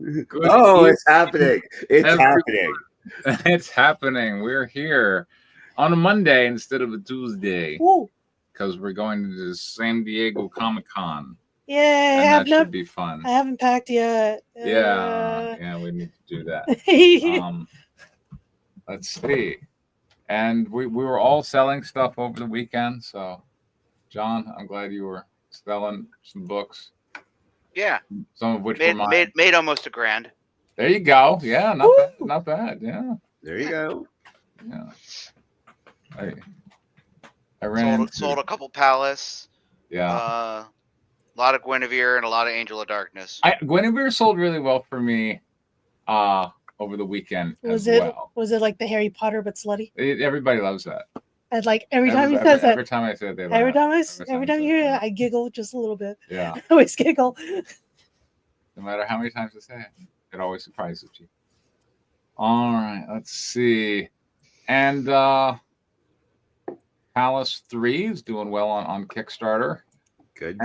Good Oh, evening, it's happening. It's everyone. happening. It's happening. We're here on a Monday instead of a Tuesday Woo. because we're going to the San Diego Comic-Con, Yay, I and have that not. should be fun. I haven't packed yet. Yeah, we need to do that. Let's see. And we were all selling stuff over the weekend. So, John, I'm glad you were selling some books. Yeah. Some of which were mine. Made almost $1,000. There you go. Yeah, not bad. Not bad. Yeah. There you go. Yeah. I ran sold a couple Palace. Yeah. A lot of Guinevere and a lot of Angel of Darkness. Guinevere sold really well for me over the weekend Was as it well. was it like the Harry Potter but slutty? Everybody loves that. And like every time he says that. Every time I say it, they laugh. Every time you hear it, I giggle just a little bit. Yeah. I always giggle. No matter how many times I say it, it always surprises you. All right, let's see. And Palace 3 is doing well on Kickstarter. Good.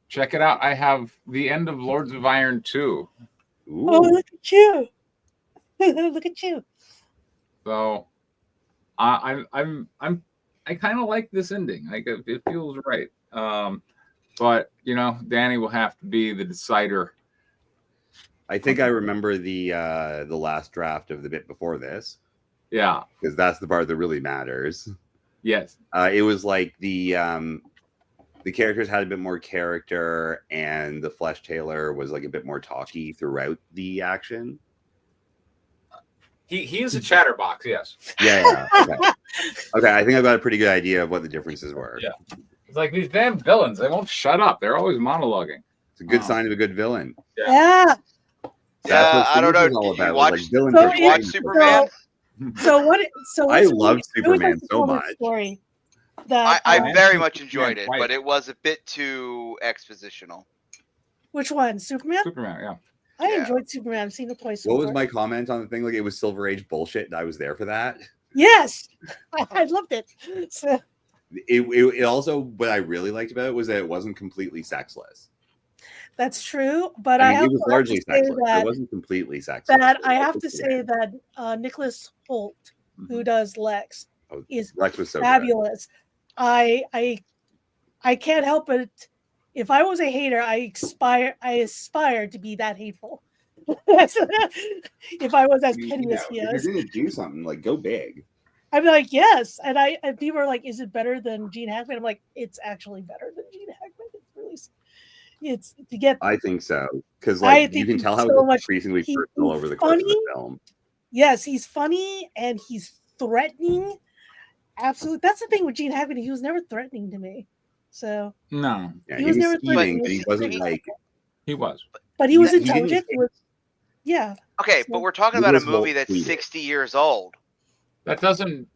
Check it out. I have the end of Lords of Iron 2. Ooh. Oh, look at you. Look at you. So I kind of like this ending. Like it feels right. But Danny will have to be the decider. I think I remember the last draft of the bit before this. Yeah, because that's the part that really matters. Yes. It was like the characters had a bit more character, and the Flesh Tailor was like a bit more talky throughout the action. He is a chatterbox, yes. Yeah. Okay, I think I've got a pretty good idea of what the differences were. Yeah. It's like these damn villains, they won't shut up. They're always monologuing. It's a good sign of a good villain. Yeah. I don't know. All Did about. you watch Superman? I love Superman so much. Story I very much enjoyed it, but it was a bit too expositional. Which one? Superman? Superman, yeah. I enjoyed Superman. I've seen it twice. What was my comment on the thing? Like it was Silver Age bullshit, and I was there for that. Yes, I loved it. So. It also, what I really liked about it was that it wasn't completely sexless. That's true, but I have it was to largely sexless. It wasn't completely sexless. That I have to say that Nicholas Hoult, who does Lex, is Lex was so fabulous. Good. I can't help it. If I was a hater, I aspire to be that hateful. If I was as petty as he is, if you're gonna do something, like go big. I'm like, yes, and people are like, is it better than Gene Hackman? I'm like, it's actually better than Gene Hackman. It's really, it's to get. I think so, because like you can tell how it's increasingly personal over the course of the film. Yes, he's funny and he's threatening. Absolutely, that's the thing with Gene Hackman. He was never threatening to me. So no, yeah, he was never scheming, but he wasn't like he was. But he was intelligent. Yeah. Okay, but we're talking about a movie that's 60 years old. That doesn't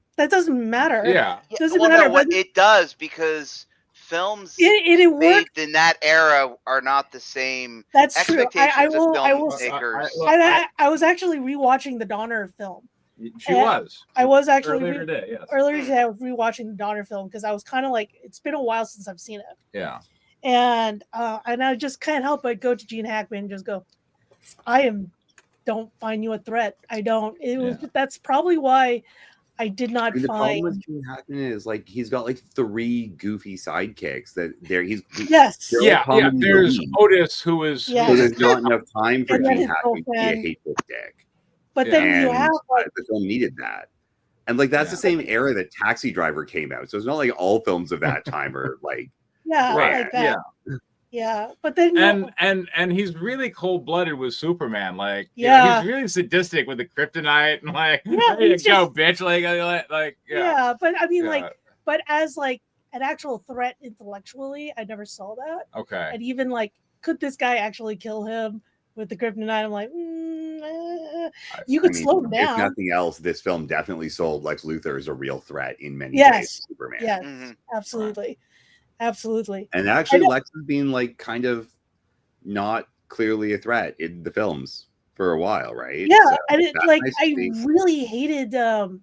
matter. Yeah. It doesn't matter. No, it does, because films made in that era are not the same. That's true. I was actually rewatching the Donner film. She was. I was actually earlier today. Yes. Earlier today, I was rewatching the Donner film because I was kind of like, it's been a while since I've seen it. Yeah. And I just can't help but go to Gene Hackman and just go, don't find you a threat. I don't. That's probably why I did not find. The problem with Gene Hackman is like he's got like 3 goofy sidekicks that he's yes. There's Otis, who is. So there's not enough time for Gene Hackman to be a hateful dick. But then you have the film needed that, and like that's the same era that Taxi Driver came out. So it's not like all films of that time are like like that. Yeah, but then and he's really cold-blooded with Superman. Like, he's really sadistic with the kryptonite and like, there you go, bitch. Like, but I mean, but as like an actual threat intellectually, I never saw that. Okay, and even like, could this guy actually kill him with the kryptonite? I'm like, you could slow him down. If nothing else, this film definitely sold Lex Luthor as a real threat in many ways. Superman. Yes, absolutely. Absolutely. And actually, Lex has been like kind of not clearly a threat in the films for a while, right? Yeah, so and I really hated the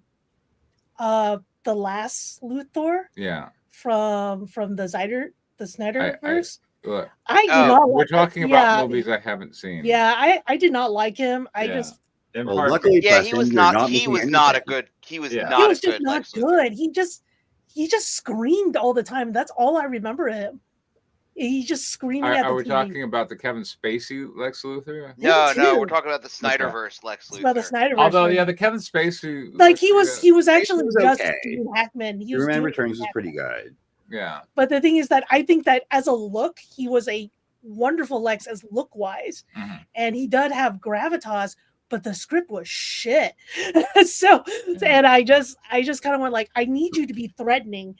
last Luthor. Yeah. From the Snyderverse. Look, I did Oh, not. we're talking about movies I haven't seen. Yeah, I did not like him. I Yeah. just In Well, part, luckily, Yeah, he Preston, was you're not. not He missing was not a anything. good. He was Yeah. not he was a just good not Lex Luthor. good. He just screamed all the time. That's all I remember him. He just screaming at the are we TV. talking about the Kevin Spacey Lex Luthor? No, Him no, too. we're talking about the Snyderverse Lex It's about the Luthor. Snyderverse. Although, thing. yeah, the Kevin Spacey, like he was actually was just okay. Gene Hackman. He was Superman doing Returns Gene was pretty Hackman. good. yeah. But the thing is that I think that as a look, he was a wonderful Lex as look wise, and he did have gravitas. But the script was shit. And I just kind of went like, I need you to be threatening,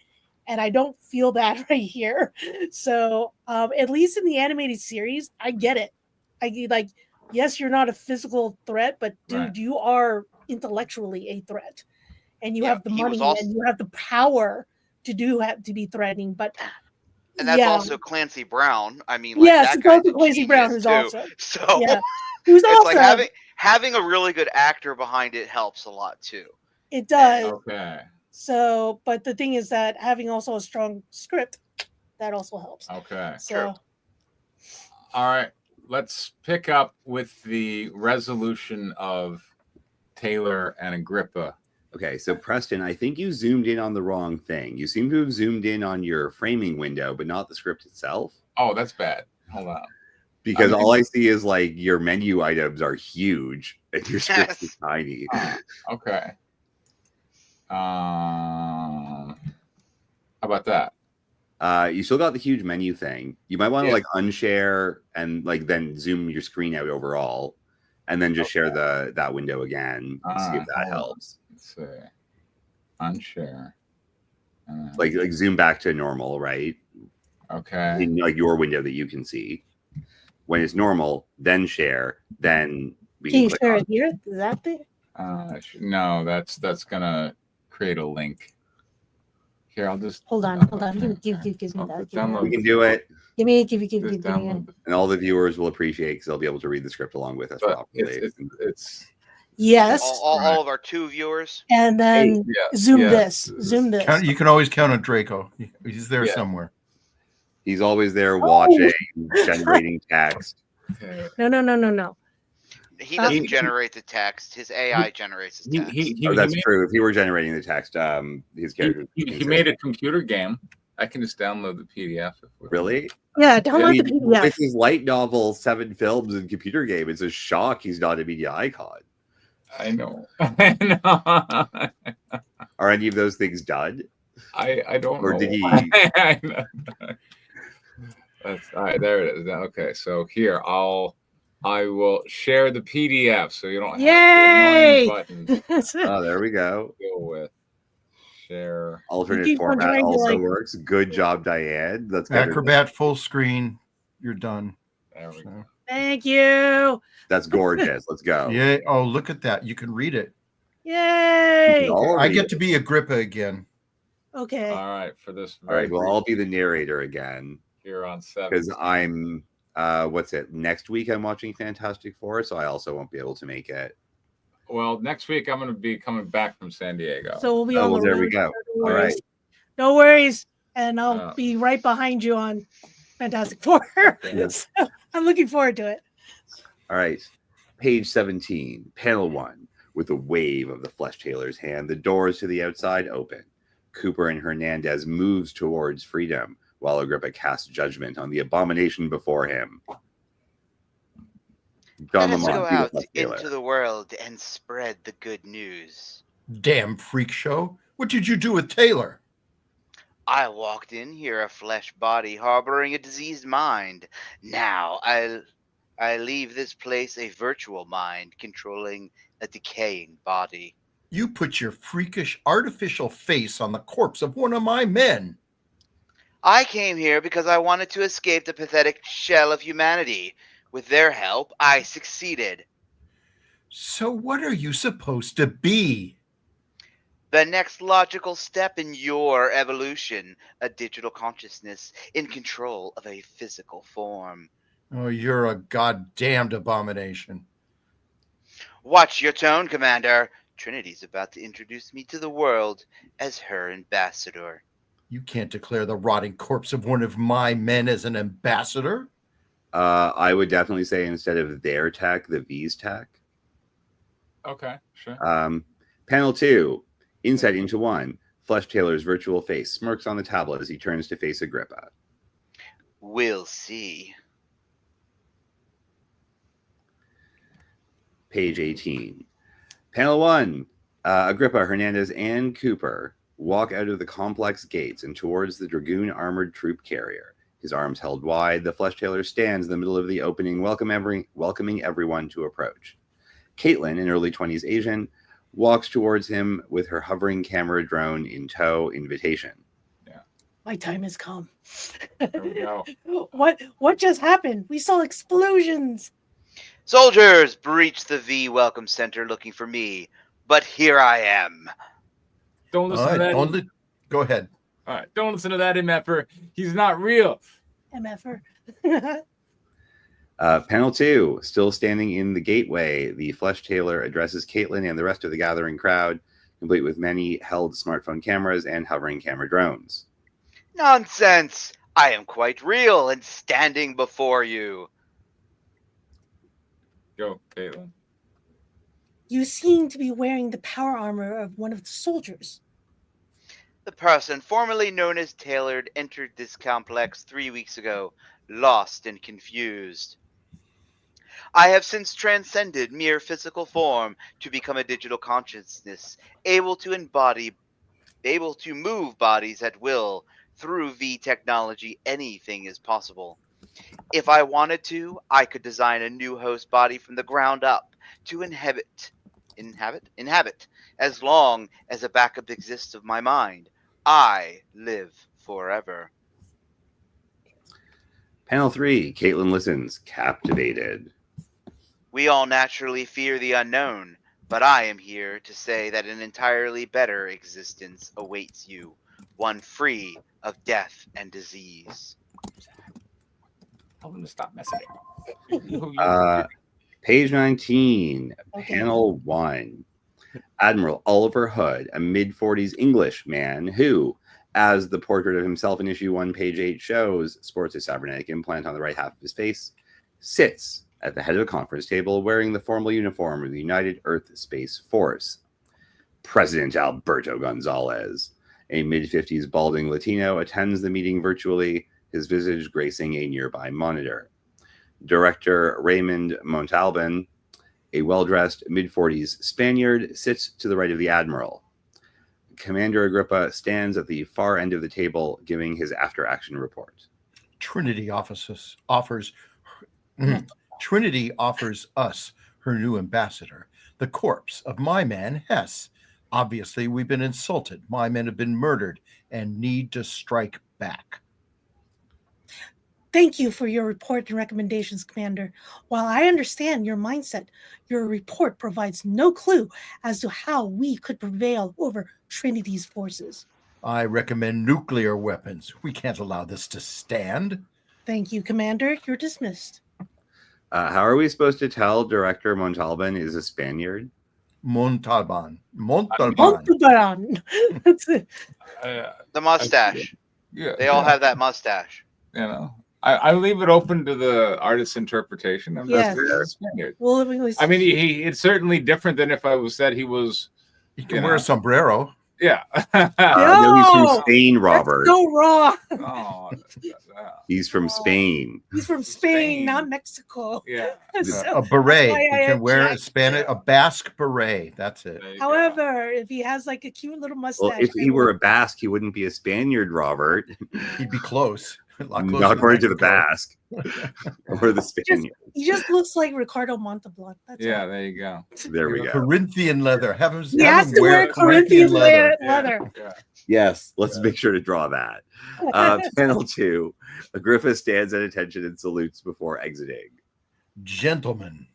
and I don't feel that right here. So at least in the animated series, I get it. I like, yes, you're not a physical threat, but dude, you are intellectually a threat, and you have the money and you have the power to be threatening. But and that's also Clancy Brown. I mean, like yes, that it's guy's also a Clancy Brown, genius who's too. awesome. So Yeah, who's it's awesome. like having a really good actor behind it helps a lot too. It does. Okay. So, but the thing is that having also a strong script, that also helps. Okay. So, True. All right. Let's pick up with the resolution of Taylor and Agrippa. Okay, so Preston, I think you zoomed in on the wrong thing. You seem to have zoomed in on your framing window, but not the script itself. Oh, that's bad. Hold on. Because all I see is like your menu items are huge and your script is tiny. Okay. How about that? You still got the huge menu thing. You might want to like unshare and like then zoom your screen out overall, and then just share that window again and see if that helps. Let's see. Unshare. Like zoom back to normal, right? Okay. In like your window that you can see. When it's normal, then share. Then we can you click share on it here? Is that thing? No, that's gonna create a link. Here, I'll just hold on. Give me that. Download. We can do it. Give me it. And all the viewers will appreciate because they'll be able to read the script along with us properly. It's yes. All of our 2 viewers. And then zoom this. You can always count on Draco. He's there somewhere. He's always there watching, generating text. No. He doesn't generate the text. His AI generates the text. That's true. If he were generating the text, his character. He made a computer game. I can just download the PDF. Really? Yeah, download the PDF. With his light novel, 7 films, and computer game, it's a shock he's not a media icon. I know. Are any of those things done? I don't know. Or did he? I know. That's all right. There it is. Okay, so here I will share the PDF so you don't have the annoying button. Oh, there we go. Go with share. Alternate format also works. Good job, Diane. That's Acrobat full screen. You're done. There we go. Thank you. That's gorgeous. Let's go. Yeah. Oh, look at that. You can read it. Yay. I get to be Agrippa again. Okay. All right. For this. All right. Well, I'll be the narrator again. Here on 7. Because I'm what's it? Next week I'm watching Fantastic Four, so I also won't be able to make it. Well, next week I'm going to be coming back from San Diego. So we'll be on the there road. we go. No all right. No worries. And I'll be right behind you on Fantastic Four. So I'm looking forward to it. All right. Page 17, panel 1. With a wave of the Flesh Tailor's hand, the doors to the outside open. Cooper and Hernandez moves towards freedom, while Agrippa casts judgment on the abomination before him. Let us go out into the world and spread the good news. Damn freak show. What did you do with Taylor? I walked in here a flesh body harboring a diseased mind. Now I leave this place a virtual mind controlling a decaying body. You put your freakish artificial face on the corpse of one of my men. I came here because I wanted to escape the pathetic shell of humanity. With their help, I succeeded. So what are you supposed to be? The next logical step in your evolution, a digital consciousness in control of a physical form. Oh, you're a goddamned abomination. Watch your tone, Commander. Trinity's about to introduce me to the world as her ambassador. You can't declare the rotting corpse of one of my men as an ambassador. I would definitely say instead of their tech, the V's tech. Okay, sure. Panel 2, insight into 1. Flesh Taylor's virtual face smirks on the tablet as he turns to face Agrippa. We'll see. Page 18. Panel 1, Agrippa, Hernandez, and Cooper walk out of the complex gates and towards the Dragoon armored troop carrier. His arms held wide, the Flesh Tailor stands in the middle of the opening, welcoming everyone to approach. Caitlin, an early 20s Asian, walks towards him with her hovering camera drone in tow, invitation. My time has come. There we go. What just happened? We saw explosions. Soldiers, breach the V Welcome Center looking for me, but here I am. Don't listen to that. Go ahead. All right, don't listen to that MFer. He's not real. MFer. Panel 2, still standing in the gateway, the Flesh Tailor addresses Caitlin and the rest of the gathering crowd, complete with many held smartphone cameras and hovering camera drones. Nonsense! I am quite real and standing before you. Go, Caitlin. You seem to be wearing the power armor of one of the soldiers. The person formerly known as Tailored entered this complex 3 weeks ago, lost and confused. I have since transcended mere physical form to become a digital consciousness, able to move bodies at will. Through V technology, anything is possible. If I wanted to, I could design a new host body from the ground up to inhabit, as long as a backup exists of my mind. I live forever. Panel 3, Caitlin listens, captivated. We all naturally fear the unknown, but I am here to say that an entirely better existence awaits you, one free of death and disease. Tell them to stop messaging. Page 19, Okay. Panel 1. Admiral Oliver Hood, a mid-40s English man who, as the portrait of himself in issue 1, page 8 shows, sports a cybernetic implant on the right half of his face, sits at the head of a conference table wearing the formal uniform of the United Earth Space Force. President Alberto Gonzalez, a mid-50s balding Latino, attends the meeting virtually, his visage gracing a nearby monitor. Director Raymond Montalban, a well-dressed mid-40s Spaniard, sits to the right of the Admiral. Commander Agrippa stands at the far end of the table, giving his after-action report. Trinity offers us her new ambassador, the corpse of my man Hess. Obviously, we've been insulted. My men have been murdered and need to strike back. Thank you for your report and recommendations, Commander. While I understand your mindset, your report provides no clue as to how we could prevail over Trinity's forces. I recommend nuclear weapons. We can't allow this to stand. Thank you, Commander. You're dismissed. How are we supposed to tell Director Montalban is a Spaniard? Montalban. Montalban. That's it. The mustache. Yeah, They all have that mustache. You know, I leave it open to the artist's interpretation. I'm Yeah. just Spaniard. Well, I mean, it's certainly different than if I was said he was. You can wear a sombrero. Yeah. No, he's from No! Spain, Robert. That's so wrong. Oh, He's from Spain. He's from Spain, not Mexico. yeah. So, A beret. why You I can wear a object. a Basque beret. That's it. There you go. However, if he has like a cute little mustache, Well, if he were a Basque, he wouldn't be a Spaniard, Robert. He'd be close. Not according to the Basque or the Spaniard. he just looks like Ricardo Montalban. That's Yeah, all. there you go. There we go. Corinthian leather. He has to wear Corinthian leather. Yeah. Yes, let's make sure to draw that. Panel 2. Agrippa stands at attention and salutes before exiting. Gentlemen.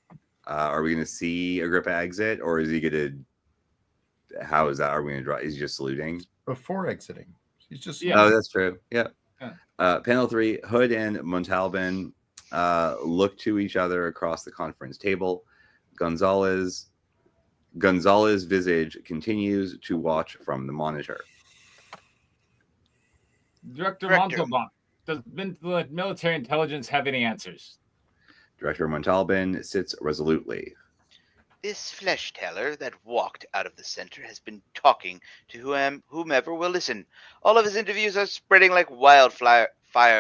Are we going to see Agrippa exit, or is he going to? How is that? Are we going to draw? Is he just saluting? Before exiting. He's just Yeah. Oh, that's true. Yeah. Yeah. Panel 3. Hood and Montalban look to each other across the conference table. Gonzalez's visage continues to watch from the monitor. Director Director. Montalban, does the military intelligence have any answers? Director Montalban sits resolutely. This flesh teller that walked out of the center has been talking to whomever will listen. All of his interviews are spreading like wildfire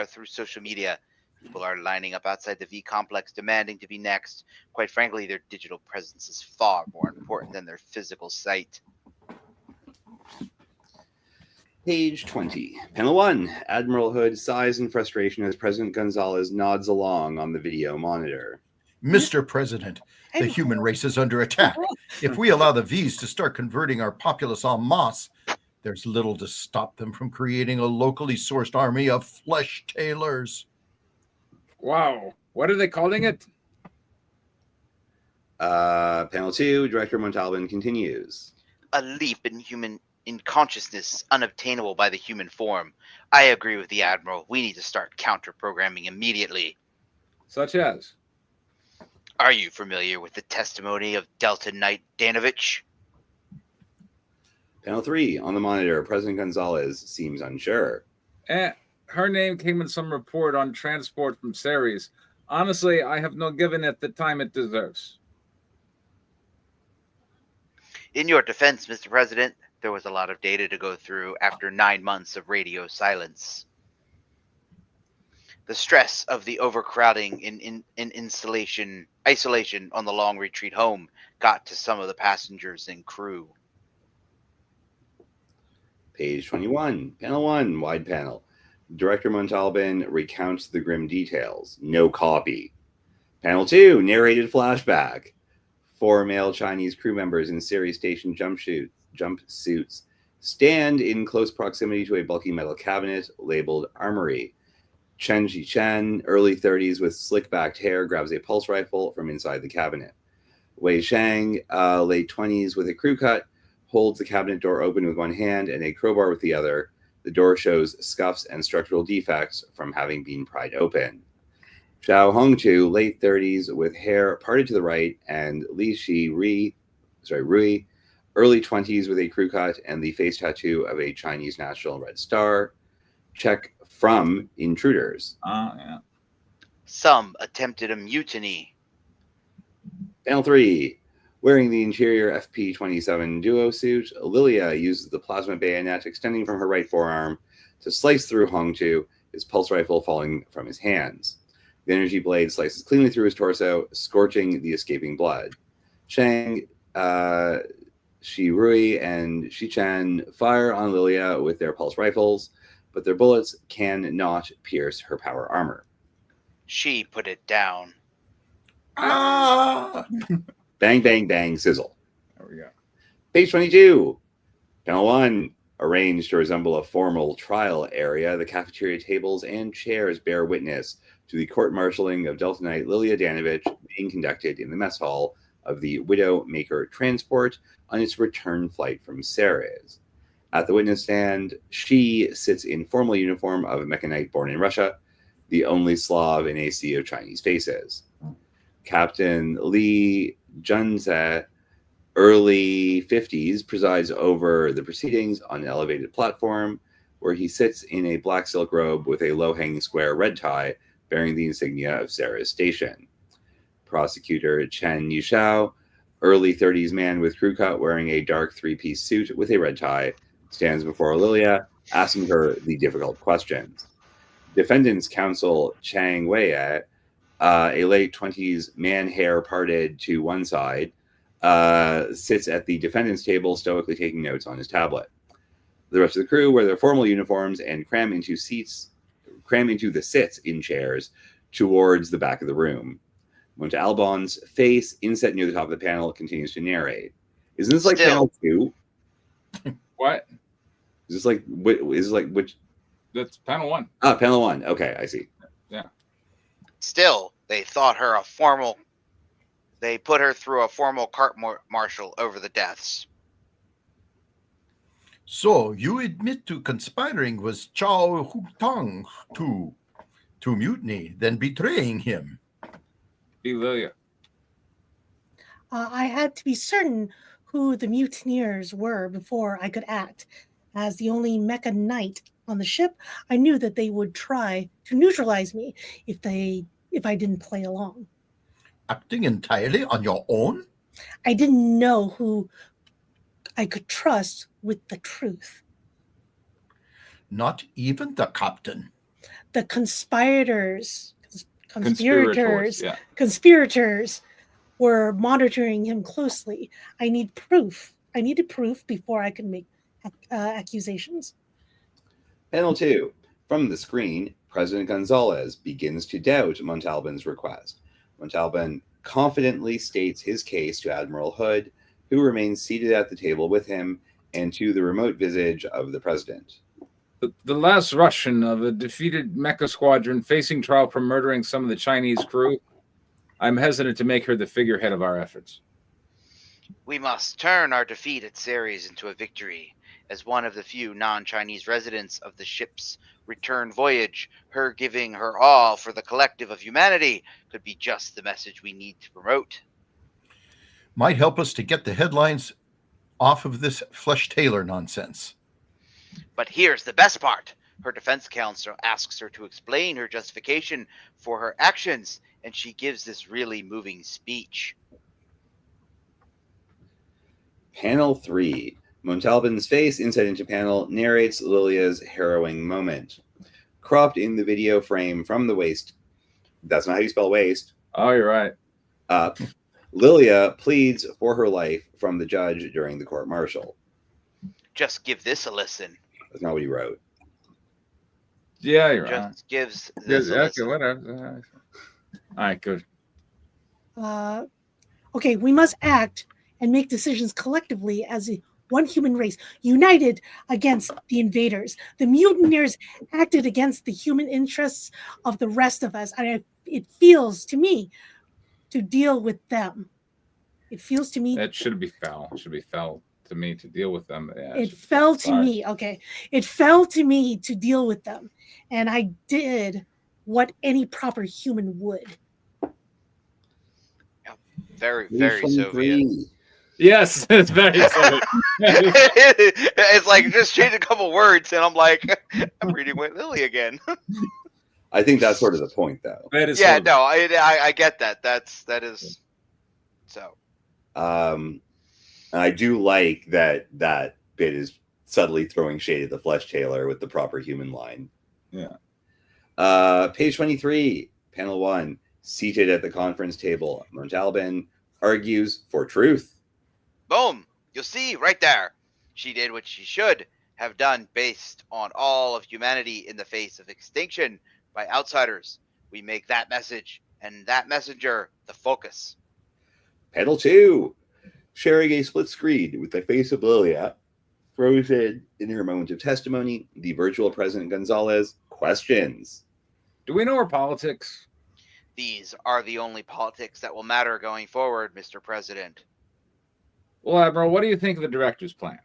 through social media. People are lining up outside the V complex demanding to be next. Quite frankly, their digital presence is far more important than their physical sight. Page 20. Panel 1. Admiral Hood sighs in frustration as President Gonzalez nods along on the video monitor. Mr. President, the human race is under attack. If we allow the V's to start converting our populace en masse, there's little to stop them from creating a locally sourced army of flesh tailors. Wow. What are they calling it? Panel 2. Director Montalban continues. A leap in consciousness unobtainable by the human form. I agree with the Admiral. We need to start counter-programming immediately. Such as? Are you familiar with the testimony of Delta Knight Danovich? Panel 3. On the monitor, President Gonzalez seems unsure. Her name came in some report on transport from Ceres. Honestly, I have not given it the time it deserves. In your defense, Mr. President, there was a lot of data to go through after 9 months of radio silence. The stress of the overcrowding in isolation on the long retreat home got to some of the passengers and crew. Page 21. Panel 1. Wide panel. Director Montalban recounts the grim details. No copy. Panel 2. Narrated flashback. 4 male Chinese crew members in Ceres Station jumpsuits stand in close proximity to a bulky metal cabinet labeled Armory. Chen Jichen, early 30s with slick-backed hair, grabs a pulse rifle from inside the cabinet. Wei Shang, late 20s with a crew cut, holds the cabinet door open with one hand and a crowbar with the other. The door shows scuffs and structural defects from having been pried open. Zhao Hongtu, late 30s with hair parted to the right, and Rui, early 20s with a crew cut and the face tattoo of a Chinese national red star. Check from Intruders. Yeah. Some attempted a mutiny. Panel 3. Wearing the interior FP-27 duo suit, Lilia uses the plasma bayonet extending from her right forearm to slice through Hongtu, his pulse rifle falling from his hands. The energy blade slices cleanly through his torso, scorching the escaping blood. Shang, Rui, and Shichen fire on Lilia with their pulse rifles, but their bullets cannot pierce her power armor. She put it down. Ah! Bang, bang, bang, sizzle. There we go. Page 22. Panel 1. Arranged to resemble a formal trial area, the cafeteria tables and chairs bear witness to the court-martialing of Delta Knight Lilia Danovich being conducted in the mess hall of the Widowmaker transport on its return flight from Ceres. At the witness stand, she sits in formal uniform of a mechanite born in Russia, the only Slav in a sea of Chinese faces. Captain Li Junze, early 50s, presides over the proceedings on an elevated platform where he sits in a black silk robe with a low-hanging square red tie bearing the insignia of Ceres Station. Prosecutor Chen Yushao, early 30s man with crew cut wearing a dark three-piece suit with a red tie, stands before Lilia, asking her the difficult questions. Defendant's counsel Chang Wei, a late 20s man, hair parted to one side, sits at the defendant's table, stoically taking notes on his tablet. The rest of the crew wear their formal uniforms and cram into the sits in chairs towards the back of the room. Montalban's face, inset near the top of the panel, continues to narrate. Isn't this like panel 2? What? Is this like which? That's panel 1. Ah, panel 1. Okay, I see. Yeah. Still, they put her through a formal court-martial over the deaths. So you admit to conspiring with Chao Hutang to mutiny, then betraying him. Be Lilia. I had to be certain who the mutineers were before I could act. As the only mecha knight on the ship, I knew that they would try to neutralize me if I didn't play along. Acting entirely on your own? I didn't know who I could trust with the truth. Not even the captain. The conspirators Yeah. were monitoring him closely. I needed proof before I could make accusations. Panel 2. From the screen, President Gonzalez begins to doubt Montalban's request. Montalban confidently states his case to Admiral Hood, who remains seated at the table with him, and to the remote visage of the president. The last Russian of a defeated mecha squadron facing trial for murdering some of the Chinese crew. I'm hesitant to make her the figurehead of our efforts. We must turn our defeat at Ceres into a victory. As one of the few non-Chinese residents of the ship's return voyage, her giving her all for the collective of humanity could be just the message we need to promote. Might help us to get the headlines off of this Flesh Taylor nonsense. But here's the best part. Her defense counsel asks her to explain her justification for her actions, and she gives this really moving speech. Panel 3. Montalban's face inside into panel narrates Lilia's harrowing moment. Cropped in the video frame from the waist. That's not how you spell waist. Oh, you're right. Lilia pleads for her life from the judge during the court-martial. Just give this a listen. That's not what he wrote. Yeah, you're right. Just gives this a listen. Whatever. All right, good. Okay, we must act and make decisions collectively as one human race, united against the invaders. The mutineers acted against the human interests of the rest of us, and it feels to me to deal with them. It feels to me that should be foul. It should be foul to me to deal with them. Yeah, it fell to me. Okay, it fell to me to deal with them, and I did what any proper human would. Very, very Soviet. Yes, it's very Soviet. It's like just change a couple words, and I'm like, I'm reading with Lily again. I think that's sort of the point, though. Yeah, no, I get that. That is so. I do like that bit is subtly throwing shade at the Flesh Taylor with the proper human line. Yeah. Page 23, panel 1. Seated at the conference table, Montalban argues for truth. Boom! You'll see right there. She did what she should have done based on all of humanity in the face of extinction by outsiders. We make that message and that messenger the focus. Panel 2. Sharing a split screen with the face of Lilia, frozen in her moment of testimony, the virtual President Gonzalez questions. Do we know her politics? These are the only politics that will matter going forward, Mr. President. Well, Admiral, what do you think of the director's plan?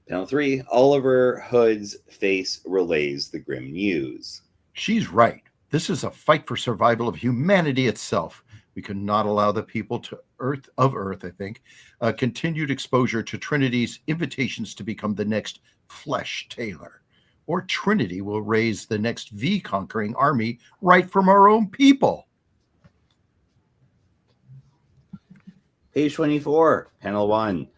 Panel 3. Oliver Hood's face relays the grim news. She's right. This is a fight for survival of humanity itself. We cannot allow the people to Earth, I think, continued exposure to Trinity's invitations to become the next Flesh Taylor. Or Trinity will raise the next V-conquering army right from our own people. Page 24, panel 1.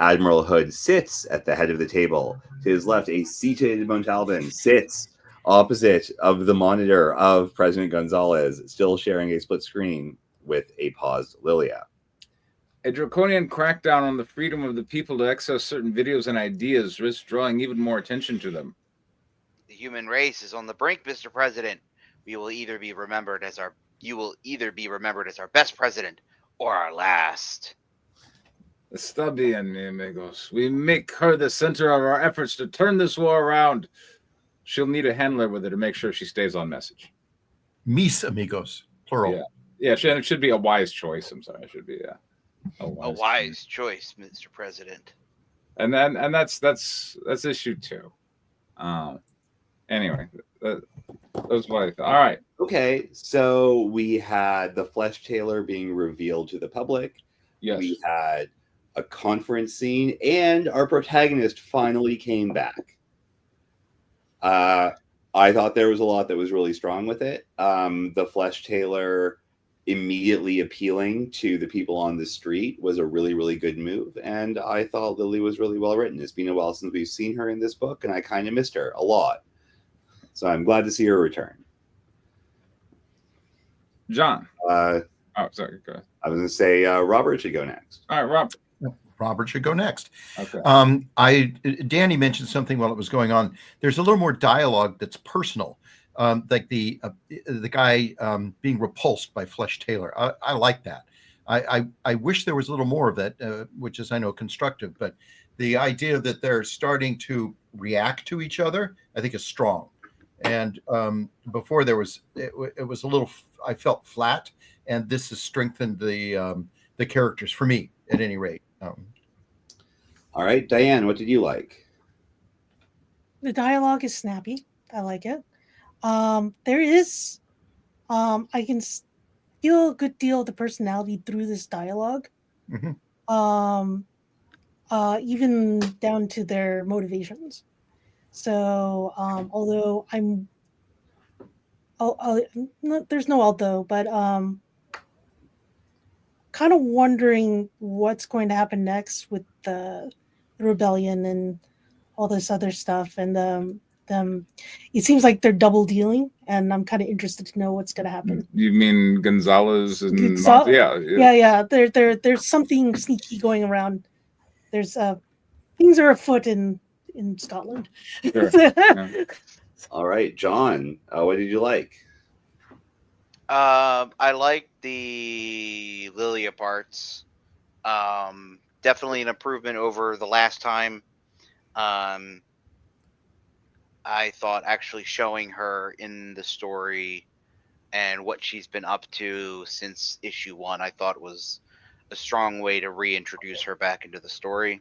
Admiral Hood sits at the head of the table. To his left, a seated Montalban sits opposite of the monitor of President Gonzalez, still sharing a split screen with a paused Lilia. A draconian crackdown on the freedom of the people to access certain videos and ideas risks drawing even more attention to them. The human race is on the brink, Mr. President. You will either be remembered as our best president or our last. Está bien, mi amigos. We make her the center of our efforts to turn this war around. She'll need a handler with her to make sure she stays on message. Mis amigos, plural. Yeah, it should be a wise choice. I'm sorry, it should be a wise choice, Mr. President. And that's issue 2. Anyway, that was what I thought. All right. Okay, so we had the Flesh Taylor being revealed to the public. Yes. We had a conference scene, and our protagonist finally came back. I thought there was a lot that was really strong with it. The Flesh Tailor immediately appealing to the people on the street was a really, really good move. And I thought Lily was really well written. It's been a while since we've seen her in this book, and I kind of missed her a lot. So I'm glad to see her return. John. Oh, sorry. Go ahead. I was going to say Robert should go next. All right, Rob. Robert should go next. Okay. Danny mentioned something while it was going on. There's a little more dialogue that's personal, like the guy being repulsed by Flesh Tailor. I like that. I wish there was a little more of that, which is, I know, constructive. But the idea that they're starting to react to each other, I think, is strong. And before it was a little, I felt flat, and this has strengthened the characters for me, at any rate. All right, Diane, what did you like? The dialogue is snappy. I like it. There is, I can feel a good deal of the personality through this dialogue. Mm-hmm. Even down to their motivations. So, although there's no although, but kind of wondering what's going to happen next with the rebellion and all this other stuff, and it seems like they're double dealing, and I'm kind of interested to know what's going to happen. You mean Gonzalez and yeah. There's something sneaky going around. There's things are afoot in Scotland. Sure. Yeah. All right, John, what did you like? I like the Lilia parts. Definitely an improvement over the last time. I thought actually showing her in the story and what she's been up to since issue 1, I thought was a strong way to reintroduce her back into the story.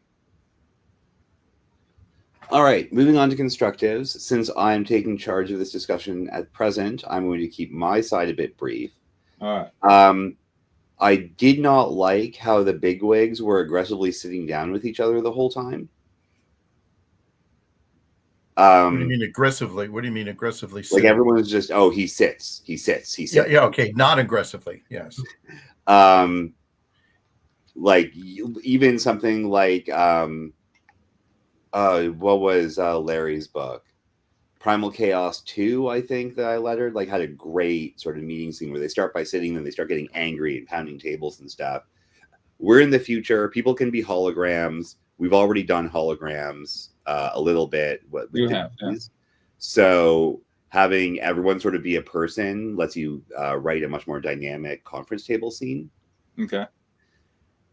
All right, moving on to constructives. Since I'm taking charge of this discussion at present, I'm going to keep my side a bit brief. All right. I did not like how the bigwigs were aggressively sitting down with each other the whole time. What do you mean aggressively? What do you mean aggressively? Like everyone was just, oh, he sits. Yeah, okay, not aggressively. Yes. Like even something like what was Larry's book? Primal Chaos 2, I think, that I lettered, like, had a great sort of meeting scene where they start by sitting and they start getting angry and pounding tables and stuff. We're in the future. People can be holograms. We've already done holograms a little bit. So having everyone sort of be a person lets you write a much more dynamic conference table scene. Okay.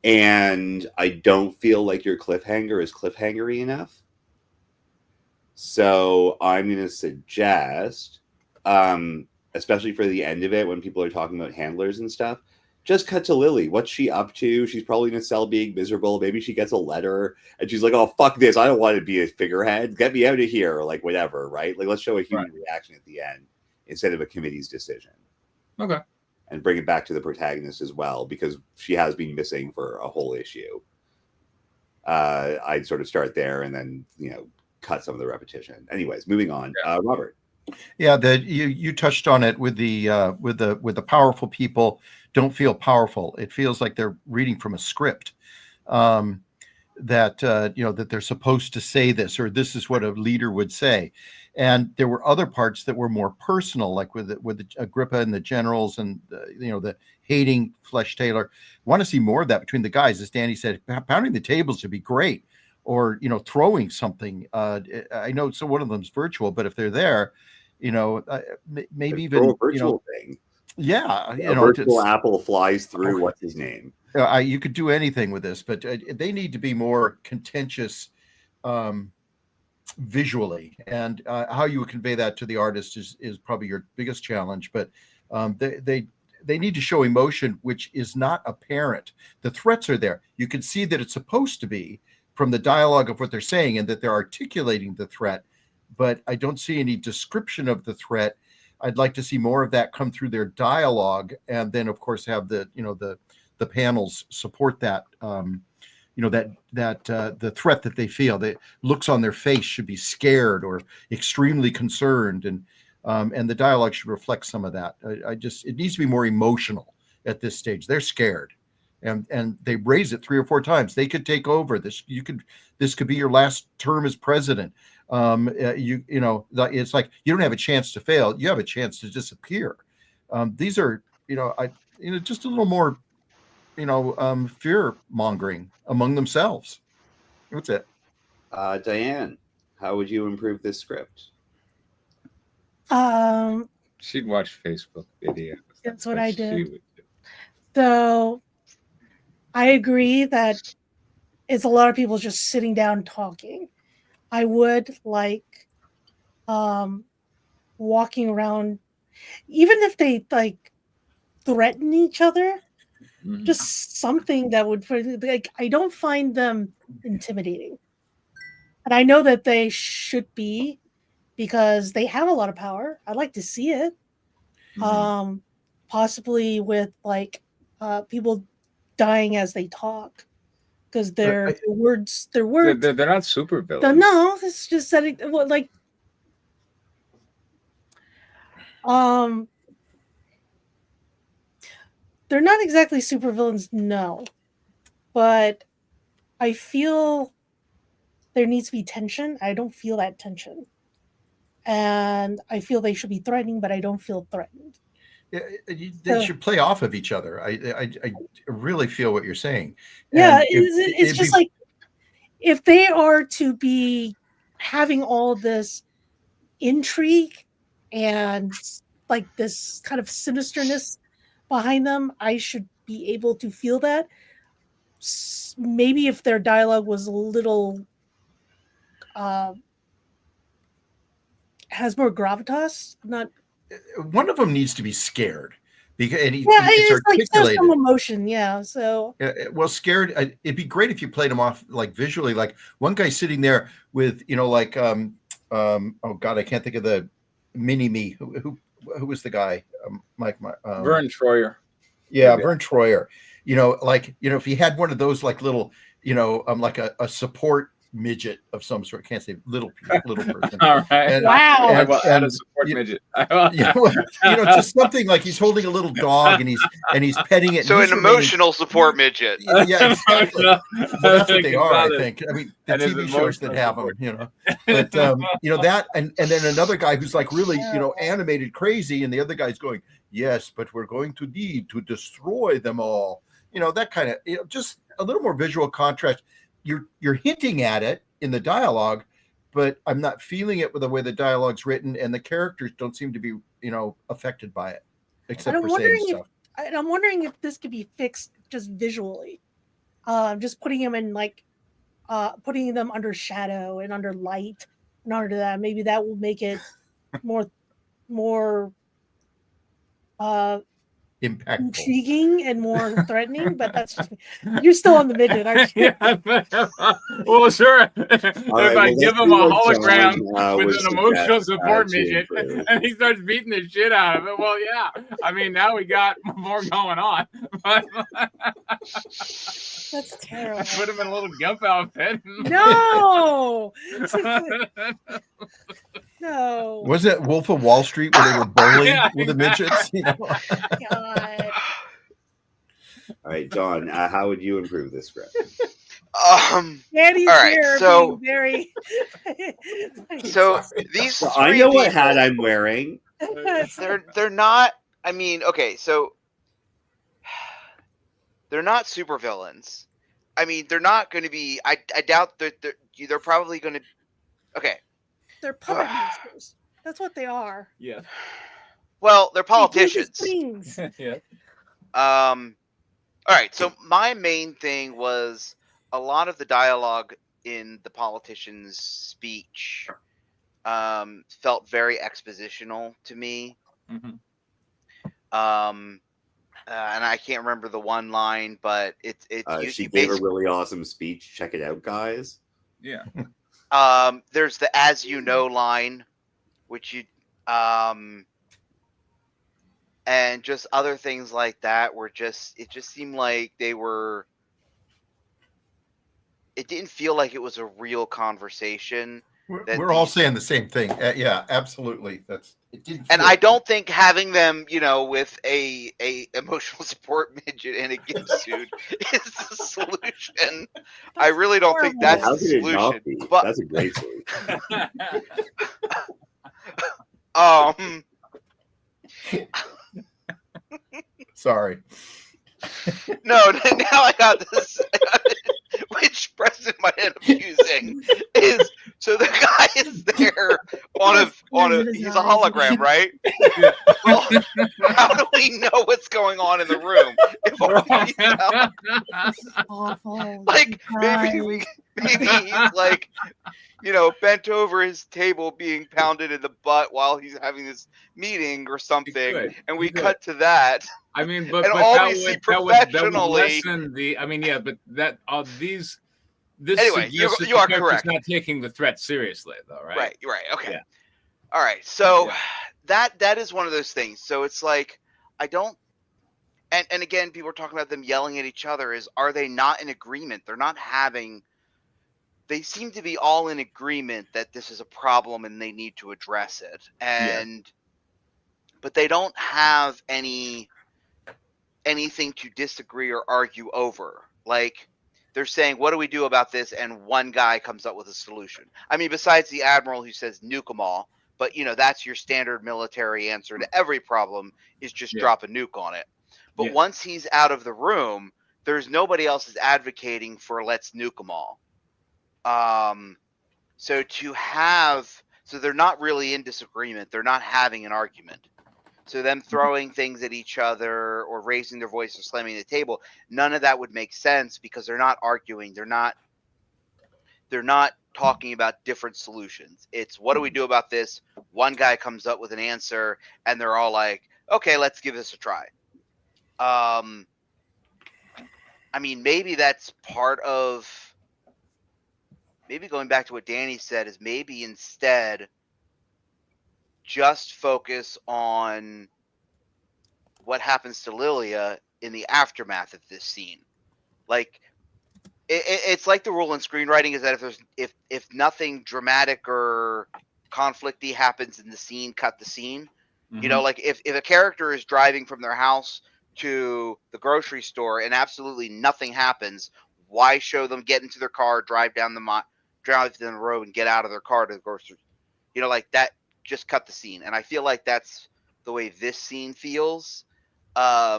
And I don't feel like your cliffhanger is cliffhangery enough. So I'm going to suggest, especially for the end of it, when people are talking about handlers and stuff, just cut to Lily. What's she up to? She's probably in a cell being miserable. Maybe she gets a letter and she's like, oh, fuck this. I don't want to be a figurehead. Get me out of here. Or like whatever, right? Like let's show a human reaction at the end instead of a committee's decision. Okay. And bring it back to the protagonist as well, because she has been missing for a whole issue. I'd sort of start there and then, cut some of the repetition. Anyways, moving on. Robert. Yeah, you touched on it with the powerful people don't feel powerful. It feels like they're reading from a script. That they're supposed to say this, or this is what a leader would say. And there were other parts that were more personal, like with Agrippa and the generals and the hating Flesh Tailor. Want to see more of that between the guys. As Danny said, pounding the tables would be great, or throwing something. I know so one of them's virtual, but if they're there, maybe even a virtual thing. Yeah, a virtual apple flies through. What's his name? You could do anything with this, but they need to be more contentious visually, and how you would convey that to the artist is probably your biggest challenge. But they need to show emotion, which is not apparent. The threats are there. You can see that it's supposed to be from the dialogue of what they're saying, and that they're articulating the threat. But I don't see any description of the threat. I'd like to see more of that come through their dialogue, and then of course have the panels support that the threat that they feel, the looks on their face should be scared or extremely concerned, and the dialogue should reflect some of that. It needs to be more emotional at this stage. They're scared, and they raise it 3 or 4 times. They could take over this. This could be your last term as president. It's like you don't have a chance to fail. You have a chance to disappear. These are, just a little more, fear mongering among themselves. What's it? Diane, how would you improve this script? She'd watch Facebook videos. That's what I did. she would do. So I agree that it's a lot of people just sitting down talking. I would like walking around, even if they like threaten each other, just something that would, like, I don't find them intimidating. And I know that they should be, because they have a lot of power. I'd like to see it. Possibly with like people dying as they talk, because their words. They're not super villains. No, it's just that they're not exactly super villains, no. But I feel there needs to be tension. I don't feel that tension. And I feel they should be threatening, but I don't feel threatened. They should play off of each other. I really feel what you're saying. Yeah, it's just like, if they are to be having all this intrigue and like this kind of sinisterness behind them, I should be able to feel that. Maybe if their dialogue was a little has more gravitas, not. One of them needs to be scared, because it's articulated. Like some emotion, yeah. So well, scared. It'd be great if you played them off like visually. Like one guy sitting there with oh god, I can't think of the mini me. Who was the guy? Mike. Vern Troyer. Yeah, Vern Troyer. If he had one of those like little, like a support midget of some sort. Can't say little person. All right. Wow. And a support midget. Just something like he's holding a little dog and he's petting it. So an emotional support midget. Yeah, exactly. Well, that's what they are, I think. I mean, the TV shows that have them, But that, and then another guy who's like really, animated crazy, and the other guy's going, yes, but we're going to need to destroy them all. That kind of, just a little more visual contrast. You're hinting at it in the dialogue, but I'm not feeling it with the way the dialogue's written, and the characters don't seem to be, affected by it, except for saying stuff. I'm wondering if this could be fixed just visually, just putting them in like, putting them under shadow and under light, and under that, maybe that will make it more impactful, intriguing, and more threatening. But that's just, you're still on the midget, aren't you? Well, sure. If I give him a hologram with an emotional support midget and he starts beating the shit out of it, well, yeah. I mean, now we got more going on. That's terrible. Put him in a little Gump outfit. No. No. Was it Wolf of Wall Street where they were bowling with the midgets? God. All right, John, how would you improve this script? Danny's all right, here so being very. So these. So I know what hat I'm wearing. They're not. I mean, okay, so they're not super villains. I mean, they're not going to be. I doubt that they're probably going to. Okay. They're puppet masters. That's what they are. Yeah. Well, they're politicians. Yeah. All right. So my main thing was a lot of the dialogue in the politician's speech felt very expositional to me. Mm-hmm. And I can't remember the one line, but she gave a really awesome speech. Check it out, guys. Yeah. There's the "as you know" line, which you and just other things like that were it just seemed like they were it didn't feel like it was a real conversation. We're all saying the same thing. Yeah, absolutely. It didn't. And I don't think having them, with a emotional support midget and a gimp suit is the solution. I really don't think that's How the could it not solution. be? But That's a great solution. Sorry. No, now I got this. Which Preston might end up using is, so the guy is there he's a hologram, right? Yeah. Well, how do we know what's going on in the room? If Awful. like maybe he's like, bent over his table being pounded in the butt while he's having this meeting or something, and we cut to that. I mean, but and that would professionally lessen the. I mean, yeah, but that this. Anyway, you are correct. Not taking the threat seriously, though, right? Right. Okay. Yeah. All right. So that is one of those things. So it's like I don't. And again, people are talking about them yelling at each other. Are they not in agreement? They're not having. They seem to be all in agreement that this is a problem and they need to address it. But they don't have anything to disagree or argue over. Like, they're saying, what do we do about this? And one guy comes up with a solution. I mean, besides the admiral who says nuke them all, but that's your standard military answer to every problem is just drop a nuke on it. But once he's out of the room, there's nobody else is advocating for let's nuke them all. So they're not really in disagreement. They're not having an argument. So them throwing things at each other or raising their voice or slamming the table, none of that would make sense because they're not arguing. They're not talking about different solutions. It's what do we do about this? One guy comes up with an answer and they're all like, okay, let's give this a try. I mean, maybe that's part of, maybe going back to what Danny said is maybe instead just focus on what happens to Lilia in the aftermath of this scene. Like it's like the rule in screenwriting is that if nothing dramatic or conflicty happens in the scene, cut the scene. Mm-hmm. Like if a character is driving from their house to the grocery store and absolutely nothing happens, why show them get into their car, drive down the road and get out of their car to the grocery? Like that. Just cut the scene, and I feel like that's the way this scene feels. But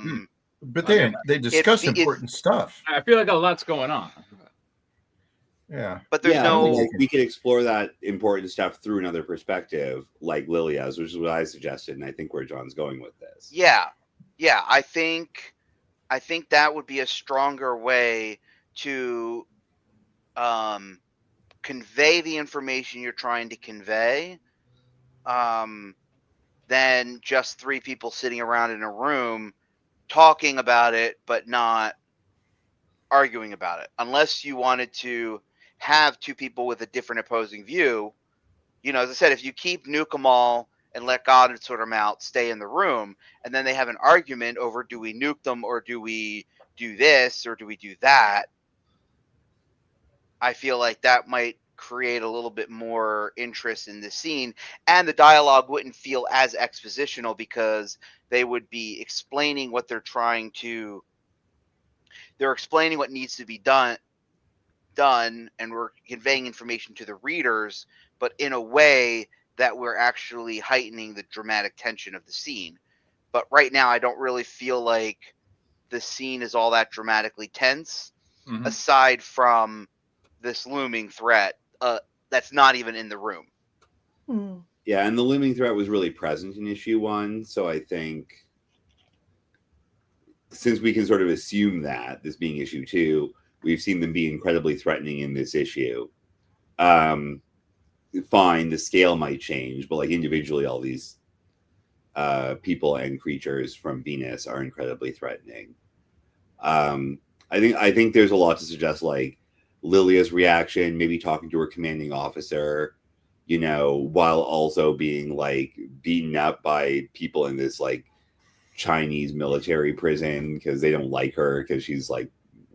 they discuss important stuff. I feel like a lot's going on. Yeah, but there's we could explore that important stuff through another perspective, like Lilia's, which is what I suggested, and I think where John's going with this. Yeah. I think that would be a stronger way to convey the information you're trying to convey. Than just three people sitting around in a room talking about it, but not arguing about it. Unless you wanted to have two people with a different opposing view. As I said, if you keep nuke them all and let God sort them out, stay in the room, and then they have an argument over do we nuke them or do we do this or do we do that, I feel like that might create a little bit more interest in the scene, and the dialogue wouldn't feel as expositional because they would be explaining what they're explaining what needs to be done, and we're conveying information to the readers, but in a way that we're actually heightening the dramatic tension of the scene. But right now, I don't really feel like the scene is all that dramatically tense, aside from this looming threat that's not even in the room. Yeah, and the looming threat was really present in issue 1, so I think since we can sort of assume that, this being issue 2, we've seen them be incredibly threatening in this issue. Fine, the scale might change, but like individually, all these people and creatures from Venus are incredibly threatening. I think there's a lot to suggest, like Lilia's reaction, maybe talking to her commanding officer, while also being like beaten up by people in this like Chinese military prison because they don't like her because she's like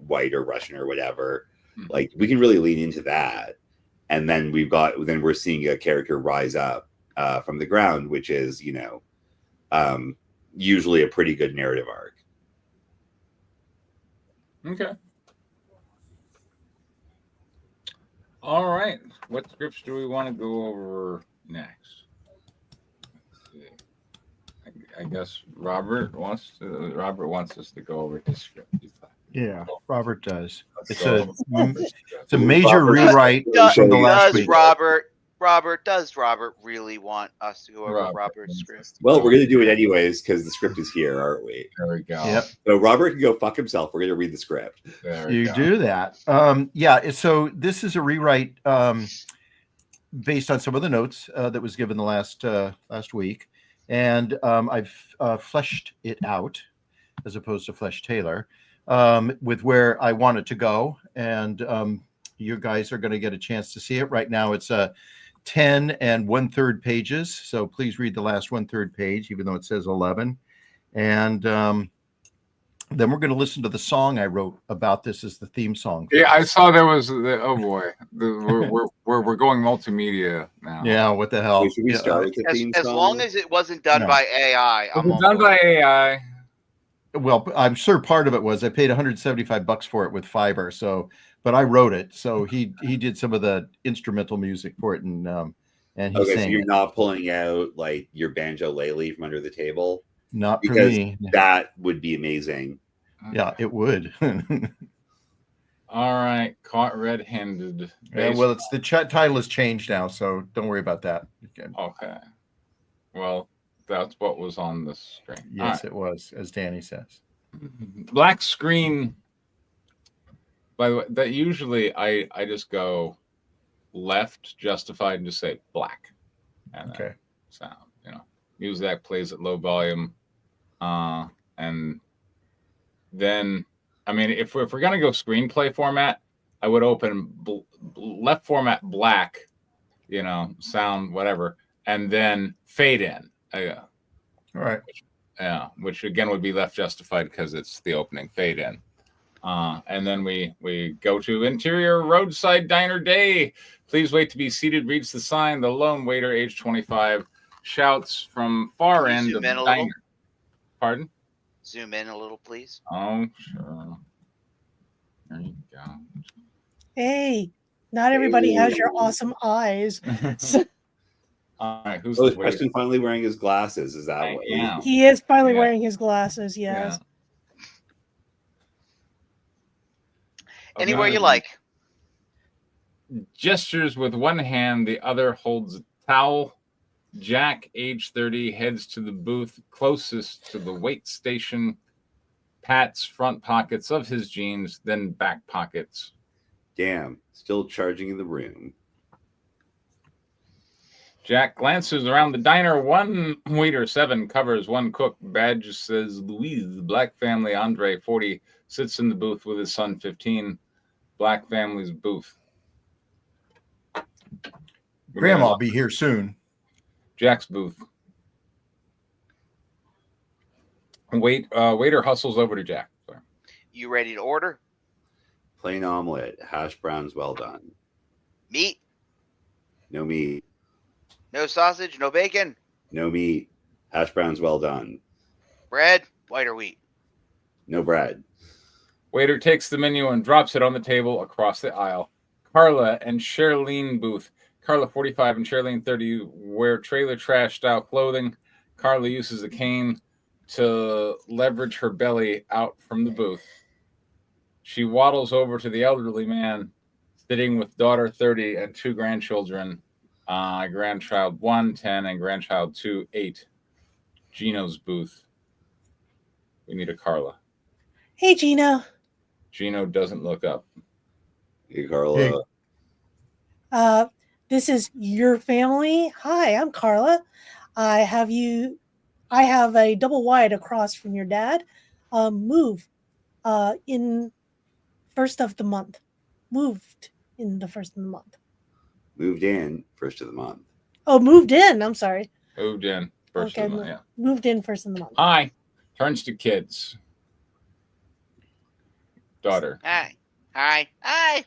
white or Russian or whatever. Like we can really lean into that, and then we're seeing a character rise up from the ground, which is usually a pretty good narrative arc. Okay. All right. What scripts do we want to go over next? I guess Robert wants us to go over his script. Yeah, Robert does. It's a major rewrite from the last week. Does Robert really want us to go over Robert's script? Well, we're going to do it anyways because the script is here, aren't we? There we go. Yep. So Robert can go fuck himself. We're going to read the script. You do that. Yeah. So this is a rewrite based on some of the notes that was given the last week, and I've fleshed it out as opposed to Flesh Taylor with where I want it to go, and you guys are going to get a chance to see it. Right now, it's 10 and 1/3 pages, so please read the last 1/3 page, even though it says 11, and then we're going to listen to the song I wrote about this as the theme song. Yeah, I saw there was. Oh boy, we're going multimedia now. Yeah, what the hell? Should we start with the theme as song? long as it wasn't done by AI. Done by AI. Well, I'm sure part of it was I paid $175 for it with Fiverr. So, but I wrote it. So he did some of the instrumental music for it, and he okay, sang so you're it. not pulling out like your banjo lily from under the table. Not for because me. That would be amazing. Yeah, it would. All right, caught red-handed. Yeah, well, it's the title has changed now, so don't worry about that. Okay. Well, that's what was on the screen. Yes, it was, as Danny says. Black screen. By the way, that usually I just go left, justified, and just say black. And okay. Sound, music that plays at low volume, and then I mean, if we're gonna go screenplay format, I would open left format black, sound whatever, and then fade in. All right. Which again would be left justified because it's the opening fade in. And then we go to interior roadside diner day. Please wait to be seated. Reads the sign. The lone waiter, age 25, shouts from far end of the diner. Little? Pardon? Zoom in a little, please. Oh, sure. There you go. Hey, not everybody has your awesome eyes. All right, who's is Preston finally wearing his glasses? Is that what? Yeah. He is finally wearing his glasses, yes. Yeah. Anywhere you like. Gestures with one hand, the other holds a towel. Jack, age 30, heads to the booth closest to the wait station, pats front pockets of his jeans, then back pockets. Damn, still charging in the room. Jack glances around the diner. One waiter, 7, covers. One cook, badge says Louise. Black family, Andre, 40, sits in the booth with his son, 15. Black family's booth. Grandma will be here soon. Jack's booth. Waiter hustles over to Jack. Sorry. You ready to order? Plain omelet, hash browns well done. Meat? No meat. No sausage, no bacon? No meat. Hash browns well done. Bread, white or wheat? No bread. Waiter takes the menu and drops it on the table across the aisle. Carla and Charlene booth. Carla, 45, and Charlene, 30, wear trailer trash style clothing. Carla uses a cane to leverage her belly out from the booth. She waddles over to the elderly man sitting with daughter, 30, and 2 grandchildren. Grandchild 1, 10, and grandchild 2, 8. Gino's booth. We need a Carla. Hey, Gino. Gino doesn't look up. Hey, Carla. Hey. This is your family. Hi, I'm Carla. I have a double wide across from your dad. Move in first of the month. Moved in the first of the month. Moved in first of the month. Oh, moved in. I'm sorry. Moved in first of the month. Yeah. Moved in first of the month. Hi. Turns to kids. Daughter. Hi. Hi. Hi.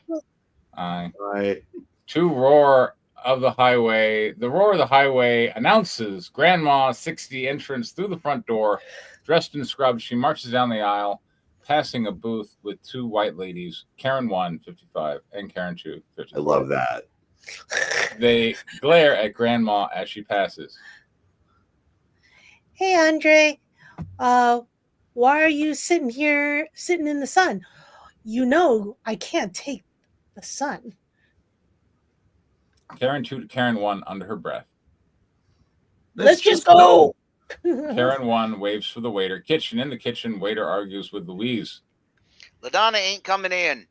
Right. To roar of the highway. The roar of the highway announces Grandma 60 entrance through the front door. Dressed in scrubs, she marches down the aisle, passing a booth with two white ladies, Karen 1, 55, and Karen 2, 54. I love that. They glare at Grandma as she passes. Hey, Andre. Why are you sitting here, sitting in the sun? You know I can't take the sun. Karen 2 to Karen 1 under her breath. Let's just go. Karen 1 waves for the waiter. In the kitchen, waiter argues with Louise. LaDonna ain't coming in.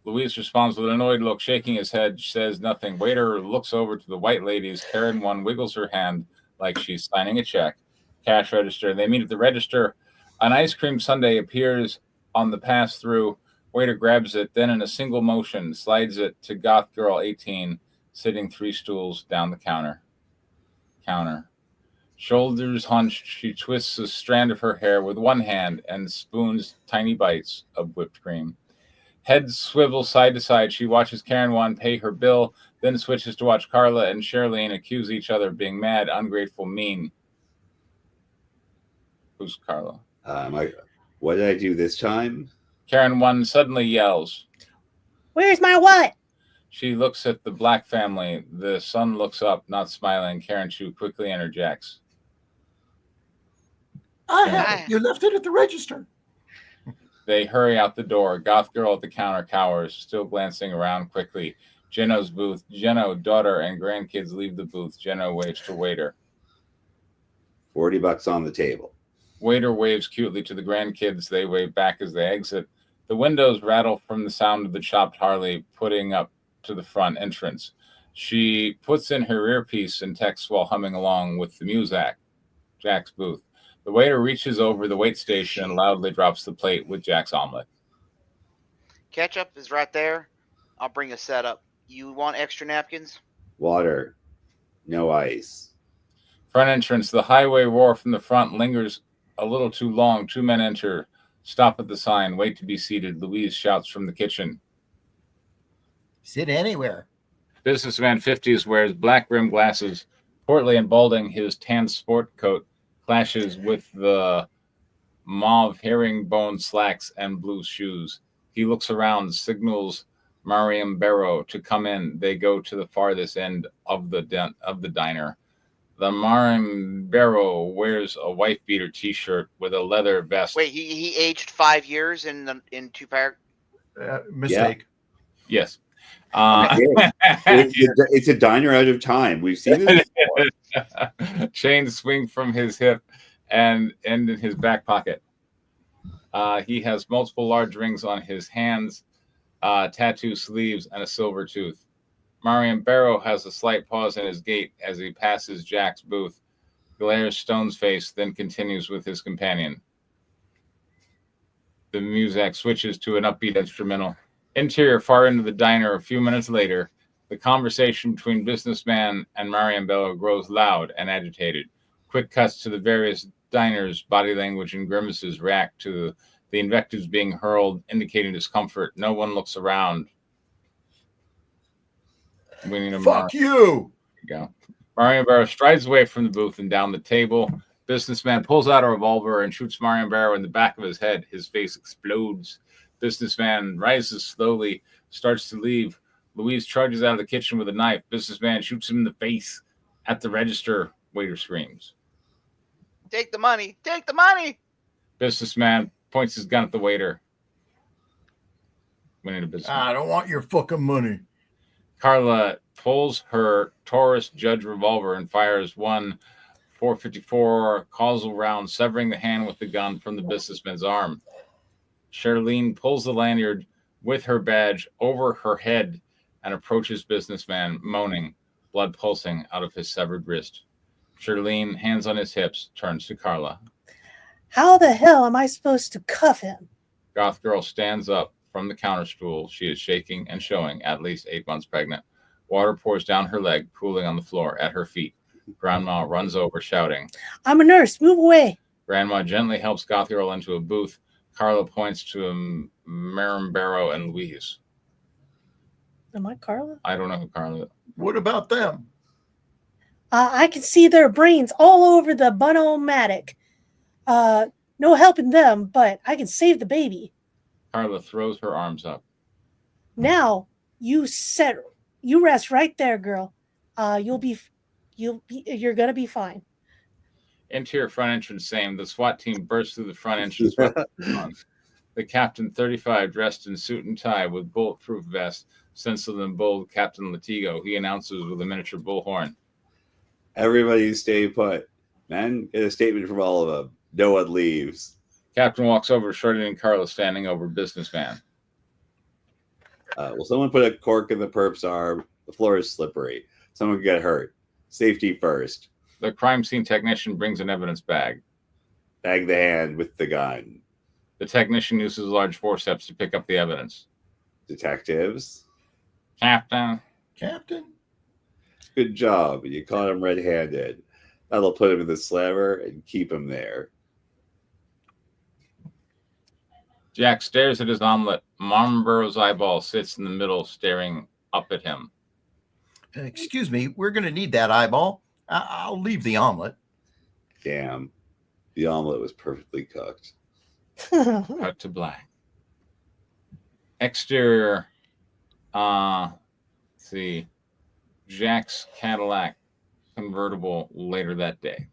Louise responds with an annoyed look, shaking his head, says nothing. Waiter looks over to the white ladies. Karen 1 wiggles her hand like she's signing a check. Cash register. They meet at the register. An ice cream sundae appears on the pass-through. Waiter grabs it, then in a single motion, slides it to Goth Girl 18, sitting 3 stools down the counter. Shoulders hunched, she twists a strand of her hair with one hand and spoons tiny bites of whipped cream. Head swivels side to side. She watches Karen 1 pay her bill, then switches to watch Carla and Charlene accuse each other of being mad, ungrateful, mean. Who's Carla? What did I do this time? Karen 1 suddenly yells. Where's my what? She looks at the black family. The son looks up, not smiling. Karen 2 quickly interjects. I have it. You left it at the register. They hurry out the door. Goth Girl at the counter cowers, still glancing around quickly. Jeno's booth. Jeno, daughter, and grandkids leave the booth. Jeno waves to waiter. $40 on the table. Waiter waves cutely to the grandkids. They wave back as they exit. The windows rattle from the sound of the chopped Harley putting up to the front entrance. She puts in her earpiece and texts while humming along with the music. Jack's booth. The waiter reaches over the wait station and loudly drops the plate with Jack's omelet. Ketchup is right there. I'll bring a set up. You want extra napkins? Water. No ice. Front entrance. The highway roar from the front lingers a little too long. 2 men enter. Stop at the sign. Wait to be seated. Louise shouts from the kitchen. Sit anywhere. Businessman 50s wears black rimmed glasses, portly and balding. His tan sport coat clashes with the mauve herringbone slacks and blue shoes. He looks around, signals Mariam Barrow to come in. They go to the farthest end of the diner. The Mariam Barrow wears a wife beater T-shirt with a leather vest. Wait, he aged 5 years in 2 paragraphs. Mistake. Yeah. Yes. It's a diner out of time. We've seen this before. Chains swing from his hip and end in his back pocket. He has multiple large rings on his hands, tattoo sleeves, and a silver tooth. Mariam Barrow has a slight pause in his gait as he passes Jack's booth, glares stone-faced, then continues with his companion. The music switches to an upbeat instrumental. Interior, far into the diner. A few minutes later, the conversation between businessman and Mariam Barrow grows loud and agitated. Quick cuts to the various diners. Body language and grimaces react to the invectives being hurled, indicating discomfort. No one looks around. We need a Fuck you. Go. Mariam Barrow strides away from the booth and down the table. Businessman pulls out a revolver and shoots Mariam Barrow in the back of his head. His face explodes. Businessman rises slowly, starts to leave. Louise charges out of the kitchen with a knife. Businessman shoots him in the face. At the register, waiter screams. Take the money. Take the money. Businessman points his gun at the waiter. We need a businessman. I don't want your fucking money. Carla pulls her Taurus Judge revolver and fires one .454 causal round, severing the hand with the gun from the businessman's arm. Charlene pulls the lanyard with her badge over her head and approaches businessman, moaning, blood pulsing out of his severed wrist. Charlene, hands on his hips, turns to Carla. How the hell am I supposed to cuff him? Goth Girl stands up from the counter stool. She is shaking and showing at least 8 months pregnant. Water pours down her leg, pooling on the floor at her feet. Grandma runs over, shouting, I'm a nurse. Move away. Grandma gently helps Goth Girl into a booth. Carla points to Marimbero and Louise. Am I Carla? I don't know who Carla is. What about them? I can see their brains all over the Bunomatic. No helping them, but I can save the baby. Carla throws her arms up. Now you rest right there, girl. You're gonna be fine. Interior front entrance, same. The SWAT team bursts through the front entrance. The Captain 35, dressed in suit and tie with bulletproof vest, stenciled in bold, Captain Latigo. He announces with a miniature bullhorn. Everybody stay put. Men, get a statement from all of them. No one leaves. Captain walks over to Shorty and Carla standing over businessman. Will someone put a cork in the perp's arm? The floor is slippery. Someone could get hurt. Safety first. The crime scene technician brings an evidence bag. Bag the hand with the gun. The technician uses large forceps to pick up the evidence. Detectives? Captain. Good job. You caught him red-handed. That'll put him in the slammer and keep him there. Jack stares at his omelet. Marlborough's eyeball sits in the middle, staring up at him. Excuse me, we're going to need that eyeball. I'll leave the omelet. Damn. The omelet was perfectly cooked. Cut to black. Exterior. Let's see. Jack's Cadillac convertible later that day.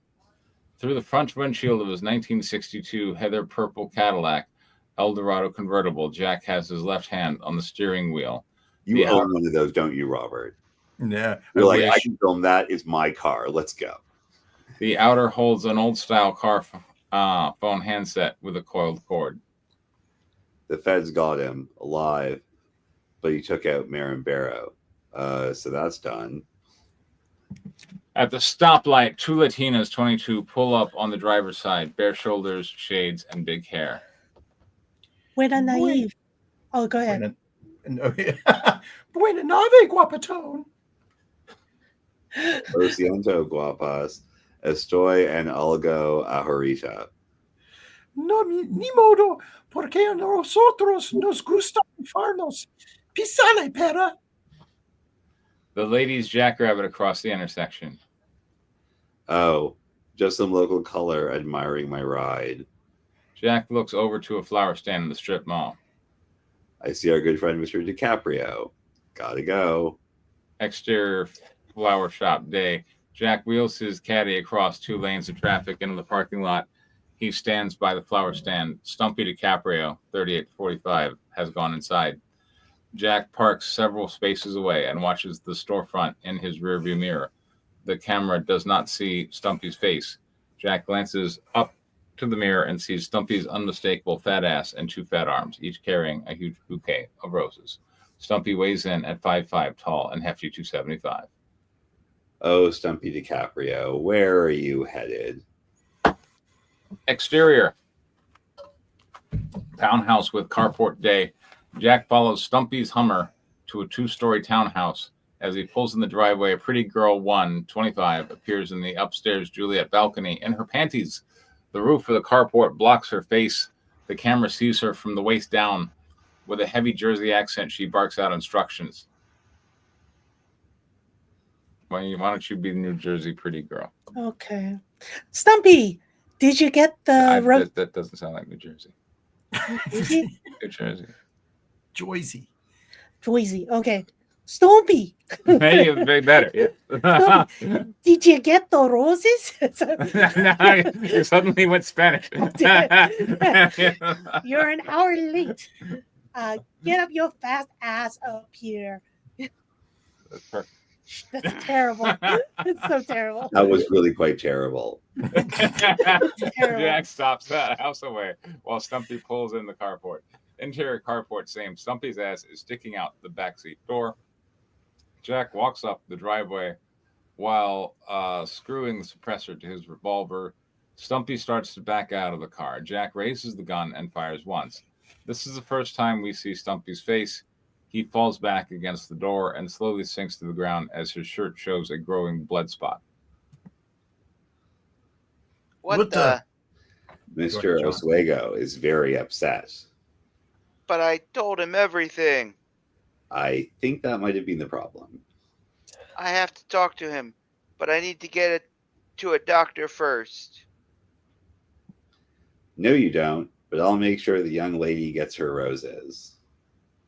Through the front windshield of his 1962 heather purple Cadillac Eldorado convertible, Jack has his left hand on the steering wheel. You own one of those, don't you, Robert? Yeah. You're like, I can film that. It's my car. Let's go. The outer holds an old-style car phone handset with a coiled cord. The feds got him alive, but he took out Marimbero. So that's done. At the stoplight, two Latinas, 22, pull up on the driver's side, bare shoulders, shades, and big hair. Buena naive. Oh, go ahead. Buena nave, guapatón. Lo siento, guapas. Estoy en algo ahorita. No, ni modo, porque a nosotros nos gusta infarnos. Pisale, pera. The ladies jackrabbit across the intersection. Oh, just some local color admiring my ride. Jack looks over to a flower stand in the strip mall. I see our good friend Mr. DiCaprio. Gotta go. Exterior flower shop day. Jack wheels his caddy across 2 lanes of traffic into the parking lot. He stands by the flower stand. Stumpy DiCaprio, 3845, has gone inside. Jack parks several spaces away and watches the storefront in his rearview mirror. The camera does not see Stumpy's face. Jack glances up to the mirror and sees Stumpy's unmistakable fat ass and 2 fat arms, each carrying a huge bouquet of roses. Stumpy weighs in at 5'5", tall and hefty 275. Oh, Stumpy DiCaprio, where are you headed? Exterior. Townhouse with carport day. Jack follows Stumpy's Hummer to a 2-story townhouse. As he pulls in the driveway, a pretty girl, 25, appears in the upstairs Juliet balcony in her panties. The roof of the carport blocks her face. The camera sees her from the waist down. With a heavy Jersey accent, she barks out instructions. Why don't you be the New Jersey pretty girl? Okay. Stumpy, did you get the... That doesn't sound like New Jersey. New Jersey. Joyzy. Okay. Stumpy. Maybe better. Yeah. Did you get the roses? No, you suddenly went Spanish. You're an hour late. Get up your fast ass up here. That's perfect. That's terrible. It's so terrible. That was really quite terrible. Jack stops a house away while Stumpy pulls in the carport. Interior carport, same. Stumpy's ass is sticking out the backseat door. Jack walks up the driveway while screwing the suppressor to his revolver. Stumpy starts to back out of the car. Jack raises the gun and fires once. This is the first time we see Stumpy's face. He falls back against the door and slowly sinks to the ground as his shirt shows a growing blood spot. What the? Mr. Oswego is very upset. But I told him everything. I think that might have been the problem. I have to talk to him, but I need to get it to a doctor first. No, you don't, but I'll make sure the young lady gets her roses.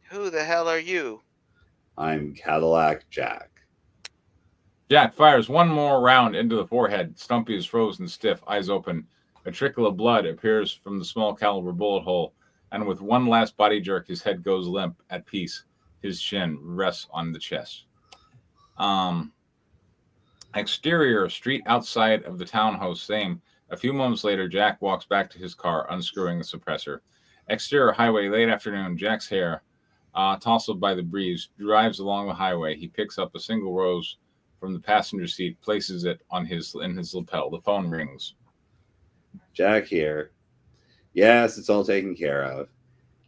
Who the hell are you? I'm Cadillac Jack. Jack fires one more round into the forehead. Stumpy is frozen stiff, eyes open. A trickle of blood appears from the small caliber bullet hole, and with one last body jerk, his head goes limp. At peace, his chin rests on the chest. Exterior, street outside of the townhouse, same. A few moments later, Jack walks back to his car, unscrewing the suppressor. Exterior highway, late afternoon. Jack's hair, tousled by the breeze, drives along the highway. He picks up a single rose from the passenger seat, places it in his lapel. The phone rings. Jack here. Yes, it's all taken care of.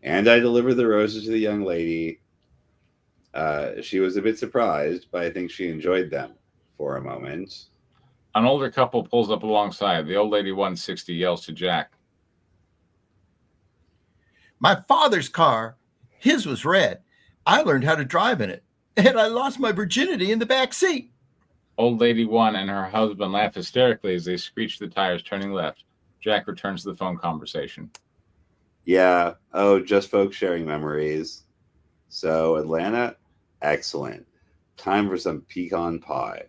And I delivered the roses to the young lady. She was a bit surprised, but I think she enjoyed them for a moment. An older couple pulls up alongside. The old lady, 160, yells to Jack. My father's car, his was red. I learned how to drive in it, and I lost my virginity in the back seat. Old lady 1 and her husband laugh hysterically as they screech the tires, turning left. Jack returns to the phone conversation. Yeah. Oh, just folks sharing memories. So, Atlanta? Excellent. Time for some pecan pie.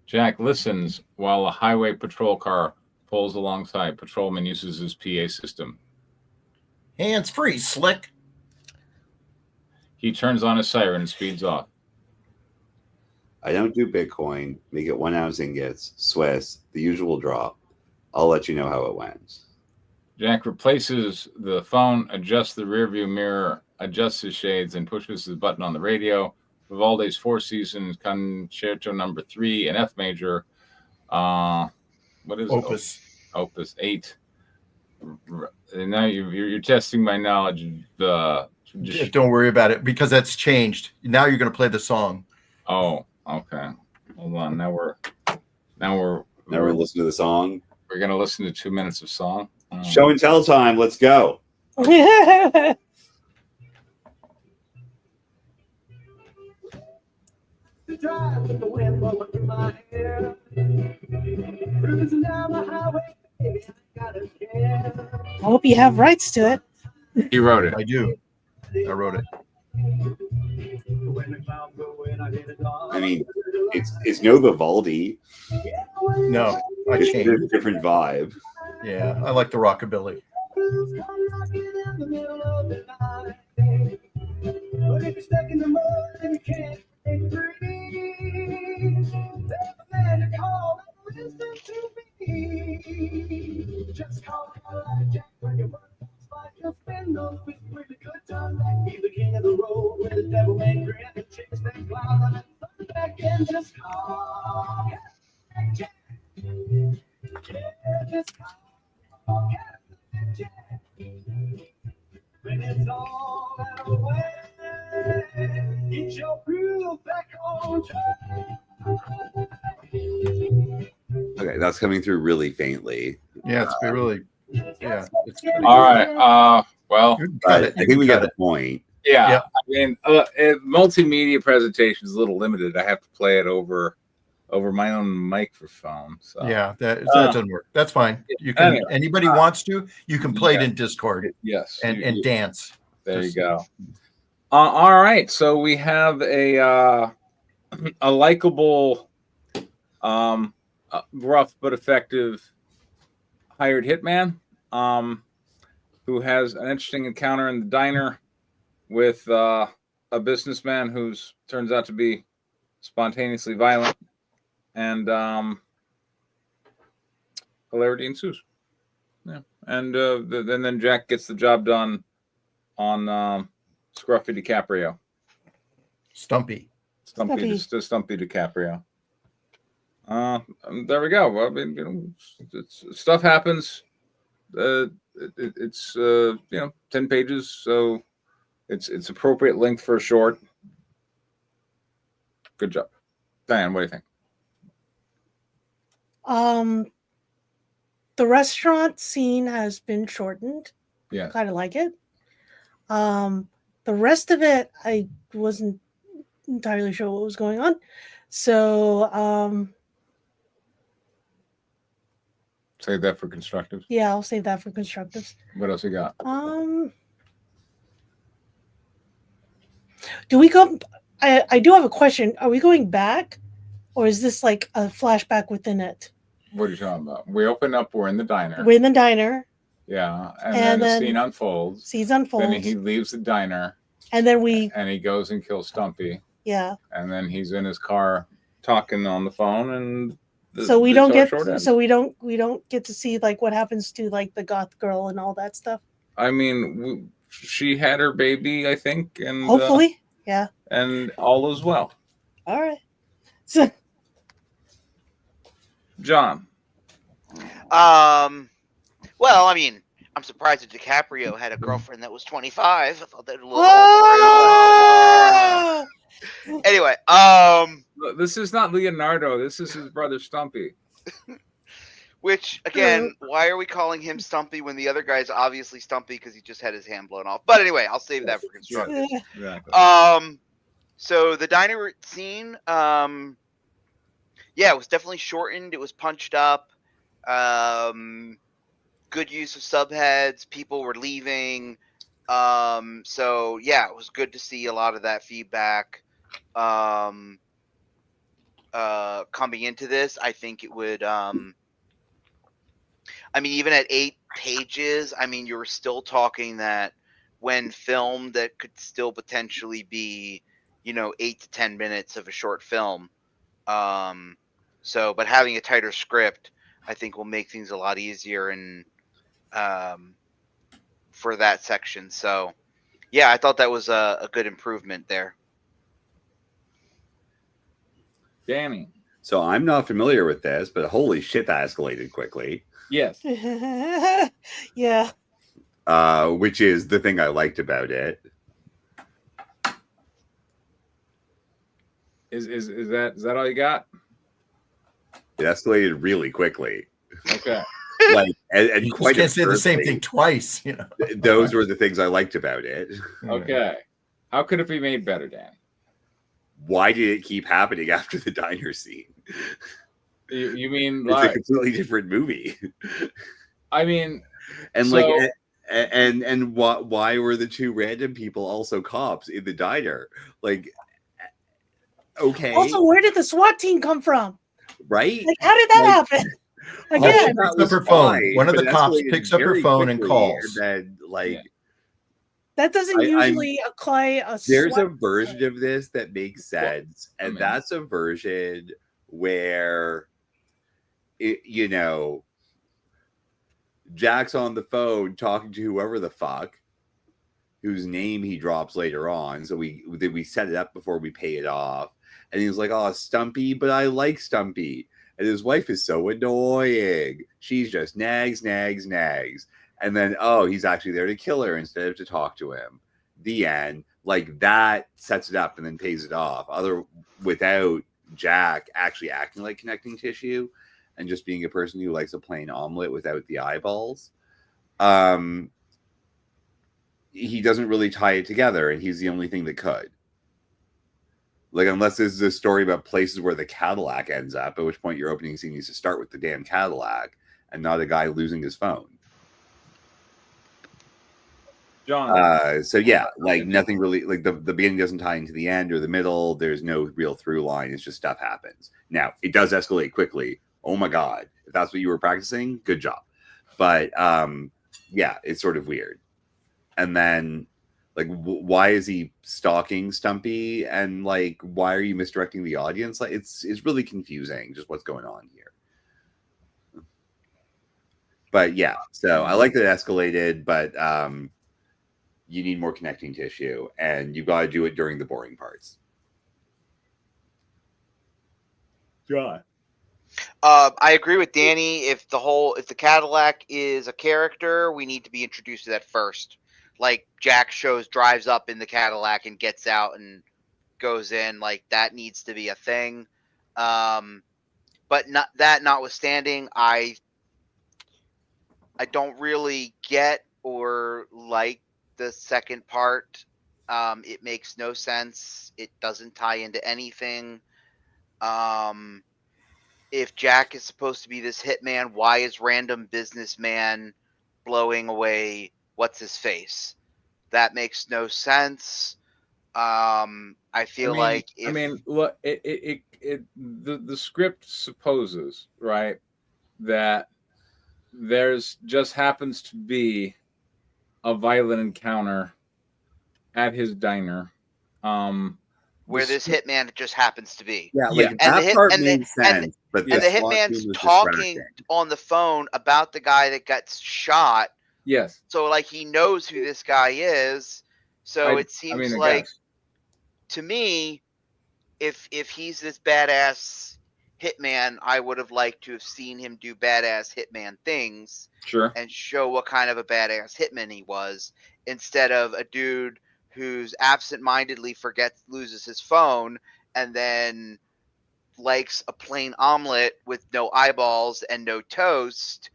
Jack listens while a highway patrol car pulls alongside. Patrolman uses his PA system. Hands free, slick. He turns on his siren and speeds off. I don't do Bitcoin. Make it 1 ounce ingots, Swiss, the usual draw. I'll let you know how it went. Jack replaces the phone, adjusts the rearview mirror, adjusts his shades, and pushes the button on the radio. Vivaldi's Four Seasons Concerto No. 3 in F major. What is Opus? Opus 8. And now you're testing my knowledge. Don't worry about it because that's changed. Now you're going to play the song. Oh, okay. Hold on. Now we're listening to the song. We're gonna listen to 2 minutes of song. Show and tell time. Let's go. The drive with the wind blowing through my hair. Cruising down the highway, baby, I gotta care. I hope you have rights to it. You wrote it. I do. I wrote it. I mean, it's no Vivaldi. No, it's a different vibe. Yeah, I like the rockabilly. Just call Jack when you want. Just spend those really good times. He's the king of the road with the devil may grin and chase that cloud and then back and just call Jack. Yeah, just call Jack. When it's all out of the way, get your groove back on track. Okay, that's coming through really faintly. Yeah, it's really. Yeah. It's all right. Well, I think we got the point. Yeah. Yep. I mean, multimedia presentation is a little limited. I have to play it over my own microphone. So yeah, that doesn't work. That's fine. You can. Anyway, anybody wants to, you can play it in Discord. Yes. And dance. There you go. All right. So we have a likable, rough but effective hired hitman who has an interesting encounter in the diner with a businessman who turns out to be spontaneously violent, and hilarity ensues. Yeah, and then Jack gets the job done on Scruffy DiCaprio. Stumpy DiCaprio. There we go. I mean, stuff happens. It's 10 pages, so it's appropriate length for a short. Good job, Diane. What do you think? the restaurant scene has been shortened. Yeah. Kind of like it. The rest of it, I wasn't entirely sure what was going on. So, Save that for constructives. yeah, I'll save that for constructives. What else you got? Do we go? I do have a question. Are we going back, or is this like a flashback within it? What are you talking about? We open up. We're in the diner. We're in the diner. Yeah, and then the scene unfolds. Scenes unfolds. Then he leaves the diner. And then he goes and kills Stumpy. Yeah. And then he's in his car talking on the phone, and we don't get to see like what happens to like the goth girl and all that stuff. I mean, she had her baby, I think, and hopefully, yeah. And all is well. All right. So, John. Well, I mean, I'm surprised that DiCaprio had a girlfriend that was 25. I thought that was a little. Anyway, this is not Leonardo. This is his brother Stumpy. Which, again, why are we calling him Stumpy when the other guy's obviously Stumpy because he just had his hand blown off? But anyway, I'll save that for construction. Exactly. So the diner scene, yeah, it was definitely shortened. It was punched up. Good use of subheads. People were leaving. So yeah, it was good to see a lot of that feedback coming into this. I think it would I mean, even at 8 pages, I mean, you were still talking that when filmed, that could still potentially be, 8 to 10 minutes of a short film. But having a tighter script, I think will make things a lot easier and for that section. So yeah, I thought that was a good improvement there. Danny. So I'm not familiar with this, but holy shit, that escalated quickly. Yes. Yeah. Which is the thing I liked about it. Is that all you got? It escalated really quickly. Okay. Like, and you quite can't say the same thing twice. Those were the things I liked about it. Okay. How could it be made better, Danny? Why did it keep happening after the diner scene? You mean it's a completely different movie? I mean, and so, like, and why were the two random people also cops in the diner? Like, okay. Also, where did the SWAT team come from? Right? Like, how did that happen? Again, picks up her phone. One of the cops picks up her phone and calls. And then, like, that doesn't usually apply. There's a version of this that makes sense, and that's a version where, Jack's on the phone talking to whoever the fuck, whose name he drops later on. So we set it up before we pay it off, and he's like, "Oh, Stumpy, but I like Stumpy." And his wife is so annoying. She's just nags. And then, he's actually there to kill her instead of to talk to him. The end. Like, that sets it up and then pays it off. Without Jack actually acting like connecting tissue and just being a person who likes a plain omelet without the eyeballs. He doesn't really tie it together, and he's the only thing that could. Like, unless there's a story about places where the Cadillac ends up, at which point your opening scene needs to start with the damn Cadillac and not a guy losing his phone. John. So yeah, like nothing really, like the beginning doesn't tie into the end or the middle. There's no real through line. It's just stuff happens. Now, it does escalate quickly. Oh my God. If that's what you were practicing, good job. But yeah, it's sort of weird. And then, like, why is he stalking Stumpy? And like, why are you misdirecting the audience? Like, it's really confusing just what's going on here. But yeah, so I like that it escalated, but you need more connecting tissue, and you've got to do it during the boring parts. John. I agree with Danny. If the Cadillac is a character, we need to be introduced to that first. Like, Jack drives up in the Cadillac and gets out and goes in. Like, that needs to be a thing. But notwithstanding, I don't really get or like the second part. It makes no sense. It doesn't tie into anything. If Jack is supposed to be this hitman, why is random businessman blowing away what's his face? That makes no sense. I feel like if look, the script supposes, right, that there's just happens to be a violent encounter at his diner. Where this hitman just happens to be. Yeah, like that part made sense, but the hitman's talking on the phone about the guy that got shot. Yes. So like he knows who this guy is. So it seems like to me, if he's this badass hitman, I would have liked to have seen him do badass hitman things. Sure. And show what kind of a badass hitman he was, instead of a dude who's absent-mindedly loses his phone, and then likes a plain omelet with no eyeballs and no toast,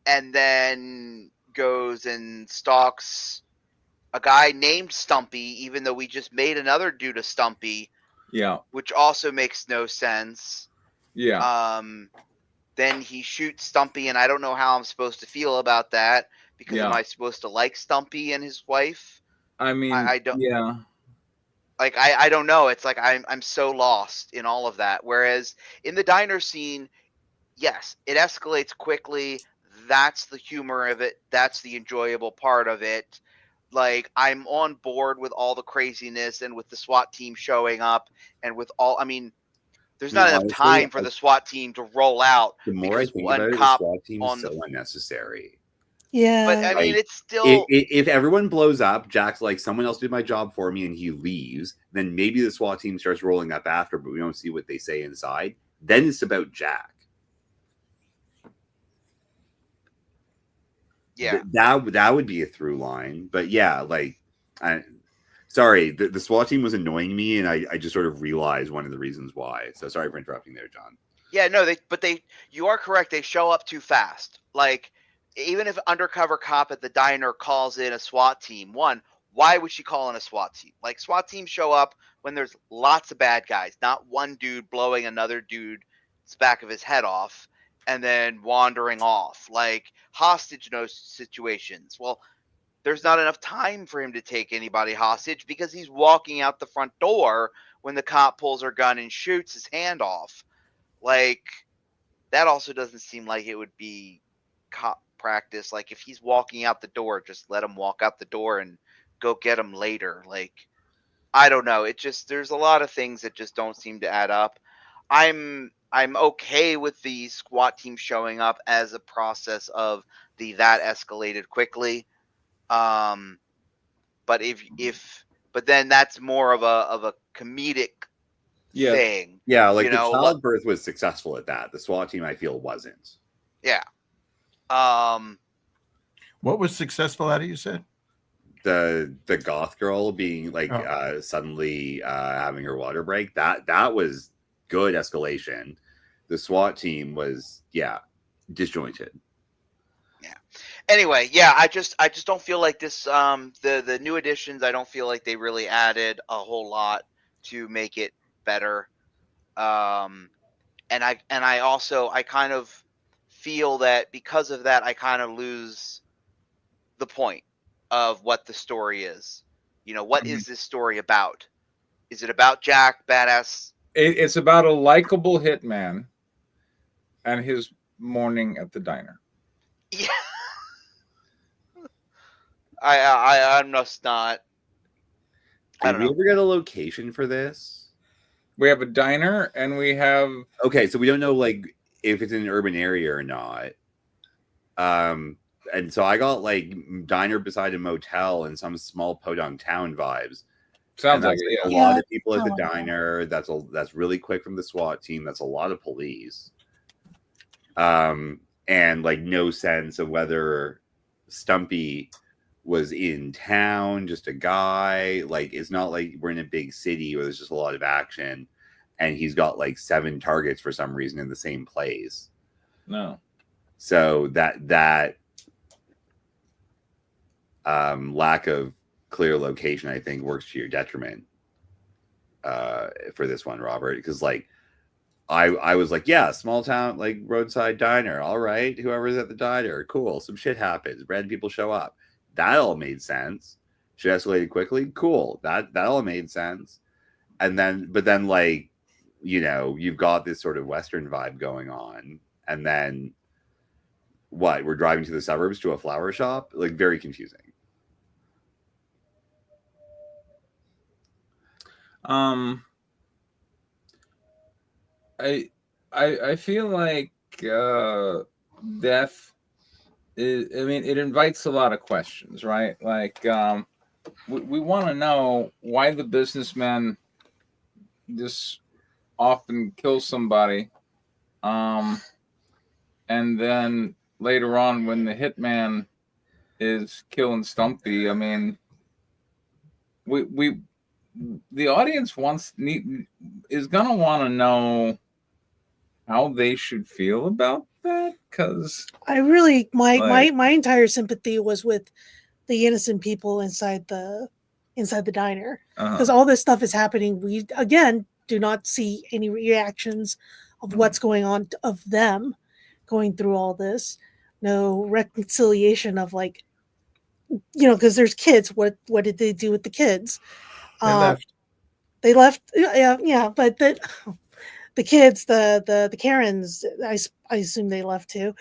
and then goes and stalks a guy named Stumpy, even though we just made another dude a Stumpy. Yeah. Which also makes no sense. Yeah. Then he shoots Stumpy, and I don't know how I'm supposed to feel about that, because am I supposed to like Stumpy and his wife? I mean, I don't. Yeah. Like I don't know. It's like I'm so lost in all of that. Whereas in the diner scene, yes, it escalates quickly. That's the humor of it. That's the enjoyable part of it. Like, I'm on board with all the craziness and with the SWAT team showing up and with all. I mean, there's not enough time for the SWAT team to roll out. The more I think about it, the SWAT team is so unnecessary. Yeah. But I mean, it's still. If everyone blows up, Jack's like, someone else did my job for me, and he leaves, then maybe the SWAT team starts rolling up after, but we don't see what they say inside. Then it's about Jack. Yeah. That would be a through line. But yeah, like, sorry, the SWAT team was annoying me, and I just sort of realized one of the reasons why. So sorry for interrupting there, John. Yeah, no, you are correct. They show up too fast. Like, even if undercover cop at the diner calls in a SWAT team, why would she call in a SWAT team? Like, SWAT teams show up when there's lots of bad guys, not one dude blowing another dude's back of his head off and then wandering off. Like, hostage situations. Well, there's not enough time for him to take anybody hostage because he's walking out the front door when the cop pulls her gun and shoots his hand off. Like, that also doesn't seem like it would be cop practice. Like, if he's walking out the door, just let him walk out the door and go get him later. Like, I don't know. It just, there's a lot of things that just don't seem to add up. I'm okay with the SWAT team showing up as a process of that escalated quickly. But but then that's more of a comedic thing. Yeah, like the childbirth was successful at that. The SWAT team, I feel, wasn't. Yeah. What was successful at it, you said? The goth girl being like suddenly having her water break. That was good escalation. The SWAT team was disjointed. Yeah. Anyway, I just don't feel like this the new additions, I don't feel like they really added a whole lot to make it better. And I also kind of feel that because of that I kind of lose the point of what the story is. You know, what is this story about? Is it about Jack badass? It's about a likable hitman and his morning at the diner. Yeah. I'm just not. Did we ever get a location for this? We have a diner and we have. Okay, so we don't know like if it's in an urban area or not. And so I got like diner beside a motel and some small podunk town vibes. Sounds like it, a lot of people at the diner. That's really quick from the SWAT team. That's a lot of police. And like no sense of whether Stumpy was in town, just a guy. Like, it's not like we're in a big city where there's just a lot of action and he's got like 7 targets for some reason in the same place. No. So that lack of clear location, I think, works to your detriment for this one, Robert, because like I was like, yeah, small town, like roadside diner, all right, whoever's at the diner, cool, some shit happens, random people show up, that all made sense. Shit escalated quickly, cool, that all made sense. And then but then like, you know, you've got this sort of Western vibe going on, and then what, we're driving to the suburbs to a flower shop, like very confusing. I feel like death is, I mean, it invites a lot of questions, right? Like we want to know why the businessman just often kills somebody, and then later on when the hitman is killing Stumpy, I mean, we the audience is gonna want to know how they should feel about that, because I really my entire sympathy was with the innocent people inside the diner, because all this stuff is happening. We again do not see any reactions of what's going on of them going through all this. No reconciliation of like, you know, because there's kids. What did they do with the kids? They left. Yeah, but the kids, the Karens, I assume they left too.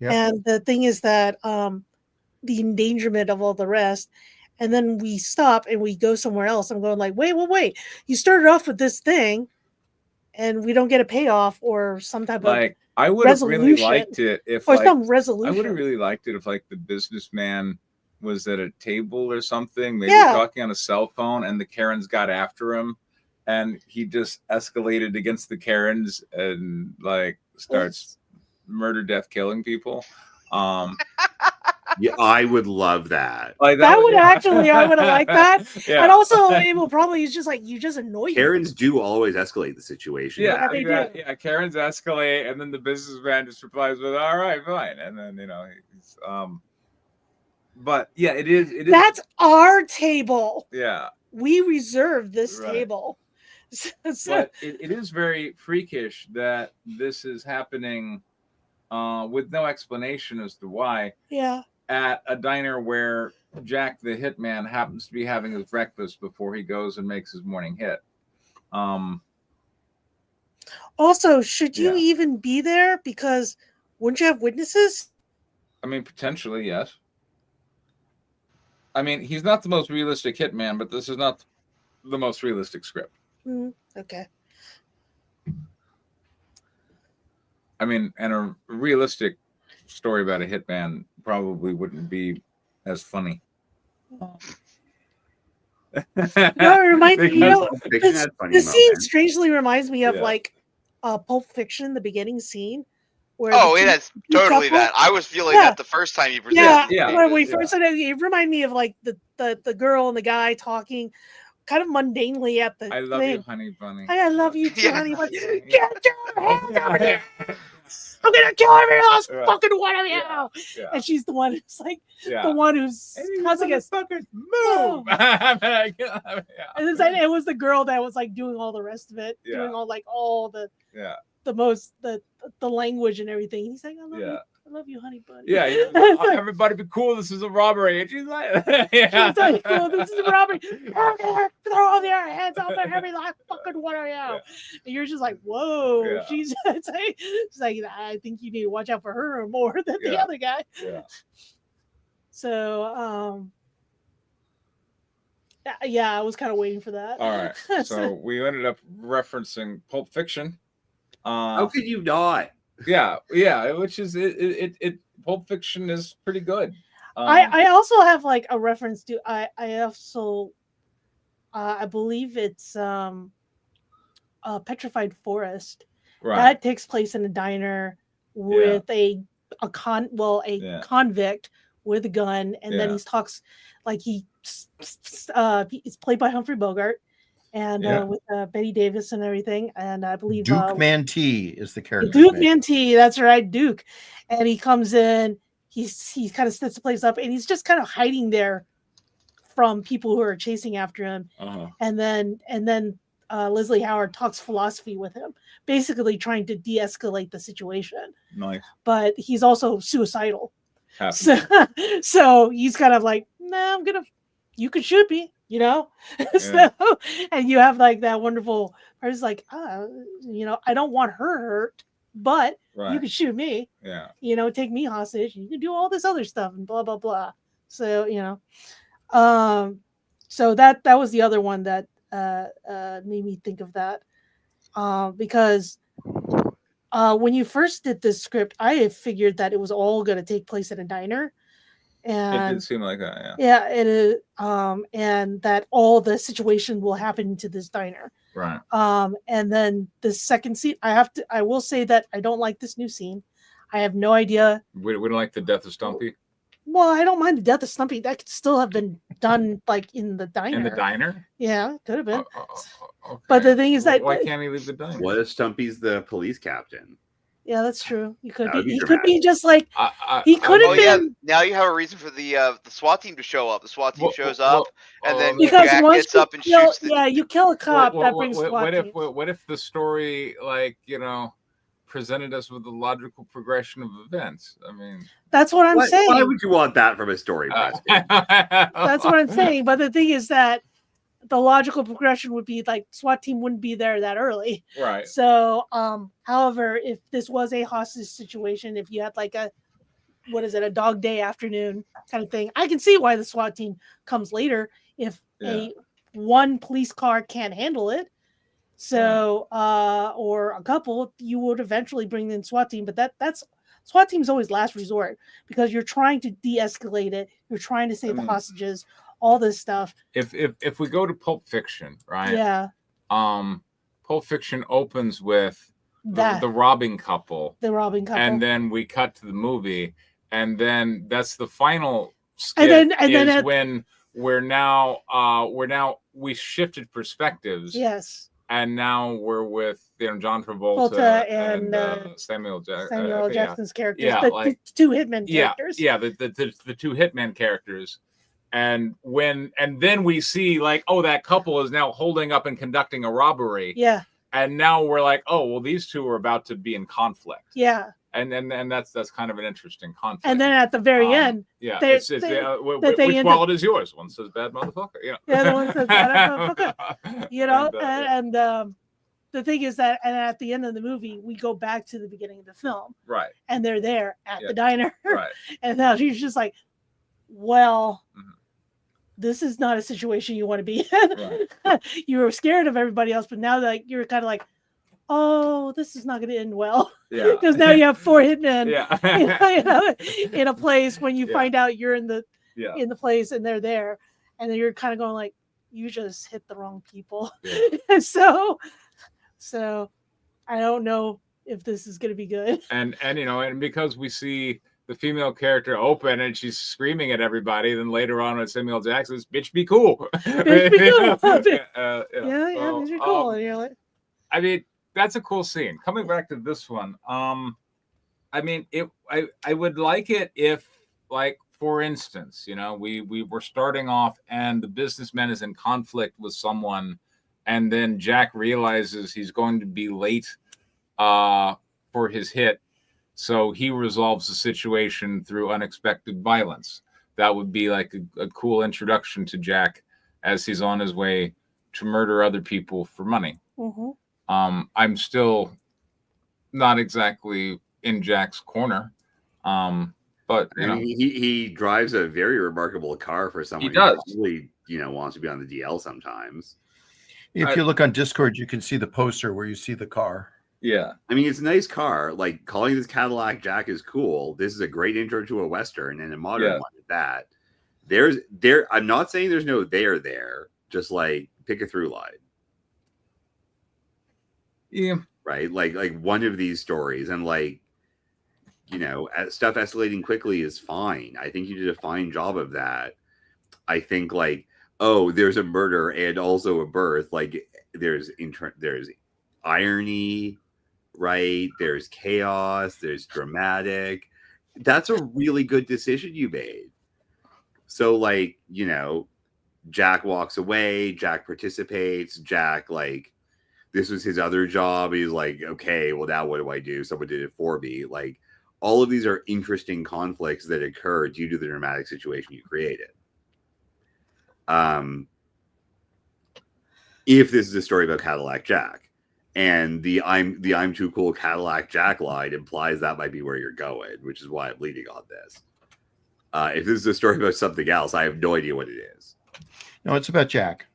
Yep. And the thing is that the endangerment of all the rest, and then we stop and we go somewhere else. I'm going like, wait. You started off with this thing, and we don't get a payoff or some type like, of I would have really liked it if or like, some resolution. I would have really liked it if like the businessman was at a table or something, maybe talking on a cell phone, and the Karens got after him, and he just escalated against the Karens and like starts murder, death, killing people. Yeah, I would love that. Like that would actually, I would have liked that. Yeah. And also, it will probably is just like you just annoy you. Karens do always escalate the situation. Yeah, they do. Yeah, Karens escalate, and then the businessman just replies with, "All right, fine," and then you know, he's, but yeah, it is. That's our table. Yeah, we reserve this table. But it is very freakish that this is happening with no explanation as to why. Yeah. At a diner where Jack the hitman happens to be having his breakfast before he goes and makes his morning hit. Also, should you even be there? Because wouldn't you have witnesses? I mean, potentially, yes. I mean, he's not the most realistic hitman, but this is not the most realistic script. Okay. I mean, and a realistic story about a hitman probably wouldn't be as funny. No, it reminds me. You know, the scene strangely reminds me of like Pulp Fiction, the beginning scene. Where that's totally that. I was feeling that the first time you presented. When we first said it reminded me of like the girl and the guy talking kind of mundanely at the I love you, honey bunny. I love you too, honey bunny. Get your hands over here. I'm gonna kill every last fucking one of you. Yeah. And she's the one who's like the one who's causing us fuckers move. And then it was the girl that was like doing all the rest of it, doing all the most the language and everything. He's like, I love you, honey bunny. Yeah, everybody be cool. This is a robbery. And she's like, she's like, cool. This is a robbery. Throw their hands over every last fucking one of you. And you're just like, whoa. Yeah. She's like, I think you need to watch out for her more than the other guy. Yeah. So, I was kind of waiting for that. All right. So we ended up referencing Pulp Fiction. How could you not? Yeah, which is it. Pulp Fiction is pretty good. I also have like a reference to. I also, I believe it's Petrified Forest. Right. That takes place in a diner with a convict with a gun, and then he talks like he's played by Humphrey Bogart. And with Betty Davis and everything, and I believe Duke Mantee is the character. Duke Mantee, that's right, Duke. And he comes in, he kind of sets the place up, and he's just kind of hiding there from people who are chasing after him. And then Leslie Howard talks philosophy with him, basically trying to de-escalate the situation. Nice. But he's also suicidal. So he's kind of like, nah, you could shoot me, you know? So, and you have like that wonderful person like, you know, I don't want her hurt, but you can shoot me. Yeah. You know, take me hostage. You can do all this other stuff and blah, blah, blah. So, you know, so that was the other one that made me think of that. Because when you first did this script, I had figured that it was all going to take place at a diner. And it did seem like that, yeah, it is, and that all the situation will happen to this diner, right? And then the second scene, I will say that I don't like this new scene. I have no idea. We don't like the death of Stumpy. Well, I don't mind the death of Stumpy. That could still have been done like in the diner. In the diner? Yeah, could have been. Okay. But the thing is that why can't he leave the diner? What if Stumpy's the police captain? Yeah, that's true. He could That be. would be He could be just like he could have yeah, been. now you have a reason for the SWAT team to show up. The SWAT team shows up, and then because Jack once gets you up and kill, shoots. Yeah, you kill a cop. That brings SWAT teams. What if the story, like, you know, presented us with the logical progression of events? I mean, that's what I'm saying. Why would you want that from a story? That's what I'm saying. But the thing is that the logical progression would be like SWAT team wouldn't be there that early. Right. So, however, if this was a hostage situation, if you had like a dog day afternoon kind of thing, I can see why the SWAT team comes later if one police car can't handle it. So, or a couple, you would eventually bring in SWAT team, but that's SWAT team's always last resort because you're trying to de-escalate it. You're trying to save the hostages, all this stuff. If we go to Pulp Fiction, right? Yeah. Pulp Fiction opens with the robbing couple. The robbing couple. And then we cut to the movie, and then that's the final skit when we shifted perspectives. Yes. And now we're with John Travolta and Samuel Jackson's characters, the two hitmen characters. Yeah, the two hitmen characters. And then we see like, oh, that couple is now holding up and conducting a robbery. Yeah. And now we're like, oh, well, these two are about to be in conflict. Yeah. And that's kind of an interesting conflict. And then at the very end, yeah, which wallet is yours? One says bad motherfucker. Yeah. Yeah, the one says bad motherfucker. You know, and the thing is that, and at the end of the movie, we go back to the beginning of the film. Right. And they're there at the diner. Right. And now she's just like, well, this is not a situation you want to be in. Right. You were scared of everybody else, but now like you're kind of like, oh, this is not going to end well. Yeah. Because now you have four hitmen Yeah. in a place when you find out you're in the place and they're there. And then you're kind of going like, you just hit the wrong people. Yeah. so I don't know if this is going to be good. And because we see the female character open and she's screaming at everybody, then later on with Samuel Jackson's bitch be cool. Bitch be cool. Bitch be cool. And you're like, I mean, that's a cool scene. Coming back to this one, I mean, I would like it if, like, for instance, we were starting off and the businessman is in conflict with someone, and then Jack realizes he's going to be late for his hit, so he resolves the situation through unexpected violence. That would be like a cool introduction to Jack as he's on his way to murder other people for money. Mm-hmm. I'm still not exactly in Jack's corner, but he drives a very remarkable car for someone who probably wants to be on the DL sometimes. If you look on Discord, you can see the poster where you see the car. Yeah, I mean, it's a nice car. Like, calling this Cadillac Jack is cool. This is a great intro to a Western and a modern one at that. I'm not saying there's no there. Just like pick a through line. Yeah. Right. Like one of these stories, and stuff escalating quickly is fine. I think you did a fine job of that. I think there's a murder and also a birth. Like there's irony, right? There's chaos. There's dramatic. that's a really good decision you made. So, like, you know, Jack walks away, Jack participates, Jack, like, this was his other job. He's like, okay, well, now what do I do? Someone did it for me. Like, all of these are interesting conflicts that occur due to the dramatic situation you created. If this is a story about Cadillac Jack, and the I'm too cool Cadillac Jack line implies that might be where you're going, which is why I'm leading on this. If this is a story about something else, I have no idea what it is. No, it's about Jack.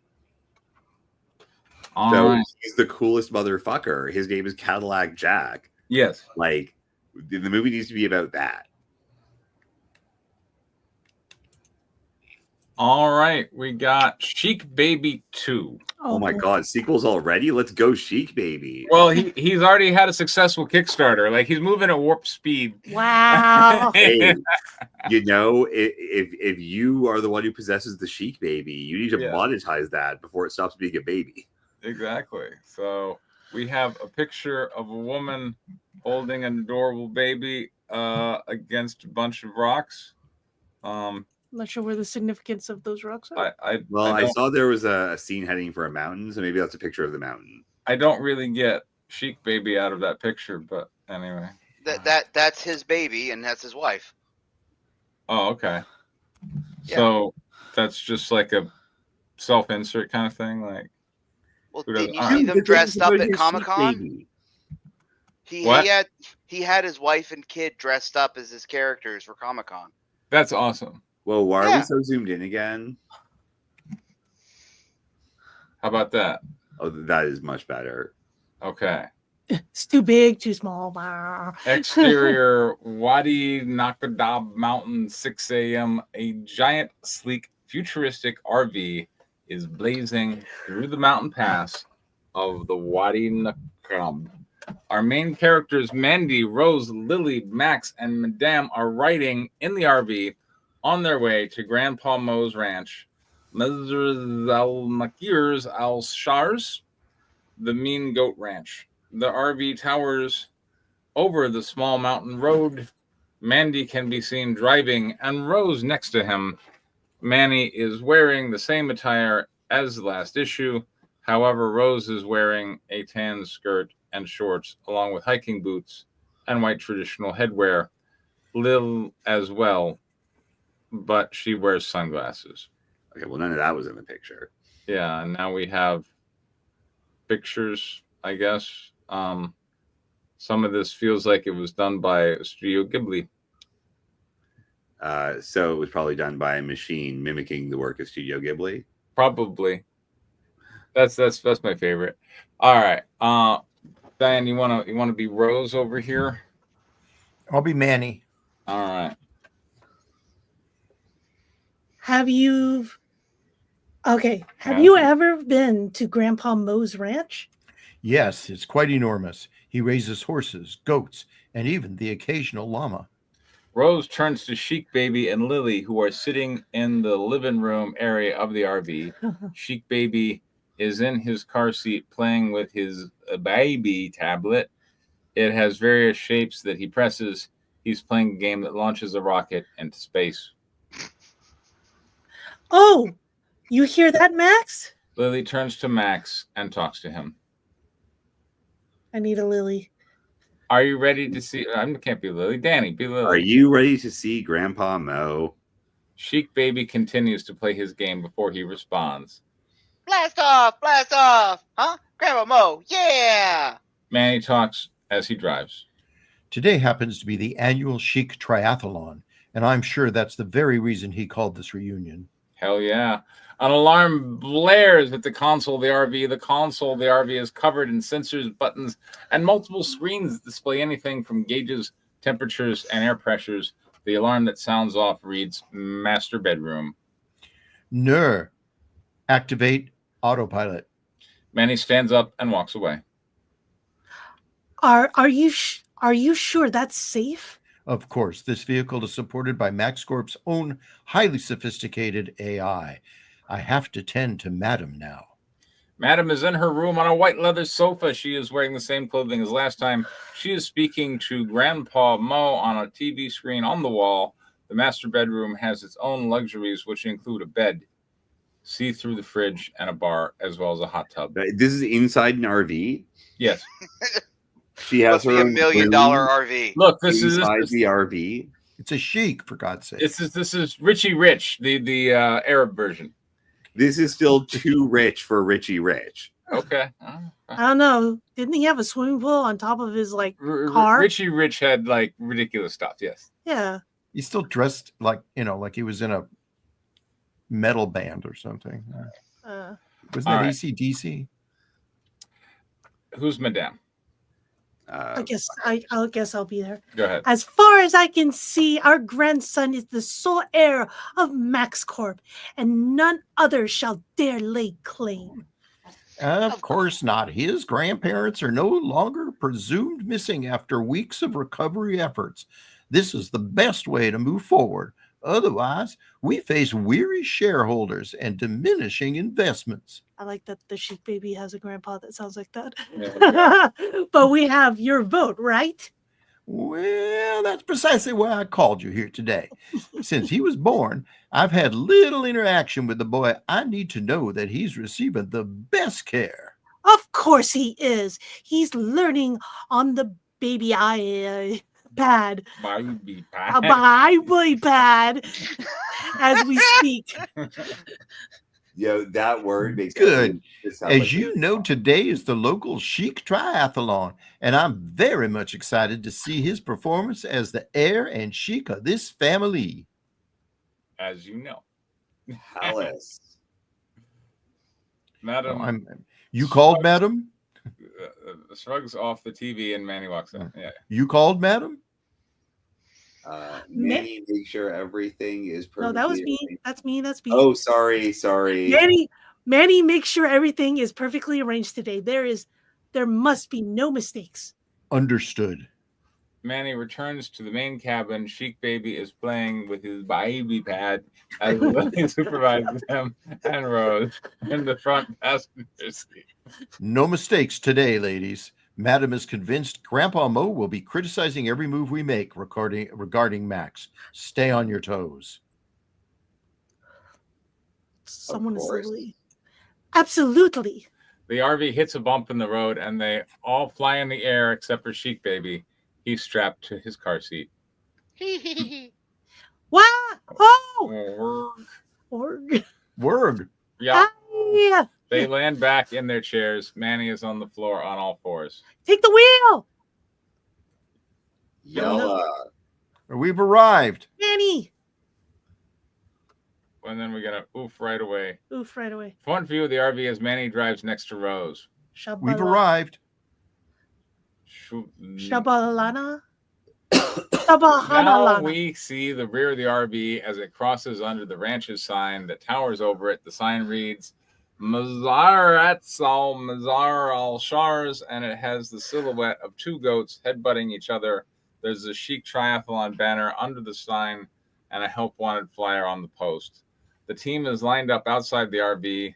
So he's the coolest motherfucker. His name is Cadillac Jack. Yes. Like, the movie needs to be about that. All right, we got Chic Baby 2. Oh my God, sequels already? Let's go Chic Baby. Well, he's already had a successful Kickstarter. Like, he's moving at warp speed. Wow. Hey, you know, if you are the one who possesses the Chic Baby, you need to monetize that before it stops being a baby. Exactly. So we have a picture of a woman holding an adorable baby against a bunch of rocks. I'm not sure where the significance of those rocks are. I saw there was a scene heading for a mountain, so maybe that's a picture of the mountain. I don't really get Chic Baby out of that picture, but anyway. That's his baby, and that's his wife. Oh, okay. Yeah. So that's just like a self-insert kind of thing, like. Well, didn't you see them dressed up at Comic-Con? He had his wife and kid dressed up as his characters for Comic-Con. That's awesome. Well, why are we so zoomed in again? How about that? Oh, that is much better. Okay. It's too big, too small. Exterior Wadi Nakadab Mountain, 6 a.m. A giant, sleek, futuristic RV is blazing through the mountain pass of the Wadi Nakab. Our main characters, Mandy, Rose, Lily, Max, and Madame, are riding in the RV on their way to Grandpa Mo's ranch, Mezrez al-Makirs al-Shars, the Mean Goat Ranch. The RV towers over the small mountain road. Mandy can be seen driving, and Rose next to him. Manny is wearing the same attire as the last issue. However, Rose is wearing a tan skirt and shorts, along with hiking boots and white traditional headwear. Lil as well, but she wears sunglasses. Okay, well, none of that was in the picture. Yeah, and now we have pictures, I guess. Some of this feels like it was done by Studio Ghibli. So it was probably done by a machine mimicking the work of Studio Ghibli. Probably. That's my favorite. All right, Diane, you wanna be Rose over here? I'll be Manny. All right. Have you ever been to Grandpa Mo's ranch? Yes, it's quite enormous. He raises horses, goats, and even the occasional llama. Rose turns to Chic Baby and Lily, who are sitting in the living room area of the RV. Chic Baby is in his car seat playing with his baby tablet. It has various shapes that he presses. He's playing a game that launches a rocket into space. Oh, you hear that, Max? Lily turns to Max and talks to him. I need a Lily. Are you ready to see? I can't be Lily. Danny, be Lily. Are you ready to see Grandpa Mo? Chic Baby continues to play his game before he responds. Blast off! Huh? Grandpa Mo, yeah! Manny talks as he drives. Today happens to be the annual Chic Triathlon, and I'm sure that's the very reason he called this reunion. Hell yeah. An alarm blares at the console of the RV. The console of the RV is covered in sensors, buttons, and multiple screens that display anything from gauges, temperatures, and air pressures. The alarm that sounds off reads, Master Bedroom. Ner. Activate autopilot. Manny stands up and walks away. Are you sure that's safe? Of course, this vehicle is supported by MaxCorp's own highly sophisticated AI. I have to tend to Madam now. Madam is in her room on a white leather sofa. She is wearing the same clothing as last time. She is speaking to Grandpa Mo on a TV screen on the wall. The master bedroom has its own luxuries, which include a bed, see through the fridge, and a bar, as well as a hot tub. This is inside an RV? Yes. She has her $1 million RV. Look, this inside is the RV. It's a chic, for God's sake. This is Richie Rich, the Arab version. This is still too rich for Richie Rich. Okay. I don't know. Didn't he have a swimming pool on top of his car? Richie Rich had like ridiculous stuff. Yes. Yeah. He's still dressed like he was in a metal band or something. Wasn't that AC/DC? Who's Madame? I guess I'll be there. Go ahead. As far as I can see, our grandson is the sole heir of Max Corp, and none other shall dare lay claim. Of course not. His grandparents are no longer presumed missing after weeks of recovery efforts. This is the best way to move forward. Otherwise, we face weary shareholders and diminishing investments. I like that the Chic Baby has a grandpa that sounds like that. Yeah. But we have your vote, right? Well, that's precisely why I called you here today. Since he was born, I've had little interaction with the boy. I need to know that he's receiving the best care. Of course he is. He's learning on the baby iPad. Baby iPad as we speak. Yeah, that word makes good. As you know, today is the local Chic Triathlon, and I'm very much excited to see his performance as the heir and chic of this family. As you know. Alice. Madam. You called, madam? Shrugs off the TV and Manny walks in. Yeah. You called, madam? Manny, make sure everything is perfect. No, that was me. That's me. That's me. Oh, sorry. Manny, make sure everything is perfectly arranged today. There must be no mistakes. Understood. Manny returns to the main cabin. Chic Baby is playing with his baby pad as Lily supervises him and Rose in the front passenger seat. No mistakes today, ladies. Madam is convinced Grandpa Mo will be criticizing every move we make regarding Max. Stay on your toes. Someone is Lily. Absolutely. The RV hits a bump in the road and they all fly in the air except for Chic Baby. He's strapped to his car seat. Wow! Oh! Word. Yeah. Yeah. They land back in their chairs. Manny is on the floor on all fours. Take the wheel! Yella. We've arrived. Manny! And then we're going to oof right away. Oof right away. Front view of the RV as Manny drives next to Rose. We've arrived. Shabalana? Now we see the rear of the RV as it crosses under the ranch's sign that towers over it. The sign reads, Mazar Atzal Mazar al Shars, and it has the silhouette of two goats headbutting each other. There's a Chic Triathlon banner under the sign and a help wanted flyer on the post. The team is lined up outside the RV.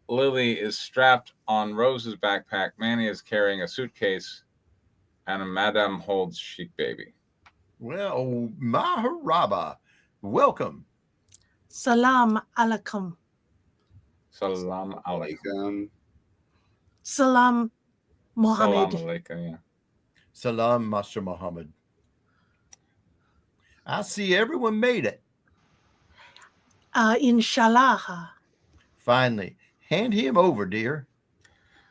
Lily is strapped on Rose's backpack. Manny is carrying a suitcase, and a Madame holds Chic Baby. Well, Maharaba, welcome. Salam alaikum. Salam alaikum. Salam Muhammad. Salam alaikum, yeah. Salam, Master Muhammad. I see everyone made it. Inshallah. Finally. Hand him over, dear.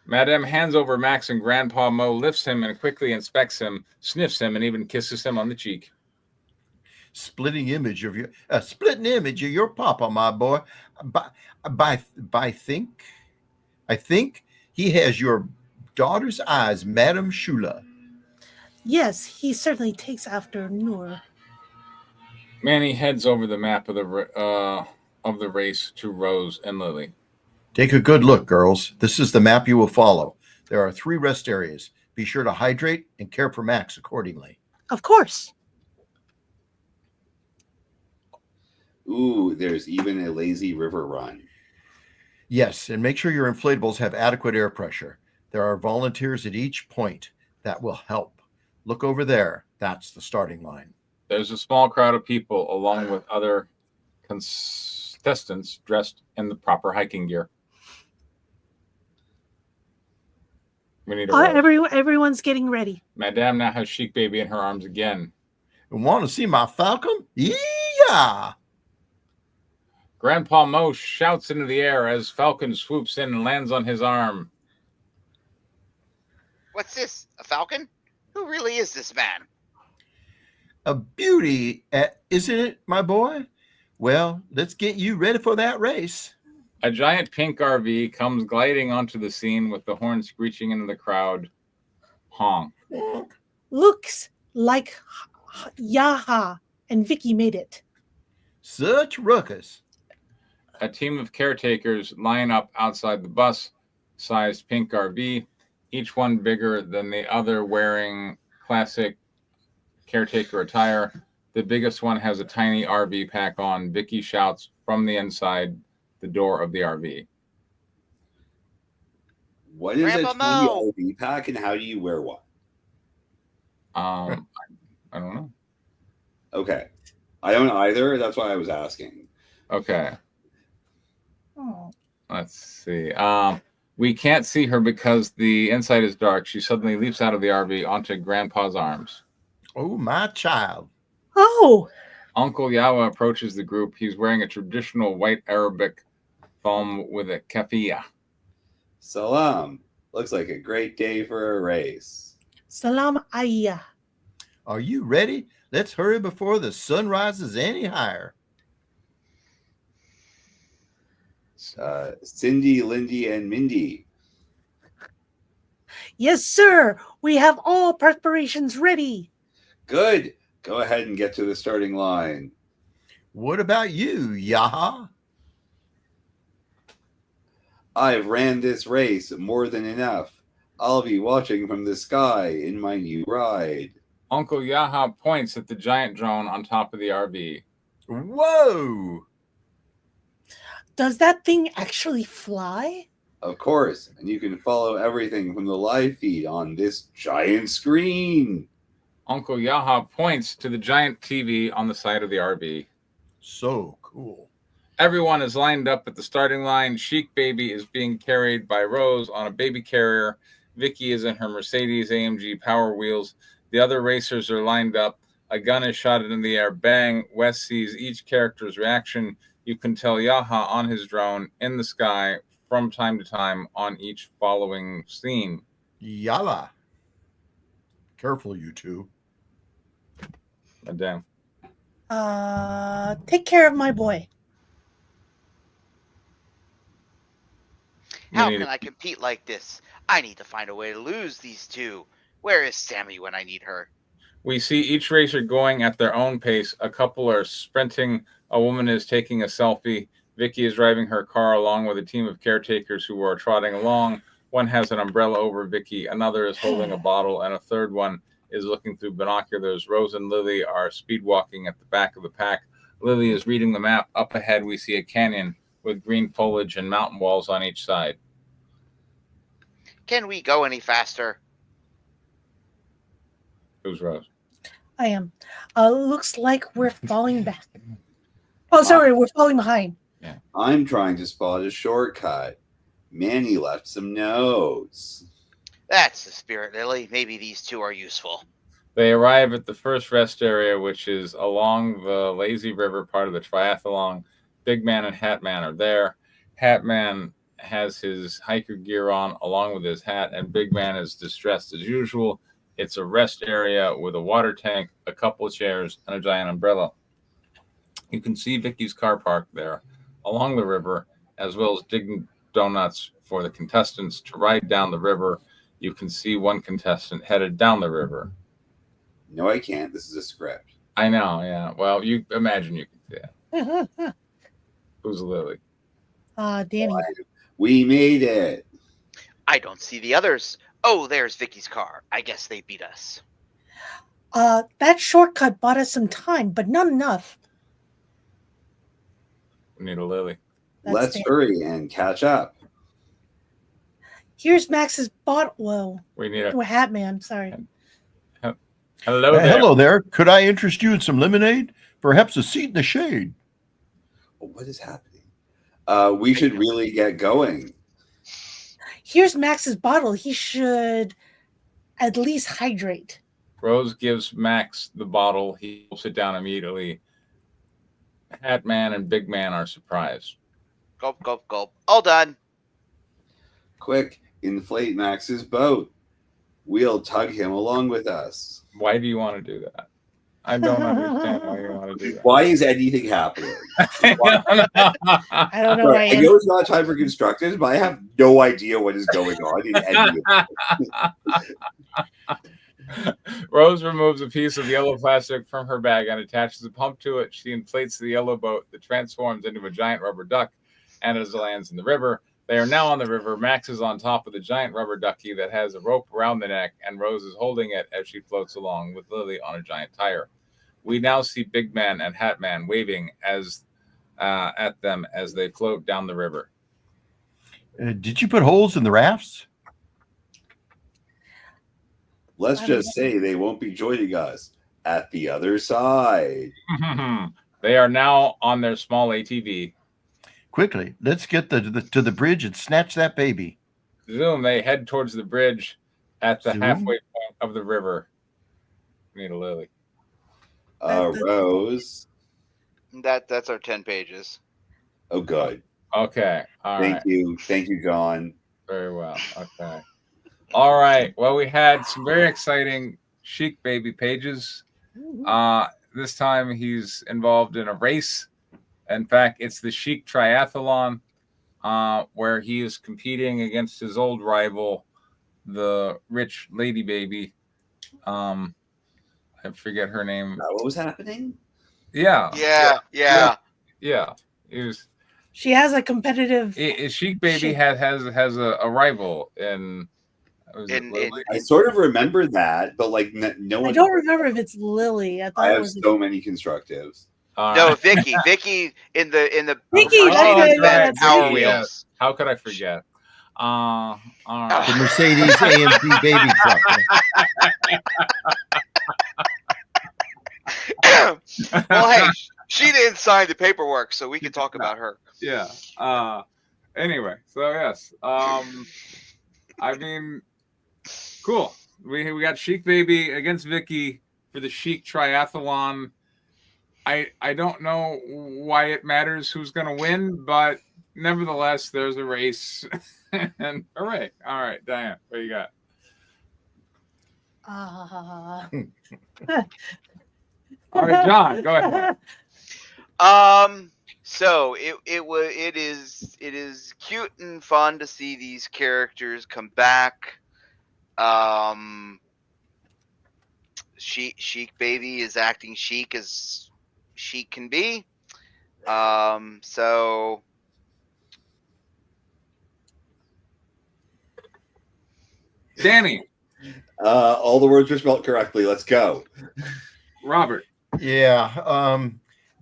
Madame hands over Max and Grandpa Mo lifts him and quickly inspects him, sniffs him, and even kisses him on the cheek. Splitting image of your papa, my boy. I think he has your daughter's eyes, Madame Shula. Yes, he certainly takes after Noor. Manny heads over the map of the race to Rose and Lily. Take a good look, girls. This is the map you will follow. There are 3 rest areas. Be sure to hydrate and care for Max accordingly. Of course. Ooh, there's even a lazy river run. Yes, and make sure your inflatables have adequate air pressure. There are volunteers at each point. That will help. Look over there. That's the starting line. There's a small crowd of people along with other contestants dressed in the proper hiking gear. We need everyone's getting ready. Madame now has Chic Baby in her arms again. Want to see my falcon? Yeah! Grandpa Mo shouts into the air as Falcon swoops in and lands on his arm. What's this? A falcon? Who really is this man? A beauty, isn't it, my boy? Well, let's get you ready for that race. A giant pink RV comes gliding onto the scene with the horn screeching into the crowd. Honk. Looks like Yaha and Vicky made it. Such ruckus. A team of caretakers line up outside the bus-sized pink RV, each one bigger than the other, wearing classic caretaker attire. The biggest one has a tiny RV pack on. Vicky shouts from the inside the door of the RV. What is Grandpa a tiny RV pack, and how do you wear one? I don't know. Okay. I don't either. That's why I was asking. Okay. Let's see. We can't see her because the inside is dark. She suddenly leaps out of the RV onto Grandpa's arms. Oh, my child. Oh. Uncle Yawa approaches the group. He's wearing a traditional white Arabic thumb with a kafia. Salam. Looks like a great day for a race. Salam ayya. Are you ready? Let's hurry before the sun rises any higher. Cindy, Lindy, and Mindy. Yes, sir. We have all preparations ready. Good. Go ahead and get to the starting line. What about you, Yaha? I've ran this race more than enough. I'll be watching from the sky in my new ride. Uncle Yaha points at the giant drone on top of the RV. Whoa! Does that thing actually fly? Of course, and you can follow everything from the live feed on this giant screen. Uncle Yaha points to the giant TV on the side of the RV. So cool. Everyone is lined up at the starting line. Chic Baby is being carried by Rose on a baby carrier. Vicky is in her Mercedes AMG Power Wheels. The other racers are lined up. A gun is shot into the air. Bang. Wes sees each character's reaction. You can tell Yaha on his drone in the sky from time to time on each following scene. Yalla. Careful, you two. Damn. Take care of my boy. How can I compete like this? I need to find a way to lose these two. Where is Sammy when I need her? We see each racer going at their own pace. A couple are sprinting. A woman is taking a selfie. Vicky is driving her car along with a team of caretakers who are trotting along. One has an umbrella over Vicky. Another is holding a bottle, and a third one is looking through binoculars. Rose and Lily are speed walking at the back of the pack. Lily is reading the map. Up ahead, we see a canyon with green foliage and mountain walls on each side. Can we go any faster? Who's Rose? I am. Looks like we're falling back. Oh, sorry, we're falling behind. Yeah. I'm trying to spot a shortcut. Manny left some notes. That's the spirit, Lily. Maybe these two are useful. They arrive at the first rest area, which is along the lazy river part of the triathlon. Big Man and Hat Man are there. Hat Man has his hiker gear on along with his hat, and Big Man is distressed as usual. It's a rest area with a water tank, a couple of chairs, and a giant umbrella. You can see Vicky's car parked there along the river, as well as digging donuts for the contestants to ride down the river. You can see one contestant headed down the river. No, I can't. This is a script. I know, yeah. Well, you imagine you can see it. Who's Lily? Danny. We made it. I don't see the others. Oh, there's Vicky's car. I guess they beat us. That shortcut bought us some time, but not enough. We need a Lily. Let's hurry and catch up. Here's Max's bottle. Whoa. We need a hat man. Sorry. Hello there. Hello there. Could I interest you in some lemonade? Perhaps a seat in the shade. What is happening? We should really get going. Here's Max's bottle. He should at least hydrate. Rose gives Max the bottle. He will sit down immediately. Hat Man and Big Man are surprised. Gulp, gulp, gulp. All done. Quick, inflate Max's boat. We'll tug him along with us. Why do you want to do that? I don't understand why you want to do that. Why is anything happening? I don't know. I know it's not time for constructors, but I have no idea what is going on in any of it. Rose removes a piece of yellow plastic from her bag and attaches a pump to it. She inflates the yellow boat that transforms into a giant rubber duck, and as it lands in the river, they are now on the river. Max is on top of the giant rubber ducky that has a rope around the neck, and Rose is holding it as she floats along with Lily on a giant tire. We now see Big Man and Hat Man waving at them as they float down the river. Did you put holes in the rafts? Let's just say they won't be joining us at the other side. They are now on their small ATV. Quickly, let's get to the bridge and snatch that baby. Zoom, they head towards the bridge at the halfway point of the river. Need a Lily. Rose. That's our 10 pages. Oh, good. Okay. All right. Thank you, John. Very well. Okay. All right. Well, we had some very exciting Chic baby pages. This time he's involved in a race. In fact, it's the Chic Triathlon, where he is competing against his old rival, the rich lady baby. I forget her name. What was happening? Yeah. It was. She has a competitive. Chic baby has a rival in. I sort of remember that, but like no one. I don't remember if it's Lily. I have so many constructives. No, Vicky in the Vicky, Power Wheels. How could I forget? The Mercedes AMG baby truck. Well, hey, she didn't sign the paperwork, so we can talk about her. Yeah. Anyway, so yes. I mean, cool. We got Chic baby against Vicky for the Chic Triathlon. I don't know why it matters who's going to win, but nevertheless, there's a race. And hooray. All right, Diane, what do you got? All right, John, go ahead. So it is cute and fun to see these characters come back. Chic baby is acting chic as chic can be. So Danny. All the words were spelled correctly. Let's go. Robert. Yeah.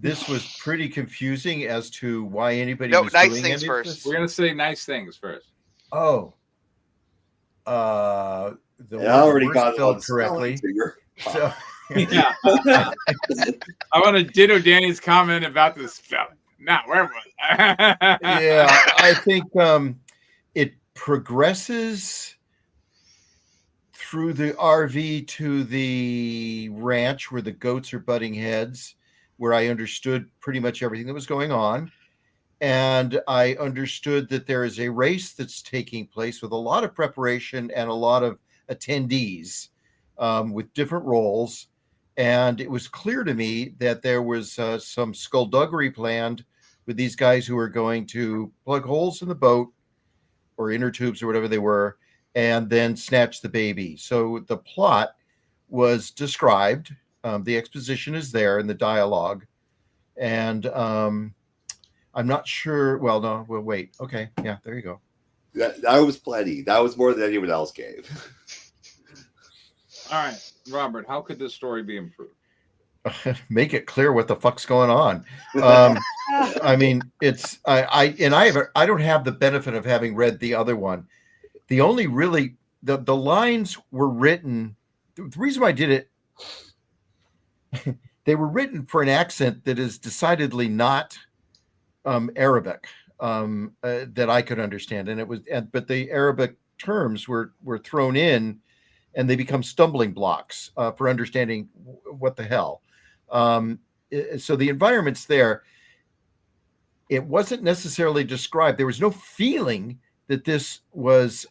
This was pretty confusing as to why anybody was nice doing things any first. of this. We're gonna say nice things first. Oh. I already got it correctly. So, yeah. I want to ditto Danny's comment about the spelling. Now, where was I? yeah, I think it progresses through the RV to the ranch where the goats are butting heads, where I understood pretty much everything that was going on. And I understood that there is a race that's taking place with a lot of preparation and a lot of attendees with different roles. And it was clear to me that there was some skullduggery planned with these guys who were going to plug holes in the boat or inner tubes or whatever they were, and then snatch the baby. So the plot was described. The exposition is there in the dialogue. And I'm not sure. Well, no, we'll wait. Okay. Yeah, there you go. That was plenty. That was more than anyone else gave. All right, Robert, how could this story be improved? Make it clear what the fuck's going on. I mean, it's I don't have the benefit of having read the other one. The only really the lines were written. The reason why I did it, they were written for an accent that is decidedly not Arabic that I could understand, and it was, but the Arabic terms were thrown in, and they become stumbling blocks for understanding what the hell. So the environment's there. It wasn't necessarily described. There was no feeling that this was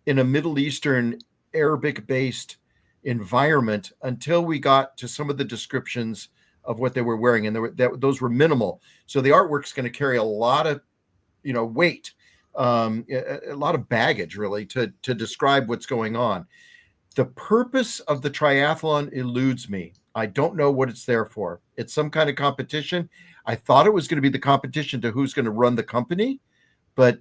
in a Middle Eastern Arabic-based environment until we got to some of the descriptions of what they were wearing, and those were minimal. So the artwork's going to carry a lot of, weight, a lot of baggage, really, to describe what's going on. The purpose of the triathlon eludes me. I don't know what it's there for. It's some kind of competition. I thought it was going to be the competition to who's going to run the company, but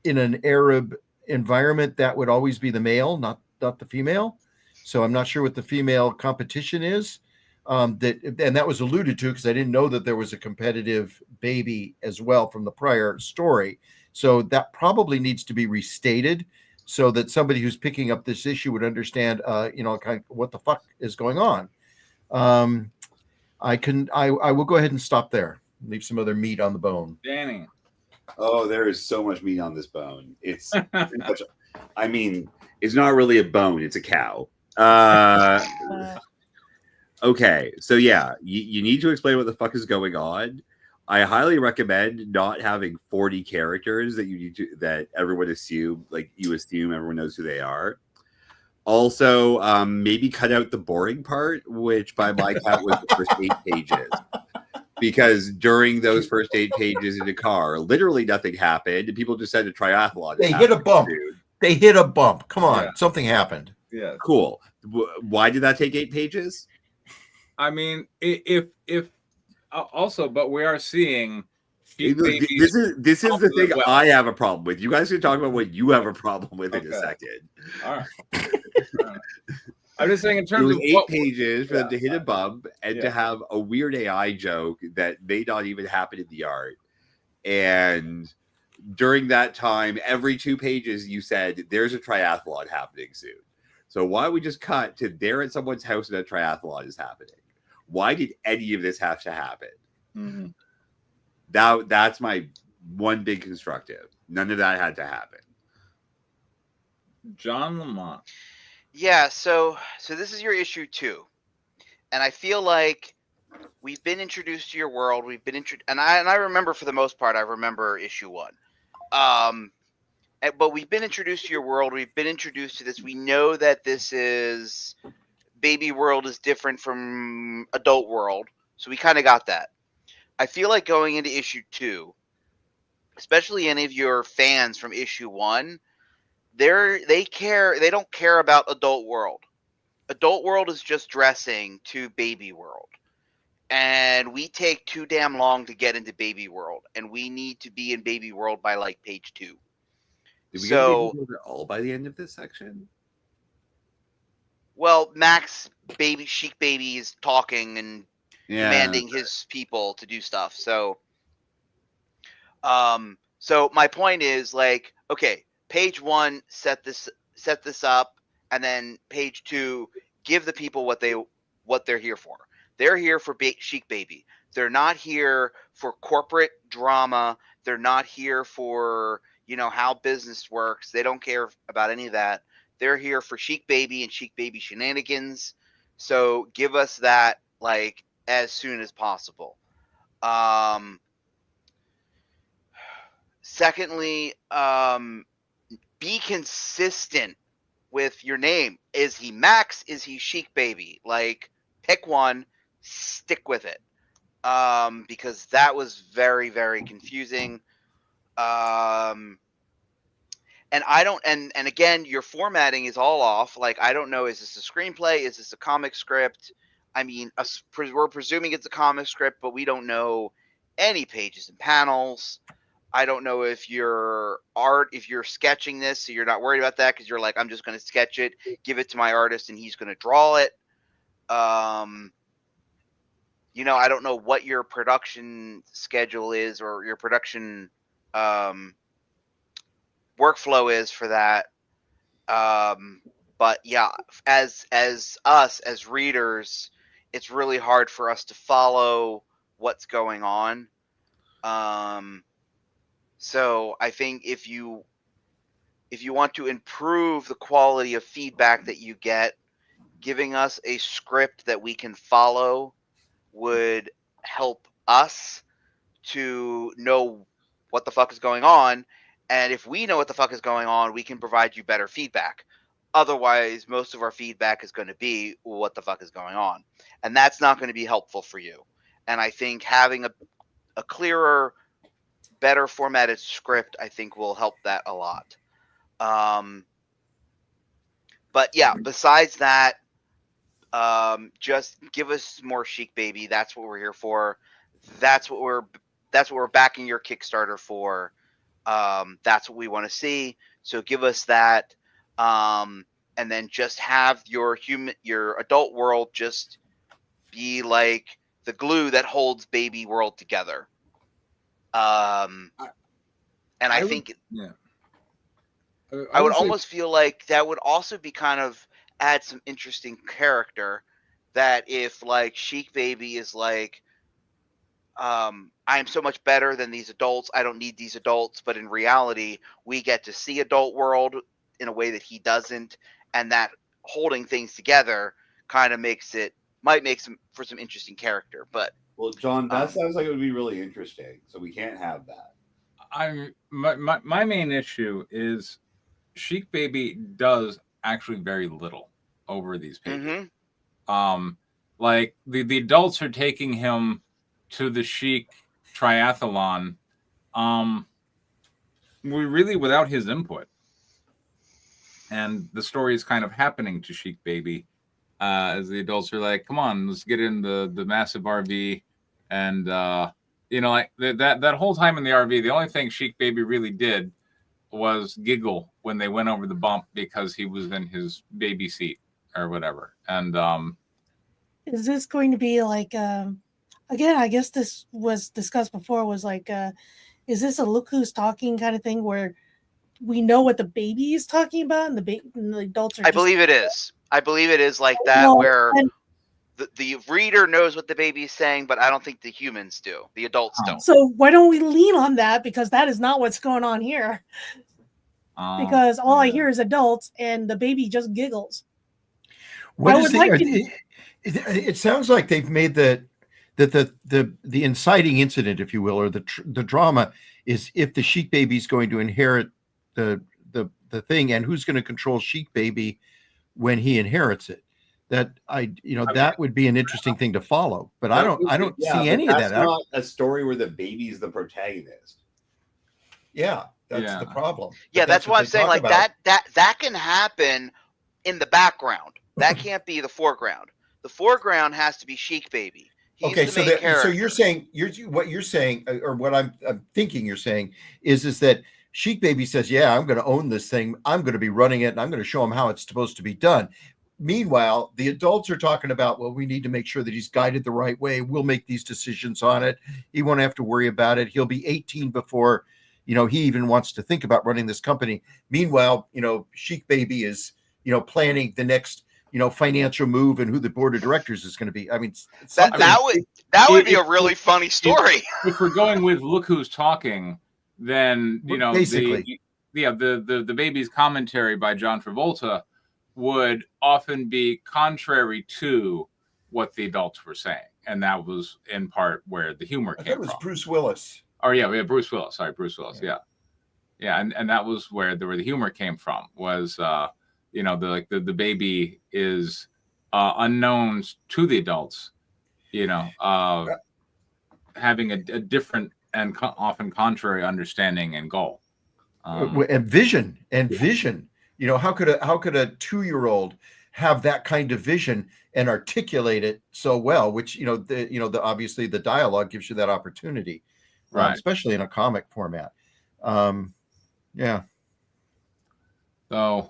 in an Arab environment, that would always be the male, not the female. So I'm not sure what the female competition is. And that was alluded to because I didn't know that there was a competitive baby as well from the prior story. So that probably needs to be restated so that somebody who's picking up this issue would understand, kind of what the fuck is going on. I will go ahead and stop there. Leave some other meat on the bone. Danny. Oh, there is so much meat on this bone. It's I mean, it's not really a bone, it's a cow. Okay, so yeah, you need to explain what the fuck is going on. I highly recommend not having 40 characters that everyone assume everyone knows who they are. Also, maybe cut out the boring part, which by my count was the first 8 pages. Because during those first 8 pages in the car, literally nothing happened. And people just said a triathlon. They hit a bump. They hit a bump. Come on, something happened. Yeah, cool. Why did that take 8 pages? I mean, if also, but we are seeing. This is the thing I have a problem with. You guys can talk about what you have a problem with in a second. All right. I'm just saying in terms of 8 pages for them to hit a bump and to have a weird AI joke that may not even happen in the art. And during that time, every 2 pages you said there's a triathlon happening soon. So why don't we just cut to they're at someone's house and a triathlon is happening? Why did any of this have to happen? Mm-hmm. That's my one big constructive. None of that had to happen. John Lamont. Yeah, so this is your issue 2, and I feel like we've been introduced to your world. We've been and I remember for the most part, I remember issue 1. But we've been introduced to your world. We've been introduced to this. We know that this is baby world is different from adult world, so we kind of got that. I feel like going into issue 2, especially any of your fans from issue 1. They don't care about adult world. Adult world is just dressing to baby world. And we take too damn long to get into baby world. And we need to be in baby world by like page 2. Did we get baby world at all by the end of this section? Well, Max Chic Baby is talking and commanding his people to do stuff. So my point is like, okay, page 1, set this up, and then page 2, give the people what they're here for. They're here for Chic Baby. They're not here for corporate drama. They're not here for how business works. They don't care about any of that. They're here for Chic Baby and Chic Baby shenanigans. So give us that like as soon as possible. Secondly, be consistent with your name. Is he Max? Is he Chic Baby? Like, pick one, stick with it. Because that was very, very confusing. And I don't, and again, your formatting is all off. Like, I don't know, is this a screenplay? Is this a comic script? I mean, we're presuming it's a comic script, but we don't know any pages and panels. I don't know if you're sketching this, so you're not worried about that because you're like, I'm just going to sketch it, give it to my artist, and he's going to draw it. I don't know what your production schedule is or your production workflow is for that. But yeah, as us as readers, it's really hard for us to follow what's going on. So I think if you want to improve the quality of feedback that you get, giving us a script that we can follow would help us to know what the fuck is going on. And if we know what the fuck is going on, we can provide you better feedback. Otherwise, most of our feedback is going to be what the fuck is going on. And that's not going to be helpful for you. And I think having a clearer, better formatted script, I think will help that a lot. But yeah, besides that, just give us more Chic Baby. That's what we're here for. That's what we're backing your Kickstarter for. That's what we want to see. So give us that, and then just have your adult world just be like the glue that holds baby world together. And I think, yeah, I would almost feel like that would also be kind of add some interesting character. That if like Chic Baby is like, I am so much better than these adults, I don't need these adults, but in reality, we get to see adult world in a way that he doesn't, and that holding things together kind of might make for some interesting character. But well, John, that sounds like it would be really interesting. So we can't have that. My main issue is Chic Baby does actually very little over these pages. Mm-hmm. Like the adults are taking him to the Chic triathlon, we really without his input, and the story is kind of happening to Chic Baby as the adults are like, "Come on, let's get in the massive RV," and like that whole time in the RV, the only thing Chic Baby really did was giggle when they went over the bump because he was in his baby seat or whatever. And is this going to be like again, I guess this was discussed before, was like is this a look who's talking kind of thing where we know what the baby is talking about and the adults are I believe it is like that, where the reader knows what the baby is saying, but I don't think the humans do. The adults don't. So why don't we lean on that? Because that is not what's going on here. Because all I hear is adults and the baby just giggles. It sounds like they've made the inciting incident, if you will, or the drama is if the Chic Baby is going to inherit the thing, and who's going to control Chic Baby when he inherits it. That that would be an interesting thing to follow, but I don't see any of that. That's not a story where the baby's the protagonist. Yeah, that's the problem. Yeah, that's why I'm saying like that can happen in the background. That can't be the foreground. The foreground has to be Chic Baby. He's okay, so you're saying what you're saying, or what I'm thinking you're saying is that Chic Baby says, "Yeah, I'm going to own this thing. I'm going to be running it, and I'm going to show him how it's supposed to be done." Meanwhile, the adults are talking about, well, we need to make sure that he's guided the right way. We'll make these decisions on it. He won't have to worry about it. He'll be 18 before, he even wants to think about running this company. Meanwhile, Chic Baby is, planning the next, financial move and who the board of directors is going to be. I mean, that would be a really funny story. If we're going with look who's talking, then, basically, the baby's commentary by John Travolta would often be contrary to what the adults were saying, and that was in part where the humor came from. That was Bruce Willis. Oh yeah, Bruce Willis. Sorry, Bruce Willis. Yeah, and that was where the humor came from. Was the baby is unknown to the adults, having a different and often contrary understanding and goal, and vision. How could a 2-year-old have that kind of vision and articulate it so well? Which obviously the dialogue gives you that opportunity, right? Especially in a comic format. Yeah. So,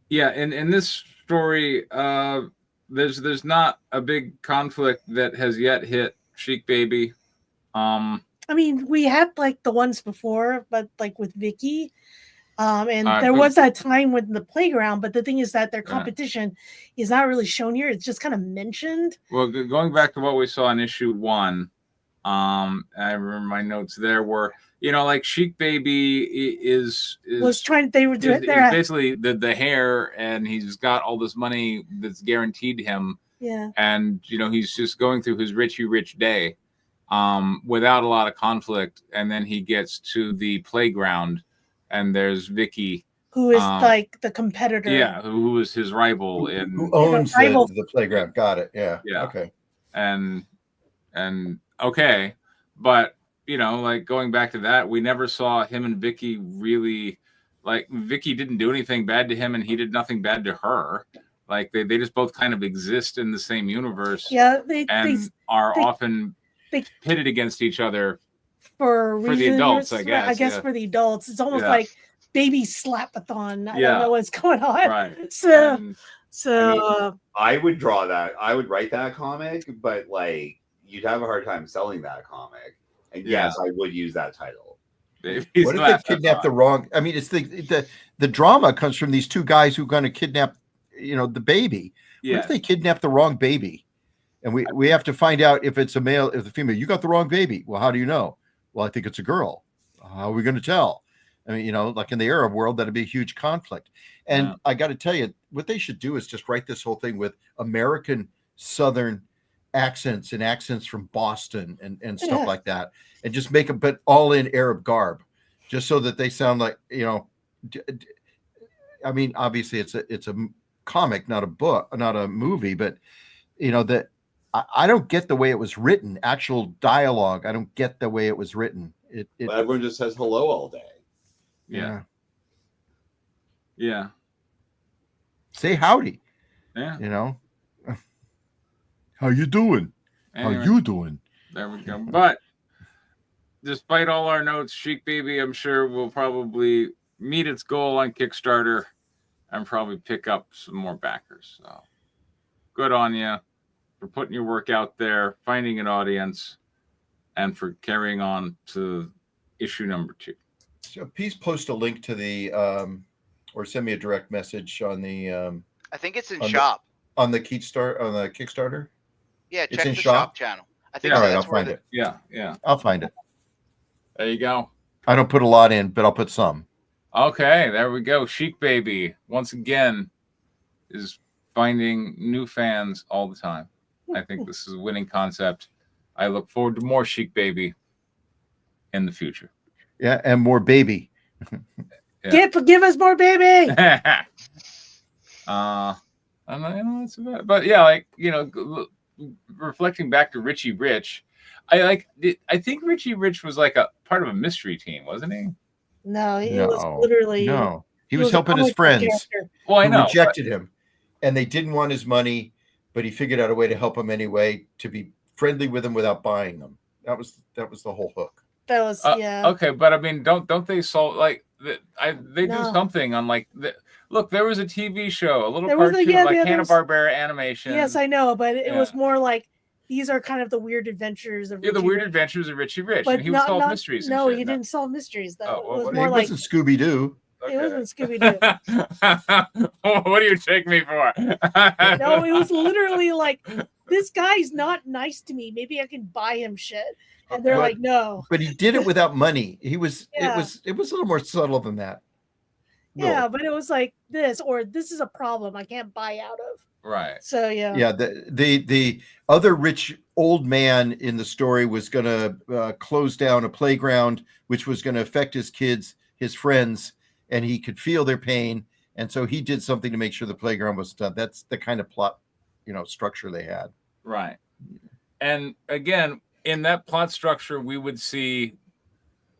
yeah, in this story, there's not a big conflict that has yet hit Chic Baby. I mean, we had like the ones before, but like with Vicky. And there was that time with the playground, but the thing is that their competition is not really shown here. It's just kind of mentioned. Well, going back to what we saw in issue 1, I remember my notes there were, like Chic Baby was trying. They were doing basically the hair, and he's got all this money that's guaranteed him. Yeah. And he's just going through his rich day, without a lot of conflict, and then he gets to the playground. And there's Vicky, who is like the competitor. Yeah, who is his rival who owns the playground. Got it. Yeah. Okay. And okay, but like going back to that, we never saw him and Vicky really. Like Vicky didn't do anything bad to him, and he did nothing bad to her. Like they just both kind of exist in the same universe. Yeah, they are often pitted against each other. For the adults, I guess. I guess for the adults, it's almost like baby slap-a-thon. I don't know what's going on. Right. So I would draw that. I would write that comic, but like you'd have a hard time selling that comic. And yes, I would use that title. What if they kidnap the wrong? I mean, it's the drama comes from these two guys who are going to kidnap, the baby. What if they kidnap the wrong baby? And we have to find out if it's a male, if the female. You got the wrong baby. Well, how do you know? Well, I think it's a girl. How are we going to tell? I mean, like in the Arab world, that'd be a huge conflict. And I got to tell you, what they should do is just write this whole thing with American Southern accents and accents from Boston and stuff like that, and just make them, but all in Arab garb, just so that they sound like, I mean, obviously it's a comic, not a book, not a movie, but that. I don't get the way it was written. Actual dialogue, I don't get the way it was written. But everyone just says hello all day. Yeah. Say howdy. Yeah. How you doing? Anyway, how you doing? There we go. But despite all our notes, Chic Baby, I'm sure will probably meet its goal on Kickstarter and probably pick up some more backers. So good on you for putting your work out there, finding an audience, and for carrying on to issue number 2. So please post a link to the, or send me a direct message on the. I think it's in shop. On the Kickstarter? Yeah, check the shop channel. I think all right, I'll find it. Yeah. I'll find it. There you go. I don't put a lot in, but I'll put some. Okay, there we go. Chic Baby, once again, is finding new fans all the time. I think this is a winning concept. I look forward to more Chic Baby in the future. Yeah, and more baby. Give us more baby. That's about it. But yeah, reflecting back to Richie Rich, I think Richie Rich was like a part of a mystery team, wasn't he? No, he was literally he was helping his friends. Character. Well, I know, rejected him, and they didn't want his money. But he figured out a way to help him anyway, to be friendly with him without buying them. That was the whole hook. That was okay, but I mean, don't they solve they do something on look, there was a TV show, a little cartoon Hanna-Barbera animation. Yes, I know, but it was more like these are kind of the weird adventures of adventures of Richie Rich, but and he would solve mysteries. No, he didn't solve mysteries though. Oh, it was more like Scooby-Doo. Okay. It wasn't Scooby-Doo. What do you take me for? No, it was literally like, this guy's not nice to me. Maybe I can buy him shit. And they're like, no. But he did it without money. It was a little more subtle than that. Yeah, but it was like this, or this is a problem I can't buy out of. Right. So yeah. Yeah, the other rich old man in the story was going to close down a playground, which was going to affect his kids, his friends, and he could feel their pain, and so he did something to make sure the playground was done. That's the kind of plot, structure they had. Right. And again, in that plot structure, we would see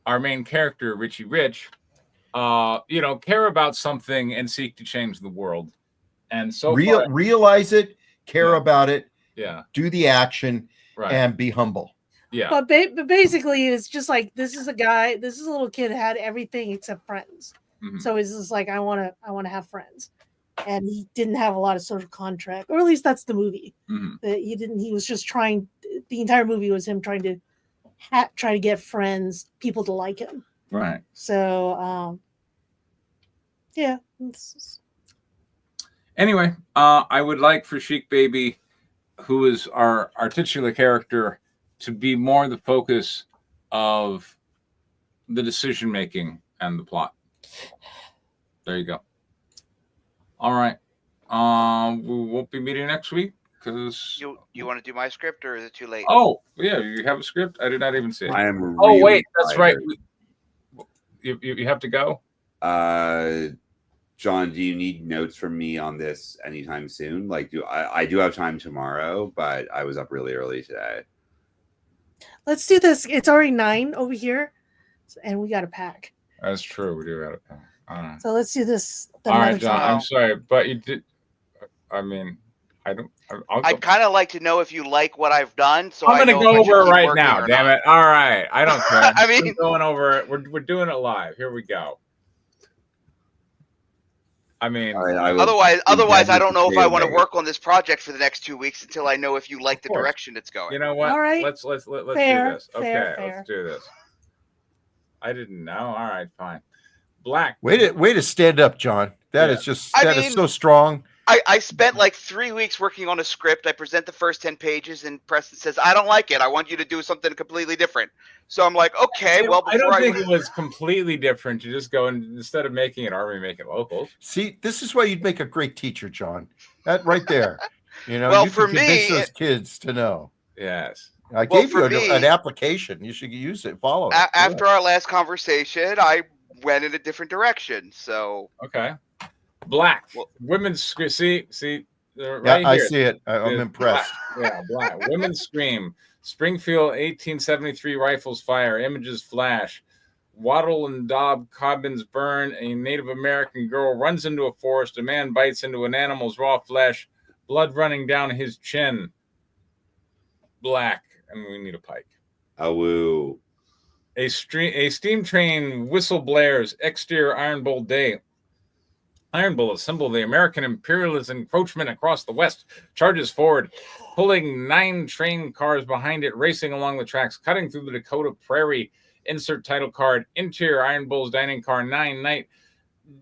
our main character, Richie Rich, care about something and seek to change the world. And so realize it, care about it, do the action, and be humble. Yeah. But basically, it's just like, this is a little kid had everything except friends. Mm-hmm. So he's just like, I want to have friends. And he didn't have a lot of social contract, or at least that's the movie. Mm-hmm. That he didn't. He was just trying. the entire movie was him trying to try to get friends, people to like him. Right. So, yeah. Anyway, I would like for Chic Baby, who is our titular character, to be more the focus of the decision making and the plot. There you go. All right. We won't be meeting next week because you want to do my script, or is it too late? Oh yeah, you have a script. I did not even see it. I am. Really oh wait, that's right. You have to go. John, do you need notes from me on this anytime soon? Like, I do have time tomorrow, but I was up really early today. Let's do this. It's already 9 over here, and we got to pack. That's true. We do have to pack. All right. So let's do this. All right, John. I'm sorry, but you did. I mean, I don't. I'd kind of like to know if you like what I've done. So I'm going to go over it right now. Damn it! All right, I don't care. I mean, we're going over it. We're doing it live. Here we go. I mean, otherwise, I don't know if I want to work on this project for the next 2 weeks until I know if you like the direction it's going. You know what? All right. Let's Fair, do this. Okay, fair. let's do this. I didn't know. All right, fine. Black. Way to stand up, John. That is just is so strong. I spent like 3 weeks working on a script. I present the first 10 pages, and Preston says, "I don't like it. I want you to do something completely different." So I'm like, "Okay, well." I don't think it was completely different. You just go and instead of making it Army, make it locals. See, this is why you'd make a great teacher, John. That right there. You know, well, you for can convince me, those kids to know. Yes. I gave you an application. You should use it. Follow it. After our last conversation, I went in a different direction. So okay. Black women's see right I see it. I'm impressed. Black women's scream. Springfield 1873 rifles fire. Images flash. Wattle and Daub cabins burn. A Native American girl runs into a forest. A man bites into an animal's raw flesh. Blood running down his chin. Black, and we need a pike. Awoo. A steam train whistle blares. Exterior Iron Bowl day. Iron Bull, a symbol of the American imperialist encroachment across the West, charges forward, pulling 9 train cars behind it, racing along the tracks, cutting through the Dakota prairie. Insert title card, interior Iron Bull's dining car 9 night.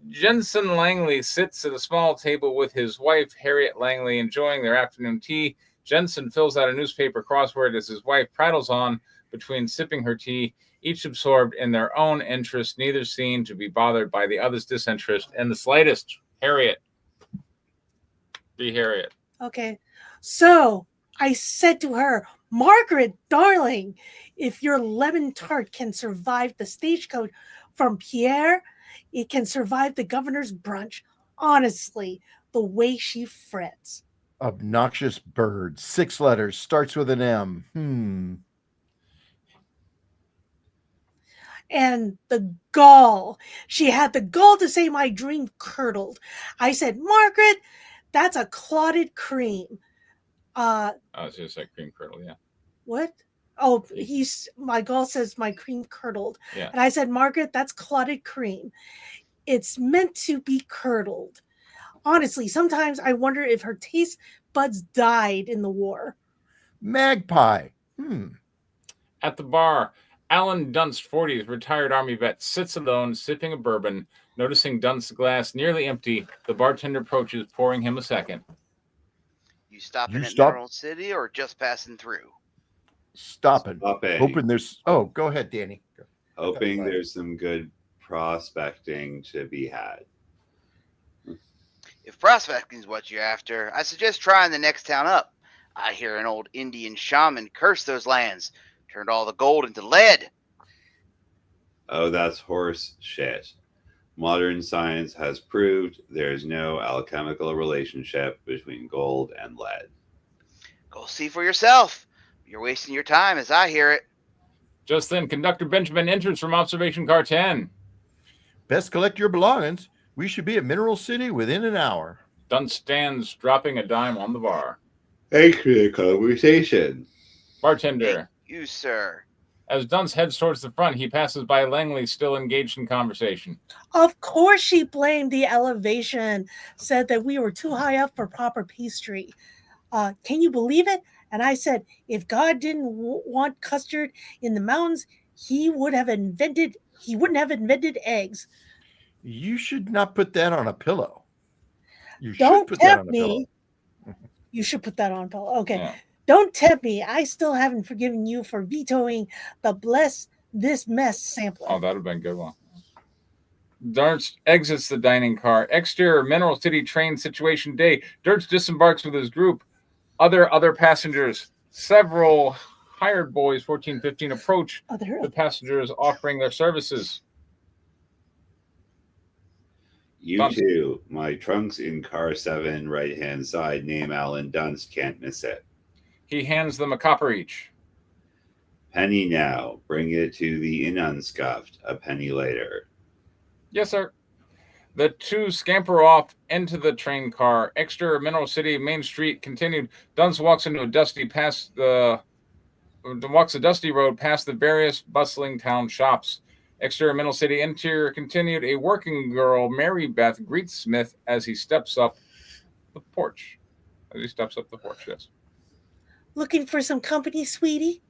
Jensen Langley sits at a small table with his wife, Harriet Langley, enjoying their afternoon tea. Jensen fills out a newspaper crossword as his wife prattles on between sipping her tea, each absorbed in their own interest, neither seen to be bothered by the other's disinterest in the slightest. Harriet. Be Harriet. Okay. So I said to her, Margaret, darling, if your lemon tart can survive the stagecoach from Pierre, it can survive the governor's brunch. Honestly, the way she frets. Obnoxious bird. 6 letters. Starts with an M. And the gall. She had the gall to say my dream curdled. I said, Margaret, that's a clotted cream. It's just like cream curdle, yeah. What? Oh, my gall says my cream curdled. Yeah. And I said, Margaret, that's clotted cream. It's meant to be curdled. Honestly, sometimes I wonder if her taste buds died in the war. Magpie. At the bar, Alan Dunst, 40s, retired Army vet, sits alone, sipping a bourbon. Noticing Dunst's glass nearly empty, the bartender approaches, pouring him a second. You stopping at Mineral City or just passing through? Stopping. Hoping there's... Oh, go ahead, Danny. Hoping there's some good prospecting to be had. If prospecting is what you're after, I suggest trying the next town up. I hear an old Indian shaman cursed those lands. Turned all the gold into lead. Oh, that's horse shit. Modern science has proved there is no alchemical relationship between gold and lead. Go see for yourself. You're wasting your time as I hear it. Just then, Conductor Benjamin enters from Observation Car 10. Best collect your belongings. We should be at Mineral City within an hour. Dunst stands, dropping a dime on the bar. Thanks for the conversation. Bartender. Thank you, sir. As Dunst heads towards the front, he passes by Langley, still engaged in conversation. Of course she blamed the elevation, said that we were too high up for proper pastry. Can you believe it? And I said, if God didn't want custard in the mountains, he wouldn't have invented eggs. You should not put that on a pillow. You Don't should put that on tempt a me. pillow. You should put that on a pillow. Okay. Yeah. Don't tempt me. I still haven't forgiven you for vetoing the bless this mess sampler. Oh, that would have been a good one. Darts exits the dining car. Exterior Mineral City train situation day. Dirts disembarks with his group. Other passengers. Several hired boys, 14, 15, approach the passengers offering their services. You too. My trunk's in car 7, right-hand side. Name Alan Dunst. Can't miss it. He hands them a copper each. Penny now. Bring it to the inn unscuffed. A penny later. Yes, sir. The two scamper off into the train car. Exterior Mineral City Main Street continued. Dunst walks into a dusty road past the various bustling town shops. Exterior Mineral City interior continued. A working girl, Mary Beth, greets Smith as he steps up the porch. Yes. Looking for some company, sweetie?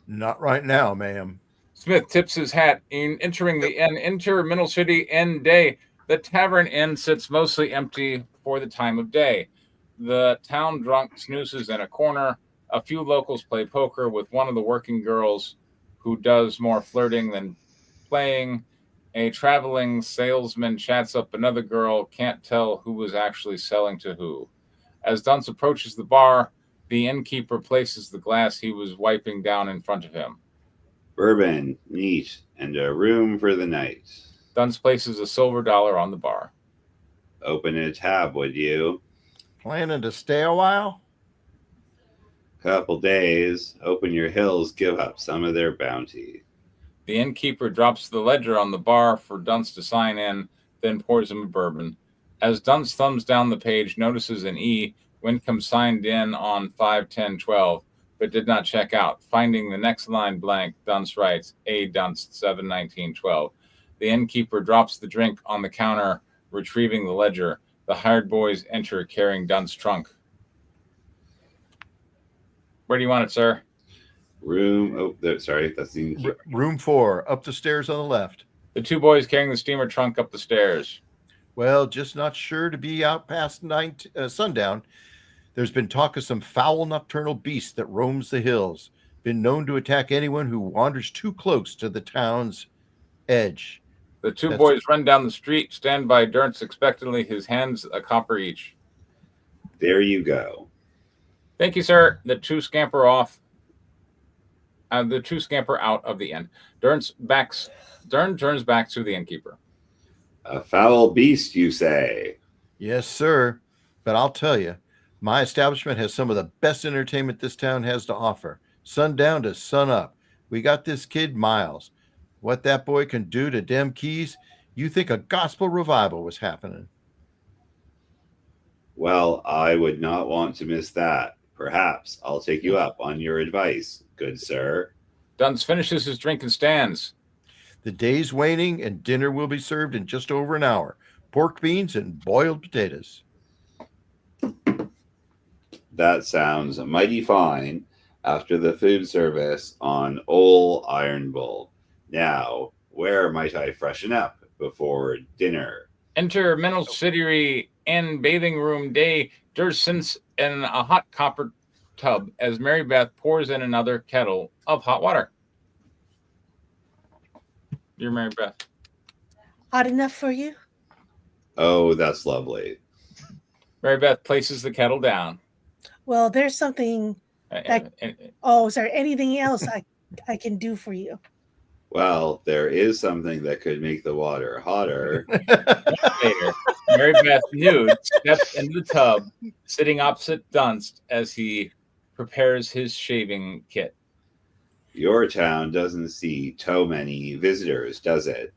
Not right now, ma'am. Smith tips his hat in entering the inn. Interior Mineral City Inn day. The tavern inn sits mostly empty for the time of day. The town drunk snoozes in a corner. A few locals play poker with one of the working girls who does more flirting than playing. A traveling salesman chats up another girl, can't tell who was actually selling to who. As Dunst approaches the bar, the innkeeper places the glass he was wiping down in front of him. Bourbon, neat, and a room for the night. Dunst places a silver dollar on the bar. Open a tab, would you? Planning to stay a while? Couple days. Open your hills, give up some of their bounty. The innkeeper drops the ledger on the bar for Dunst to sign in, then pours him a bourbon. As Dunst thumbs down the page, notices an E. Wincombe signed in on 5/10/12, but did not check out. Finding the next line blank, Dunst writes, A. Dunst, 7/19/12. The innkeeper drops the drink on the counter, retrieving the ledger. The hired boys enter carrying Dunst's trunk. Where do you want it, sir? That's the innkeeper. Room 4, up the stairs on the left. The two boys carrying the steamer trunk up the stairs. Well, just not sure to be out past sundown. There's been talk of some foul nocturnal beast that roams the hills. Been known to attack anyone who wanders too close to the town's edge. The two boys run down the street, stand by Dunst expectantly, his hands a copper each. There you go. Thank you, sir. The two scamper off. The two scamper out of the inn. Dern turns back to the innkeeper. A foul beast, you say? Yes, sir. But I'll tell you, my establishment has some of the best entertainment this town has to offer. Sundown to sun up. We got this kid, Miles. What that boy can do to dem keys, you think a gospel revival was happening. Well, I would not want to miss that. Perhaps I'll take you up on your advice, good sir. Dunst finishes his drink and stands. The day's waning and dinner will be served in just over an hour. Pork beans and boiled potatoes. That sounds mighty fine after the food service on Old Iron Bull. Now, where might I freshen up before dinner? Enter Mineral City Inn bathing room day. Durst sits in a hot copper tub as Mary Beth pours in another kettle of hot water. Dear Mary Beth. Hot enough for you? Oh, that's lovely. Mary Beth places the kettle down. Well, there's something anything else I can do for you? Well, there is something that could make the water hotter. Later, Mary Beth nude steps into the tub, sitting opposite Dunst as he prepares his shaving kit. Your town doesn't see too many visitors, does it?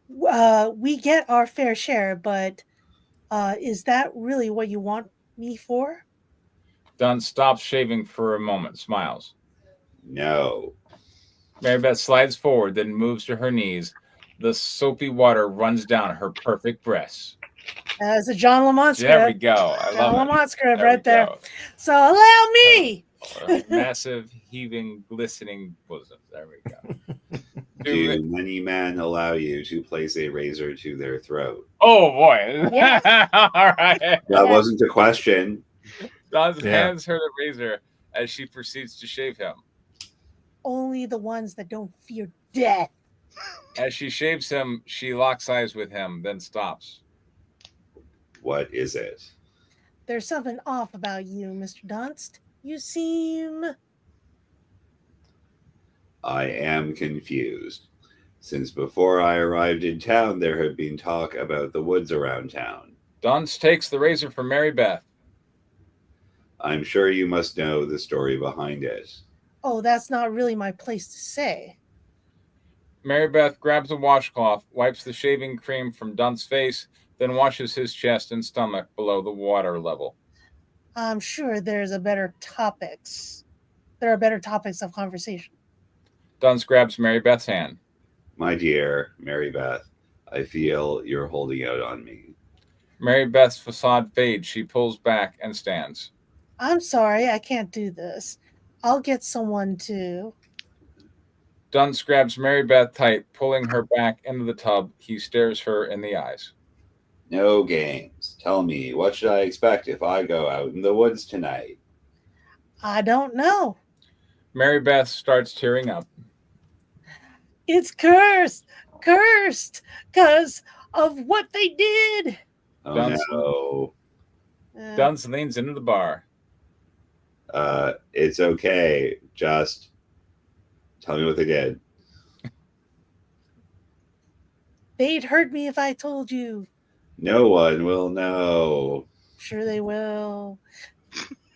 We get our fair share, but is that really what you want me for? Dunst stops shaving for a moment, smiles. No. Mary Beth slides forward, then moves to her knees. The soapy water runs down her perfect breasts. That's a John Lamont script. There we go. I John love Lamont it. script There right we there. go. So allow me. Massive, heaving, glistening bosoms. There we go. Do many men allow you to place a razor to their throat? Oh boy! Yes. All right. That wasn't a question. Don hands her the razor as she proceeds to shave him. Only the ones that don't fear death. As she shaves him, she locks eyes with him, then stops. What is it? There's something off about you, Mr. Dunst. You seem... I am confused. Since before I arrived in town, there had been talk about the woods around town. Dunst takes the razor from Mary Beth. I'm sure you must know the story behind it. Oh, that's not really my place to say. Mary Beth grabs a washcloth, wipes the shaving cream from Dunst's face, then washes his chest and stomach below the water level. I'm sure there are better topics of conversation. Dunst grabs Mary Beth's hand. My dear Mary Beth, I feel you're holding out on me. Mary Beth's facade fades. She pulls back and stands. I'm sorry, I can't do this. I'll get someone to... Dunst grabs Mary Beth tight, pulling her back into the tub. He stares her in the eyes. No games. Tell me, what should I expect if I go out in the woods tonight? I don't know. Mary Beth starts tearing up. It's cursed, because of what they did. Oh, Dunst, no. Dunst leans into the bar. It's okay. Just tell me what they did. They'd hurt me if I told you. No one will know. Sure they will.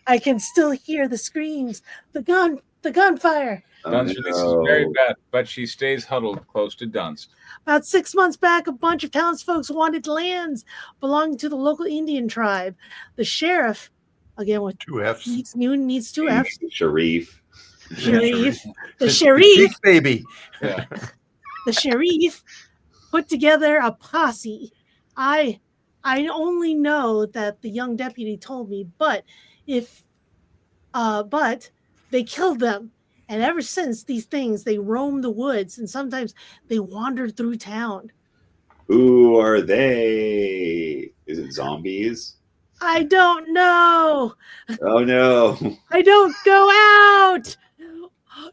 I can still hear the screams, the gunfire. Dunst releases Mary Beth, but she stays huddled close to Dunst. About 6 months back, a bunch of townsfolk wanted lands belonging to the local Indian tribe. The sheriff, again with 2 F's, needs 2 F's. Sharif. The sheriff, baby. Yeah. The sheriff put together a posse. I only know that the young deputy told me, but they killed them. And ever since these things, they roam the woods and sometimes they wander through town. Who are they? Is it zombies? I don't know. Oh, no. I don't go out.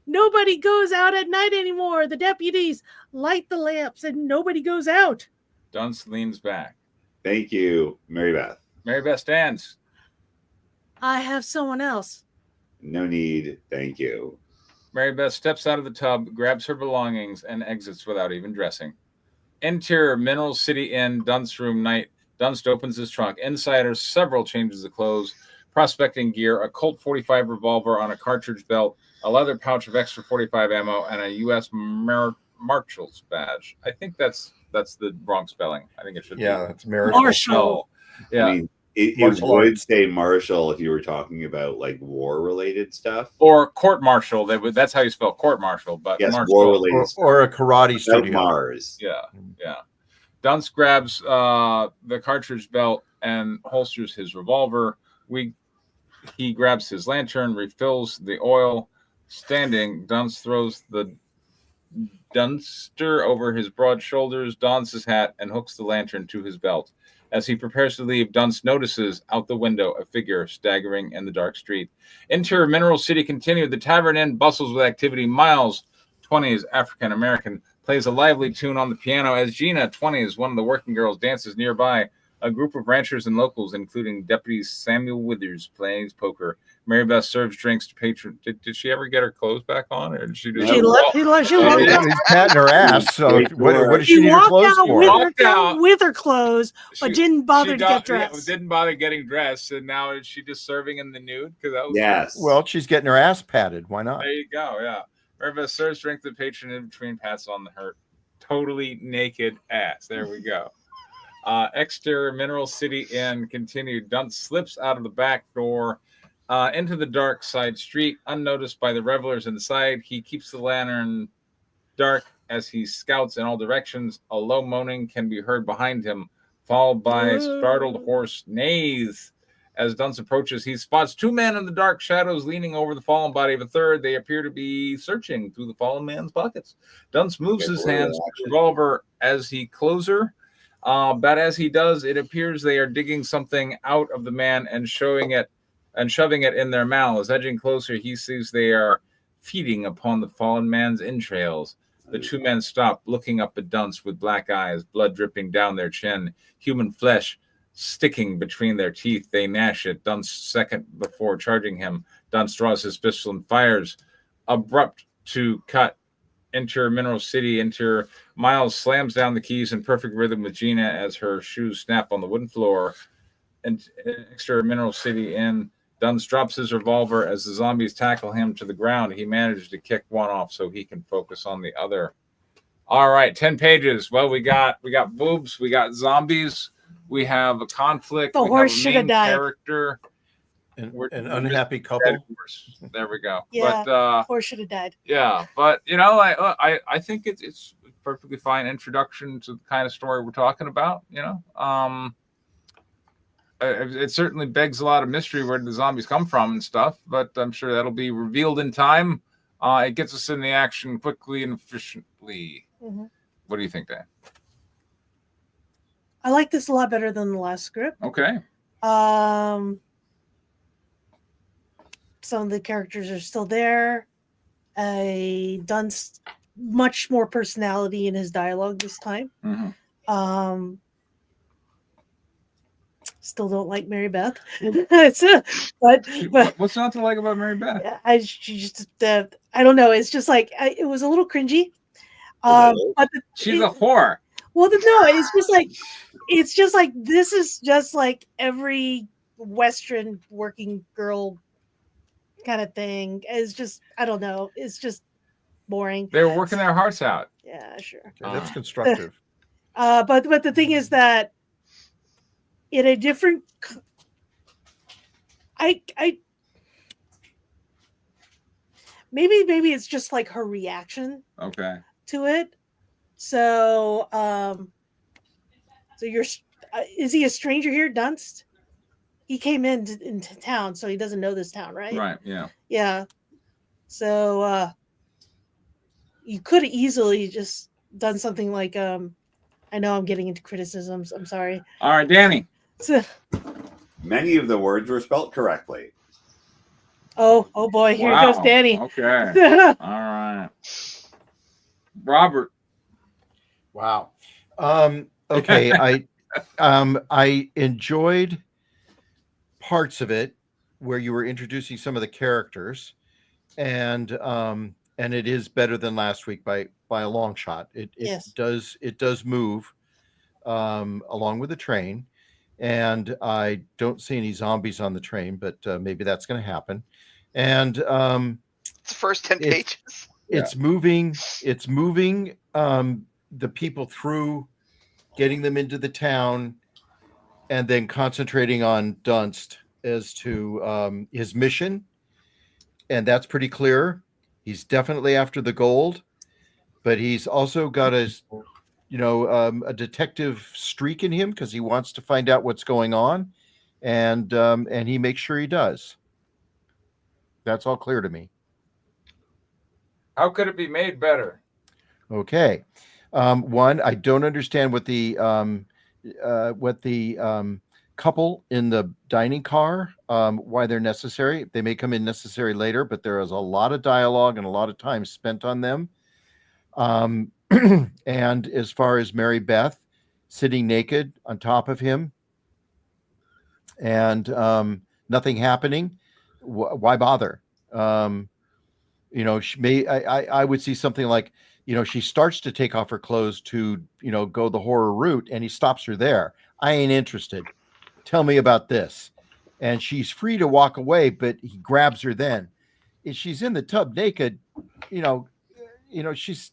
Nobody goes out at night anymore. The deputies light the lamps and nobody goes out. Dunst leans back. Thank you, Mary Beth. Mary Beth stands. I have someone else. No need. Thank you. Mary Beth steps out of the tub, grabs her belongings, and exits without even dressing. Interior Mineral City Inn, Dunst's room night. Dunst opens his trunk. Inside are several changes of clothes, prospecting gear, a Colt 45 revolver on a cartridge belt, a leather pouch of extra 45 ammo, and a U.S. Marshal's badge. I think that's the wrong spelling. I think it should be. Yeah, that's Marshall. Yeah. I mean, it would say Marshall if you were talking about like war-related stuff. Or court-martial. That's how you spell court-martial. But yes, martial. war-related or a karate studio. Mars. Yeah, yeah. Dunst grabs the cartridge belt and holsters his revolver. He grabs his lantern, refills the oil. Standing, Dunst throws the dunster over his broad shoulders, dons his hat, and hooks the lantern to his belt. As he prepares to leave, Dunst notices out the window a figure staggering in the dark street. Interior Mineral City continued. The tavern inn bustles with activity. Miles, 20s, African-American, plays a lively tune on the piano as Gina, 20s, one of the working girls, dances nearby. A group of ranchers and locals, including Deputy Samuel Withers, plays poker. Mary Beth serves drinks to patrons. Did she ever get her clothes back on, or did she just? She walked out. He's patting her ass. So what does she need her clothes for? Walked out with her clothes, but didn't bother to get dressed. Didn't bother getting dressed, and now is she just serving in the nude? Because that was yes. Well, she's getting her ass patted. Why not? There you go. Yeah. Mary Beth serves drink to the patron in between pats on her totally naked ass. There we go. Exterior Mineral City Inn continued. Dunst slips out of the back door into the dark side street, unnoticed by the revelers inside. He keeps the lantern dark as he scouts in all directions. A low moaning can be heard behind him, followed by startled horse neighs. As Dunst approaches, he spots two men in the dark shadows leaning over the fallen body of a third. They appear to be searching through the fallen man's pockets. Dunst moves his hands to the revolver as he closer, but as he does, it appears they are digging something out of the man and shoving it in their mouths. Edging closer, he sees they are feeding upon the fallen man's entrails. The two men stop, looking up at Dunst with black eyes, blood dripping down their chin, human flesh sticking between their teeth. They gnash at Dunst second before charging him. Dunst draws his pistol and fires. Abrupt to cut. Enter Mineral City. Enter Miles slams down the keys in perfect rhythm with Gina as her shoes snap on the wooden floor. And extra Mineral City in. Dunst drops his revolver as the zombies tackle him to the ground. He manages to kick one off so he can focus on the other. All right, 10 pages. Well, we got boobs, we got zombies, we have a conflict. The horse should have died. Character. An unhappy couple. There we go. Yeah, but horse should have died. Yeah, but I think it's a perfectly fine introduction to the kind of story we're talking about. It certainly begs a lot of mystery where the zombies come from and stuff, but I'm sure that'll be revealed in time. It gets us in the action quickly and efficiently. Mm-hmm. What do you think, Dan? I like this a lot better than the last script. Okay. Some of the characters are still there. Dunst much more personality in his dialogue this time. Mm-hmm. Still don't like Mary Beth. but what's not to like about Mary Beth? She just I don't know. It's just like it was a little cringy. But she's a whore. Well, no, it's just like this is just like every Western working girl kind of thing. It's just I don't know. It's just boring. They were working their hearts out. Yeah, sure. Yeah, that's constructive. But the thing is that in a different, maybe it's just like her reaction. Okay. To it. So, is he a stranger here, Dunst? He came into town, so he doesn't know this town, right? Right. Yeah. Yeah. So, you could have easily just done something like, I know I'm getting into criticisms. I'm sorry. All right, Danny. Many of the words were spelt correctly. Oh boy, here goes Danny. Okay. All right. Robert. Wow. Okay. I enjoyed parts of it where you were introducing some of the characters, and it is better than last week by a long shot. It does move along with the train, and I don't see any zombies on the train, but maybe that's going to happen. And it's the first 10 pages. It's moving the people through, getting them into the town, and then concentrating on Dunst as to his mission. And that's pretty clear. He's definitely after the gold, but he's also got a detective streak in him because he wants to find out what's going on, and he makes sure he does. That's all clear to me. How could it be made better? Okay. One, I don't understand what the couple in the dining car, why they're necessary. They may come in necessary later, but there is a lot of dialogue and a lot of time spent on them. And as far as Mary Beth sitting naked on top of him and nothing happening, why bother? I would see something like, she starts to take off her clothes to, go the horror route, and he stops her there. I ain't interested. Tell me about this. And she's free to walk away, but he grabs her then. If she's in the tub naked, she's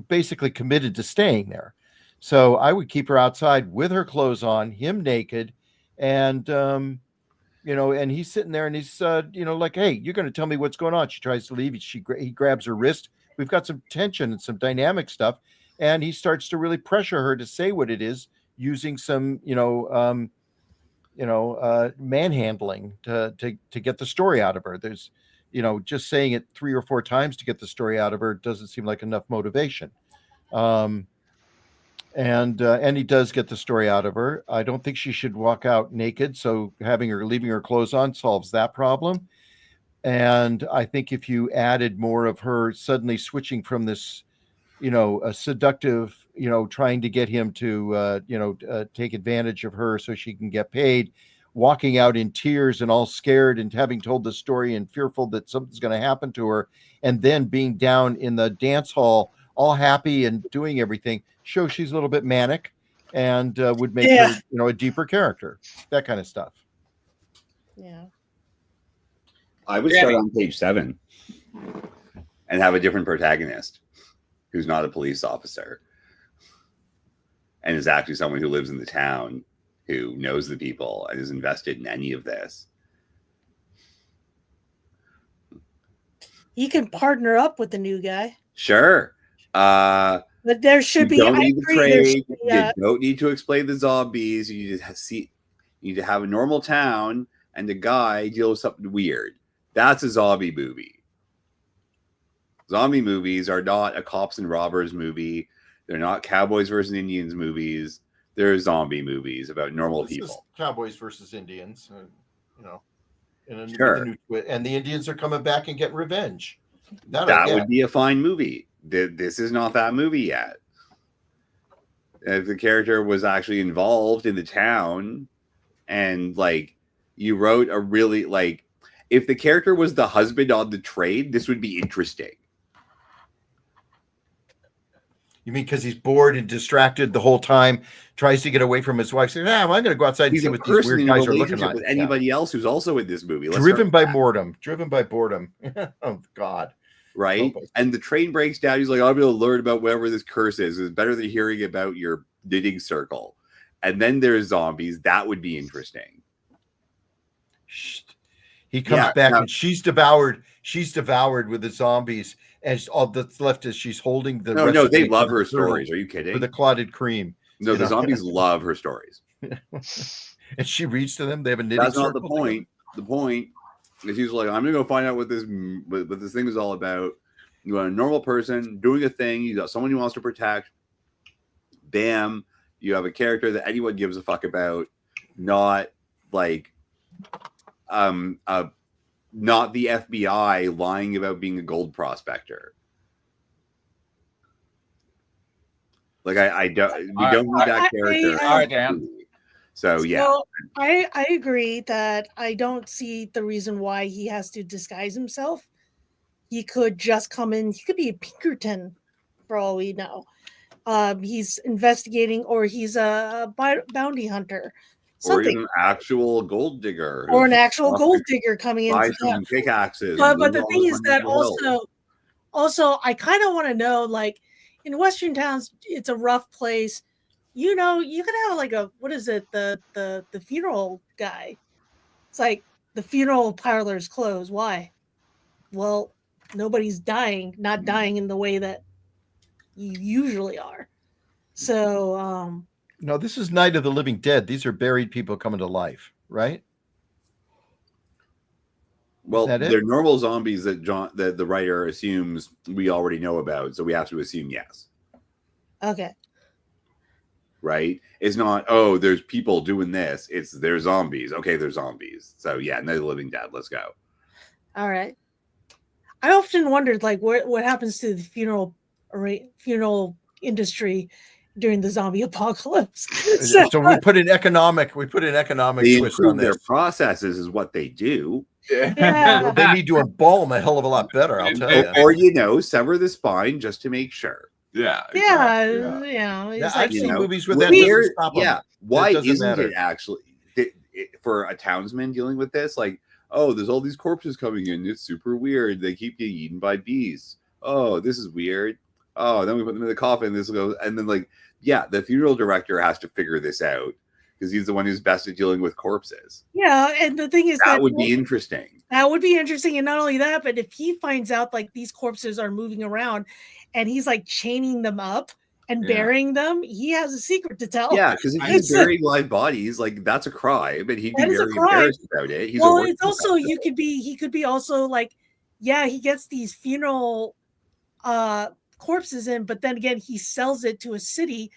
basically committed to staying there. So I would keep her outside with her clothes on, him naked, and and he's sitting there and he's like, hey, you're going to tell me what's going on. She tries to leave. He grabs her wrist. We've got some tension and some dynamic stuff, and he starts to really pressure her to say what it is using some, manhandling to get the story out of her. There's, just saying it 3 or 4 times to get the story out of her doesn't seem like enough motivation. And he does get the story out of her. I don't think she should walk out naked. So leaving her clothes on solves that problem. And I think if you added more of her suddenly switching from this, a seductive, trying to get him to, take advantage of her so she can get paid, walking out in tears and all scared and having told the story and fearful that something's going to happen to her, and then being down in the dance hall, all happy and doing everything, shows she's a little bit manic and would make her, a deeper character, that kind of stuff. Yeah. I would start on page 7 and have a different protagonist who's not a police officer and is actually someone who lives in the town, who knows the people and is invested in any of this. He can partner up with the new guy. Sure. But there should be. You don't need the trade. You don't need to explain the zombies. You need to have a normal town and the guy deal with something weird. That's a zombie movie. Zombie movies are not a cops and robbers movie. They're not cowboys versus Indians movies. They're zombie movies about normal people. Cowboys versus Indians, sure. And the Indians are coming back and getting revenge. That would be a fine movie. This is not that movie yet. If the character was actually involved in the town and you wrote a really if the character was the husband on the trade, this would be interesting. You mean because he's bored and distracted the whole time, tries to get away from his wife, saying, I'm going to go outside and see what these weird guys are looking like. With anybody else who's also in this movie. Driven by boredom. Oh, God. Right? And the train breaks down. He's like, I'll be able to learn about whatever this curse is. It's better than hearing about your knitting circle. And then there's zombies. That would be interesting. He comes back and she's devoured with the zombies. And all that's left is she's holding the. No, they love her stories. Are you kidding? For the clotted cream. No, the zombies love her stories. And she reads to them. They have a knitting That's not circle. the point. The point is he's like, I'm going to go find out what this thing is all about. You want a normal person doing a thing. You got someone who wants to protect. Bam. You have a character that anyone gives a fuck about. Not not the FBI lying about being a gold prospector. We don't need that character. All right, Dan. So I agree that I don't see the reason why he has to disguise himself. He could just come in. He could be a Pinkerton, for all we know. He's investigating, or he's a bounty hunter. Something. Or even an actual gold digger. Or an actual gold digger coming in. Buy some pickaxes. But the thing is that also, I kind of want to know, in Western towns, it's a rough place. You could have what is it? The funeral guy. It's like the funeral parlor's closed. Why? Well, nobody's not dying in the way that you usually are. So, no, this is Night of the Living Dead. These are buried people coming to life, right? Well, they're normal zombies that the writer assumes we already know about, so we have to assume yes. Okay. Right? It's not, there's people doing this. It's they're zombies. Okay, they're zombies. So yeah, Night of the Living Dead. Let's go. All right. I often wondered what happens to the funeral industry during the zombie apocalypse. So we put an economic twist on this. Their processes is what they do. Yeah. They need to embalm a hell of a lot better, I'll tell you. Or sever the spine just to make sure. Yeah. Exactly. I've seen movies with that. Doesn't stop them. Yeah. Why isn't it actually for a townsman dealing with this? There's all these corpses coming in. It's super weird. They keep getting eaten by bees. Oh, this is weird. Oh, then we put them in the coffin. This will go, and then the funeral director has to figure this out because he's the one who's best at dealing with corpses. Yeah, and the thing is that would be interesting. That would be interesting, and not only that, but if he finds out these corpses are moving around, and he's chaining them up and burying them, he has a secret to tell. Yeah, because if he's burying live bodies, like that's a crime, and he'd be very embarrassed about it. He's well, it's also he could be also like, yeah, he gets these funeral corpses in, but then again, he sells it to a city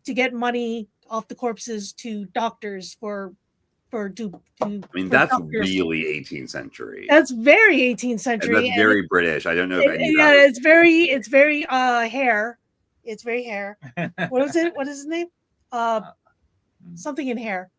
to get money off the corpses to doctors for I mean, that's really 18th century. That's very 18th century. And that's very British. I don't know if any. Yeah, it's very hair. It's very hair. What is it? What is his name? Something in hair.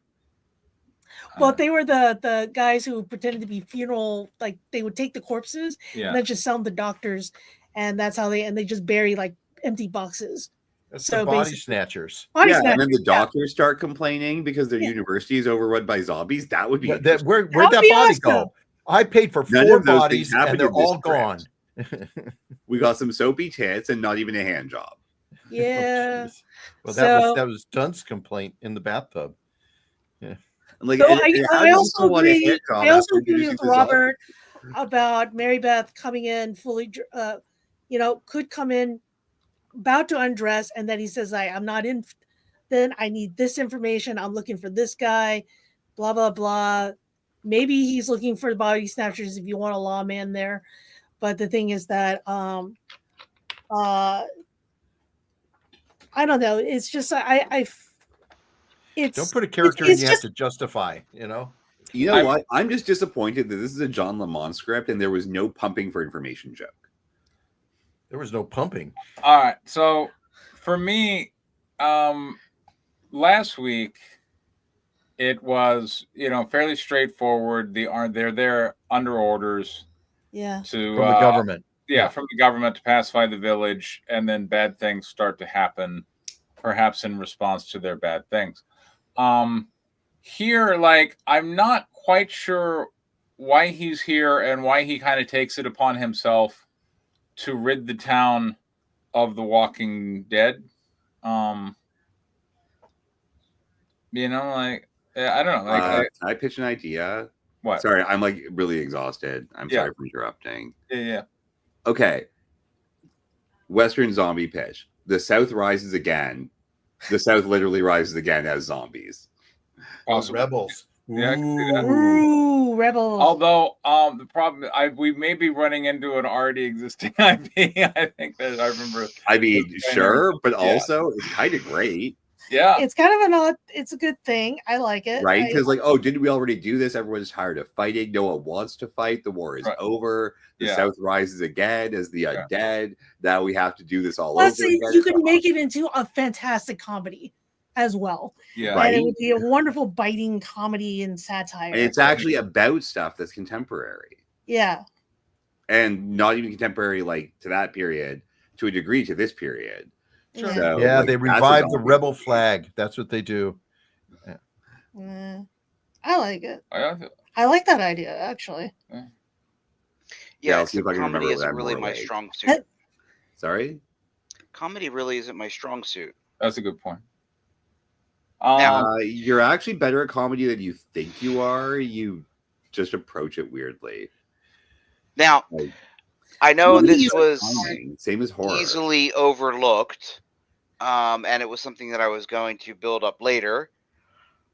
Well, they were the guys who pretended to be funeral, like they would take the corpses and then just sell them to doctors, and that's how they just bury like empty boxes. That's so the body snatchers. And then the doctors start complaining because their university is overrun by zombies. That would be where'd that body awesome. go? I paid for 4 bodies and they're all gone. We got some soapy tits and not even a hand job. Yeah. Well, that was Dunn's complaint in the bathtub. Yeah. Like, so I also agree with Robert about Mary Beth coming in fully, could come in about to undress, and then he says, I'm not in, then I need this information. I'm looking for this guy, blah, blah, blah. Maybe he's looking for the body snatchers if you want a lawman there. But the thing is that, I don't know. It's just, don't put a character in you have to justify, You know what? I'm just disappointed that this is a John Lamont script and there was no pumping for information joke. There was no pumping. All right. So for me, last week it was, fairly straightforward. They're there under orders. Yeah. From the government. Yeah, from the government to pacify the village, and then bad things start to happen, perhaps in response to their bad things. Here, like, I'm not quite sure why he's here and why he kind of takes it upon himself to rid the town of the Walking Dead. I don't know. Like, I pitch an idea. What? Sorry, I'm like really exhausted. I'm sorry for interrupting. Yeah. Okay. Western zombie pitch. The South rises again. The South literally rises again as zombies. Rebels. Yeah, I can see that. Ooh, rebels. Although the problem, we may be running into an already existing IP. I think that I remember. I mean, sure, but also it's kind of great. Yeah, it's kind of it's a good thing. I like it, right? Because didn't we already do this? Everyone's tired of fighting. No one wants to fight. The war is over. The South rises again as the undead. Now we have to do this all over again. You could make it into a fantastic comedy as well. Yeah, right? And it would be a wonderful biting comedy and satire. And it's actually about stuff that's contemporary. Yeah. And not even contemporary like to that period, to a degree to this period. Sure. So, they revive the rebel flag. That's what they do. Yeah. I like it. I like that idea, actually. Yeah, comedy isn't really my strong suit. Sorry? Comedy really isn't my strong suit. That's a good point. You're actually better at comedy than you think you are. You just approach it weirdly. Now, I know this was same as horror, easily overlooked, and it was something that I was going to build up later.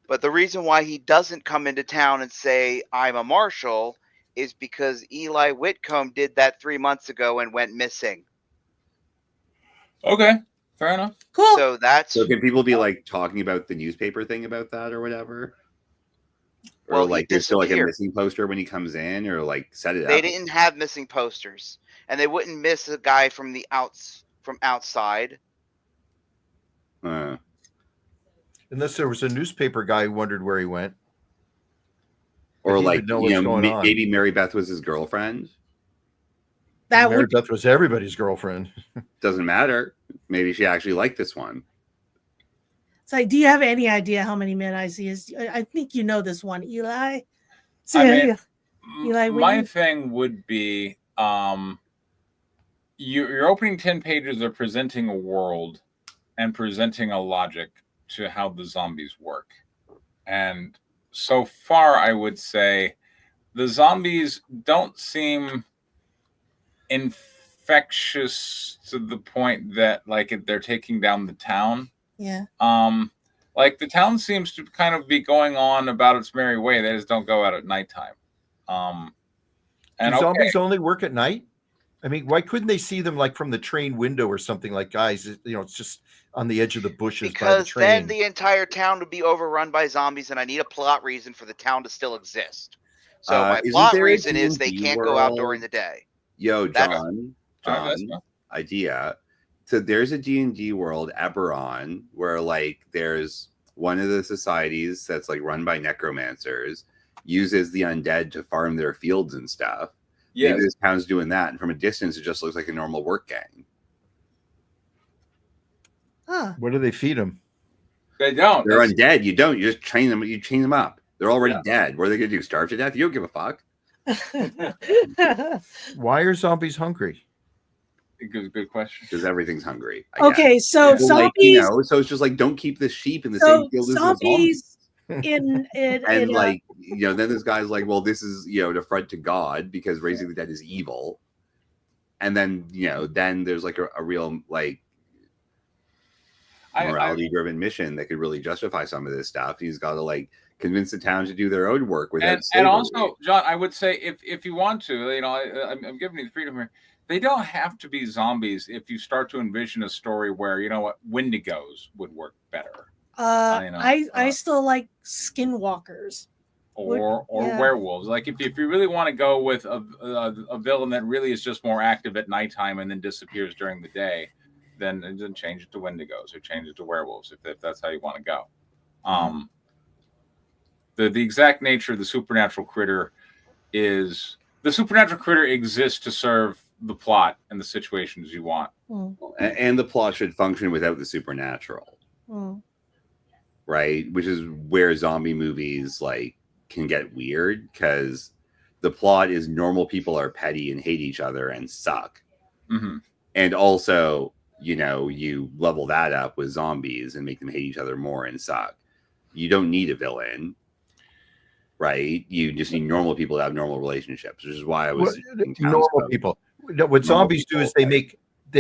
But the reason why he doesn't come into town and say, I'm a marshal, is because Eli Whitcomb did that 3 months ago and went missing. Okay. Fair enough. Cool. So can people be like talking about the newspaper thing about that or whatever? Or well, like there's still like a missing poster when he comes in, or like set it up. They didn't have missing posters, and they wouldn't miss a guy from outside. Unless there was a newspaper guy who wondered where he went. Or like maybe Mary Beth was his girlfriend. Mary Beth was everybody's girlfriend. Doesn't matter. Maybe she actually liked this one. So, do you have any idea how many men I see? I think you know this one, Eli. So, Eli, my thing would be your opening 10 pages are presenting a world and presenting a logic to how the zombies work. And so far, I would say the zombies don't seem infectious to the point that like they're taking down the town. Yeah. Like the town seems to kind of be going on about its merry way. They just don't go out at nighttime. Do zombies only work at night? I mean, why couldn't they see them like from the train window or something? Like, guys, it's just on the edge of the bushes by the train. Then the entire town would be overrun by zombies, and I need a plot reason for the town to still exist. So my plot reason is they can't go out during the day. Yo, John, idea. So there's a D&D world, Eberron, where like there's one of the societies that's like run by necromancers, uses the undead to farm their fields and stuff. Yes. Maybe this town's doing that, and from a distance, it just looks like a normal work gang. Huh. What do they feed them? They don't. They're undead. You don't. You just train them. You chain them up. They're already dead. What are they going to do? Starve to death? You don't give a fuck. Why are zombies hungry? Good question. Because everything's hungry. Okay, so zombies. Like, so it's just like, don't keep the sheep in the same field as the zombies. In then there's guys like, well, this is an affront to God because raising the dead is evil. And then then there's like a real like morality driven mission that could really justify some of this stuff. He's got to like convince the town to do their own work without and also, John, I would say if you want to, I'm giving you the freedom here. They don't have to be zombies if you start to envision a story where Wendigos would work better. I still like skinwalkers or werewolves. Like if you really want to go with a villain that really is just more active at nighttime and then disappears during the day, then change it to Wendigos or change it to werewolves if that's how you want to go. The exact nature of the supernatural critter is the supernatural critter exists to serve the plot and the situations you want. And the plot should function without the supernatural. Right? Which is where zombie movies like can get weird because the plot is normal people are petty and hate each other and suck. Mm-hmm. And also, you level that up with zombies and make them hate each other more and suck. You don't need a villain. Right? You just need normal people to have normal relationships, which is why I was normal people. What zombies do is they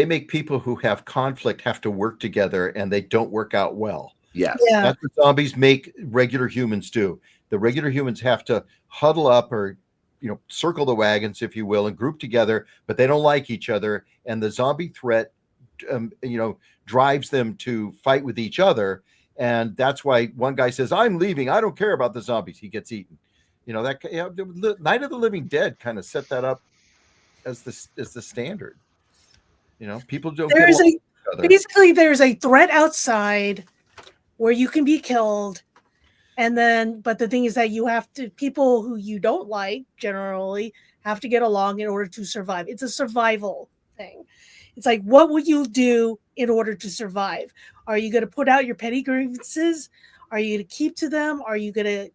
make people who have conflict have to work together and they don't work out well. Yes. Yeah. That's what zombies make regular humans do. The regular humans have to huddle up or circle the wagons, if you will, and group together, but they don't like each other. And the zombie threat drives them to fight with each other. And that's why one guy says, "I'm leaving. I don't care about the zombies." He gets eaten. Night of the Living Dead kind of set that up as the standard. People don't get along with each other. Basically there's a threat outside where you can be killed, but the thing is that people who you don't like generally have to get along in order to survive. It's a survival thing. It's like, what would you do in order to survive? Are you going to put out your petty grievances? Are you going to keep to them? Are you going to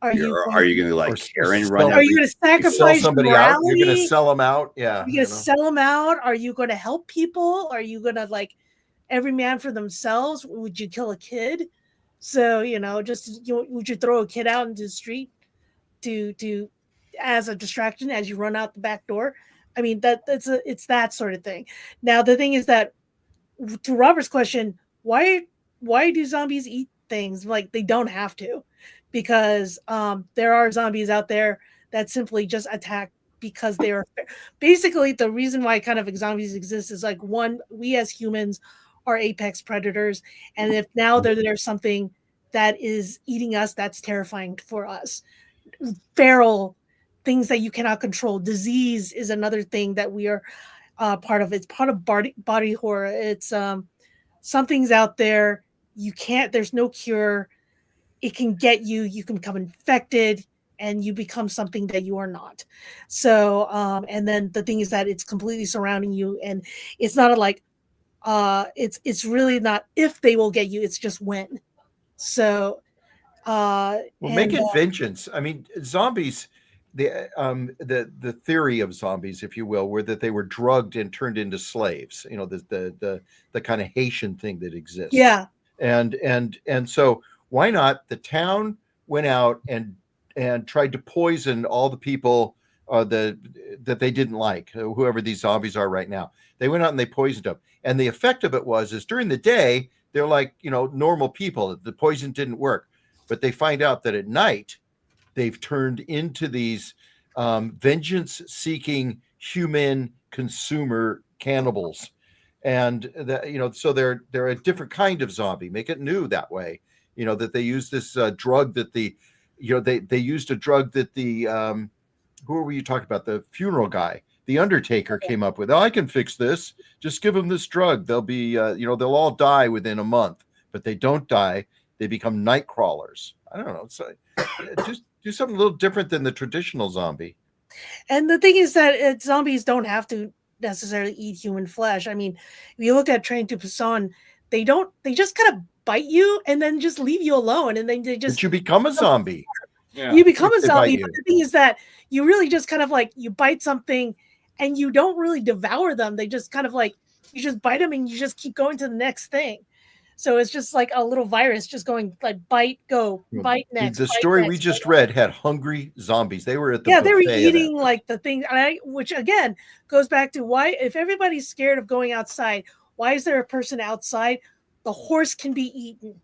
like Karen run? Are you going to sacrifice somebody out? You're going to sell them out? Yeah. Are you going to sell them out? Are you going to help people? Are you going to like every man for themselves? Would you kill a kid? So would you throw a kid out into the street to as a distraction as you run out the back door? I mean it's that sort of thing. Now the thing is that, to Robert's question, why do zombies eat things? Like, they don't have to, because there are zombies out there that simply just attack because they are basically the reason why kind of zombies exist is like, one, we as humans are apex predators, and if now there's something that is eating us, that's terrifying for us. Feral things that you cannot control. Disease is another thing that we are part of. It's part of body horror. It's something's out there. There's no cure. It can get you. You can become infected and you become something that you are not. So, and then the thing is that it's completely surrounding you, and it's not it's really not if they will get you, it's just when. So, make vengeance. I mean, zombies, the theory of zombies, if you will, were that they were drugged and turned into slaves. The kind of Haitian thing that exists. Yeah. And so why not? The town went out and tried to poison all the people that they didn't like, whoever these zombies are right now. They went out and they poisoned them. And the effect of it is during the day, they're like, normal people. The poison didn't work. But they find out that at night, they've turned into these vengeance-seeking human consumer cannibals. And so they're a different kind of zombie. Make it new that way. That they use this drug that they used a drug that the who were you talking about? The funeral guy, the Undertaker, came up with. Oh, I can fix this. Just give them this drug. They'll be, they'll all die within a month, but they don't die. They become night crawlers. I don't know. So just do something a little different than the traditional zombie. And the thing is that zombies don't have to necessarily eat human flesh. I mean, if you look at Train to Busan, they just kind of bite you and then just leave you alone. And then but you become a zombie. Yeah. You become a zombie. But the thing is that you really just kind of like, you bite something and you don't really devour them. They just kind of like, you just bite them and you just keep going to the next thing. So it's just like a little virus just going like bite, go, bite next. The story we just read had hungry zombies. They were at the they were eating like the thing, which again goes back to why, if everybody's scared of going outside, why is there a person outside? The horse can be eaten.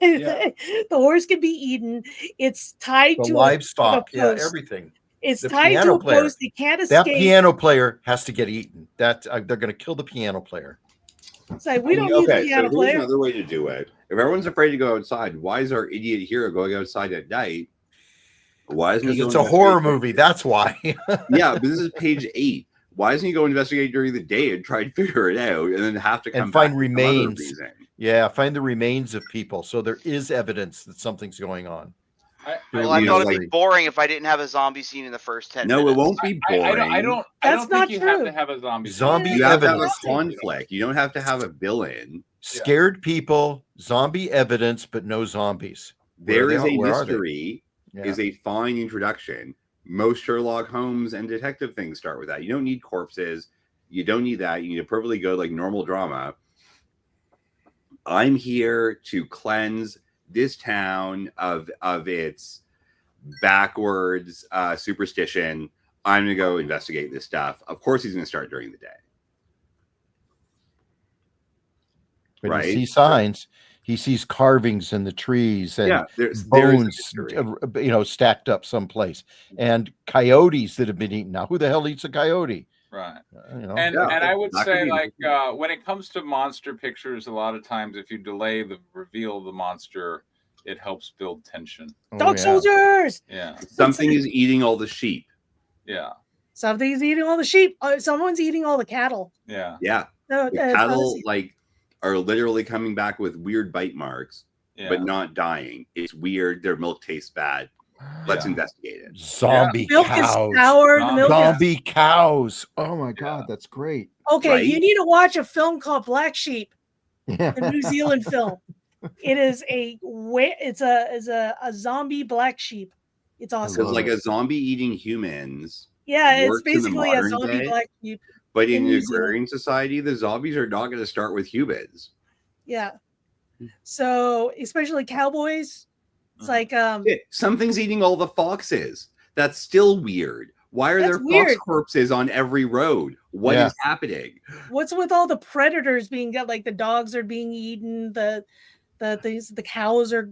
Yeah. The horse can be eaten. It's tied to livestock. Everything. It's tied to a post. It can't escape. That piano player has to get eaten. That they're going to kill the piano player. It's like, we don't need a piano player. Here's another way to do it. If everyone's afraid to go outside, why is our idiot hero going outside at night? Why isn't he? It's a horror movie. That's why. Yeah, but this is page 8. Why doesn't he go investigate during the day and try and figure it out, and then have to come and find back remains? Yeah, find the remains of people. So there is evidence that something's going on. I thought it'd be boring if I didn't have a zombie scene in the first 10 minutes. No, it won't be boring. I don't think you have to have a zombie you have to have a conflict. You don't have to have a villain. Scared people, zombie evidence, but no zombies. There is a mystery, is a fine introduction. Most Sherlock Holmes and detective things start with that. You don't need corpses. You don't need that. You need a perfectly good, like, normal drama. I'm here to cleanse this town of its backwards superstition. I'm gonna go investigate this stuff. Of course, he's gonna start during the day. But right? He sees signs. He sees carvings in the trees and bones, stacked up someplace, and coyotes that have been eaten. Now, who the hell eats a coyote? Right. And I would say, like, when it comes to monster pictures, a lot of times if you delay the reveal of the monster, it helps build tension. Dog soldiers. Yeah. Something is eating all the sheep. Yeah. Something's eating all the sheep. Someone's eating all the cattle. Yeah. Yeah. The cattle are literally coming back with weird bite marks, but not dying. It's weird. Their milk tastes bad. Let's investigate it. Zombie milk cows. Is sour. Zombie cows. Oh my God, that's great. Okay, you need to watch a film called Black Sheep, a New Zealand film. It is a zombie black sheep. It's awesome. It's like a zombie eating humans. Yeah, it's basically a zombie black sheep. But in the agrarian society, the zombies are not going to start with humans. Yeah. So especially cowboys. It's like something's eating all the foxes. That's still weird. Why are there fox corpses on every road? What is happening? What's with all the predators being like the dogs are being eaten, the cows are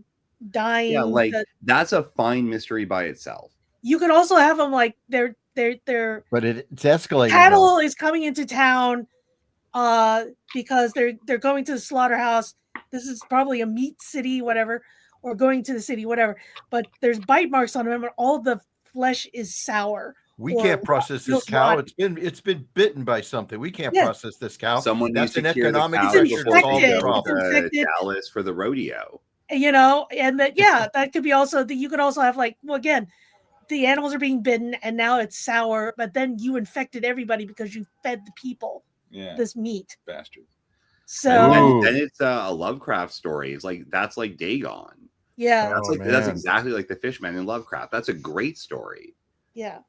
dying. Yeah, that's a fine mystery by itself. You could also have them like they're but it's escalating. Cattle is coming into town because they're going to the slaughterhouse. This is probably a meat city, whatever. Or going to the city, whatever, but there's bite marks on them, and all the flesh is sour. We can't process this cow. It's been bitten by something. We can't process this cow. Someone needs to cure the cow before they go to Dallas for the rodeo. And that could be also you could also have again, the animals are being bitten, and now it's sour, but then you infected everybody because you fed the people this meat. Bastard. So then it's a Lovecraft story. It's that's like Dagon. Yeah, that's exactly like the Fishman in Lovecraft. That's a great story. Yeah.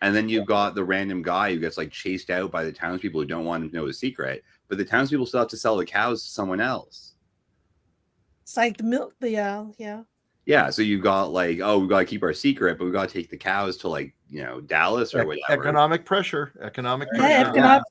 And then you've got the random guy who gets chased out by the townspeople who don't want him to know his secret, but the townspeople still have to sell the cows to someone else. It's like the milk. Yeah. Yeah, so you got like, oh, we got to keep our secret, but we got to take the cows to like, Dallas or whatever. Economic pressure. Economic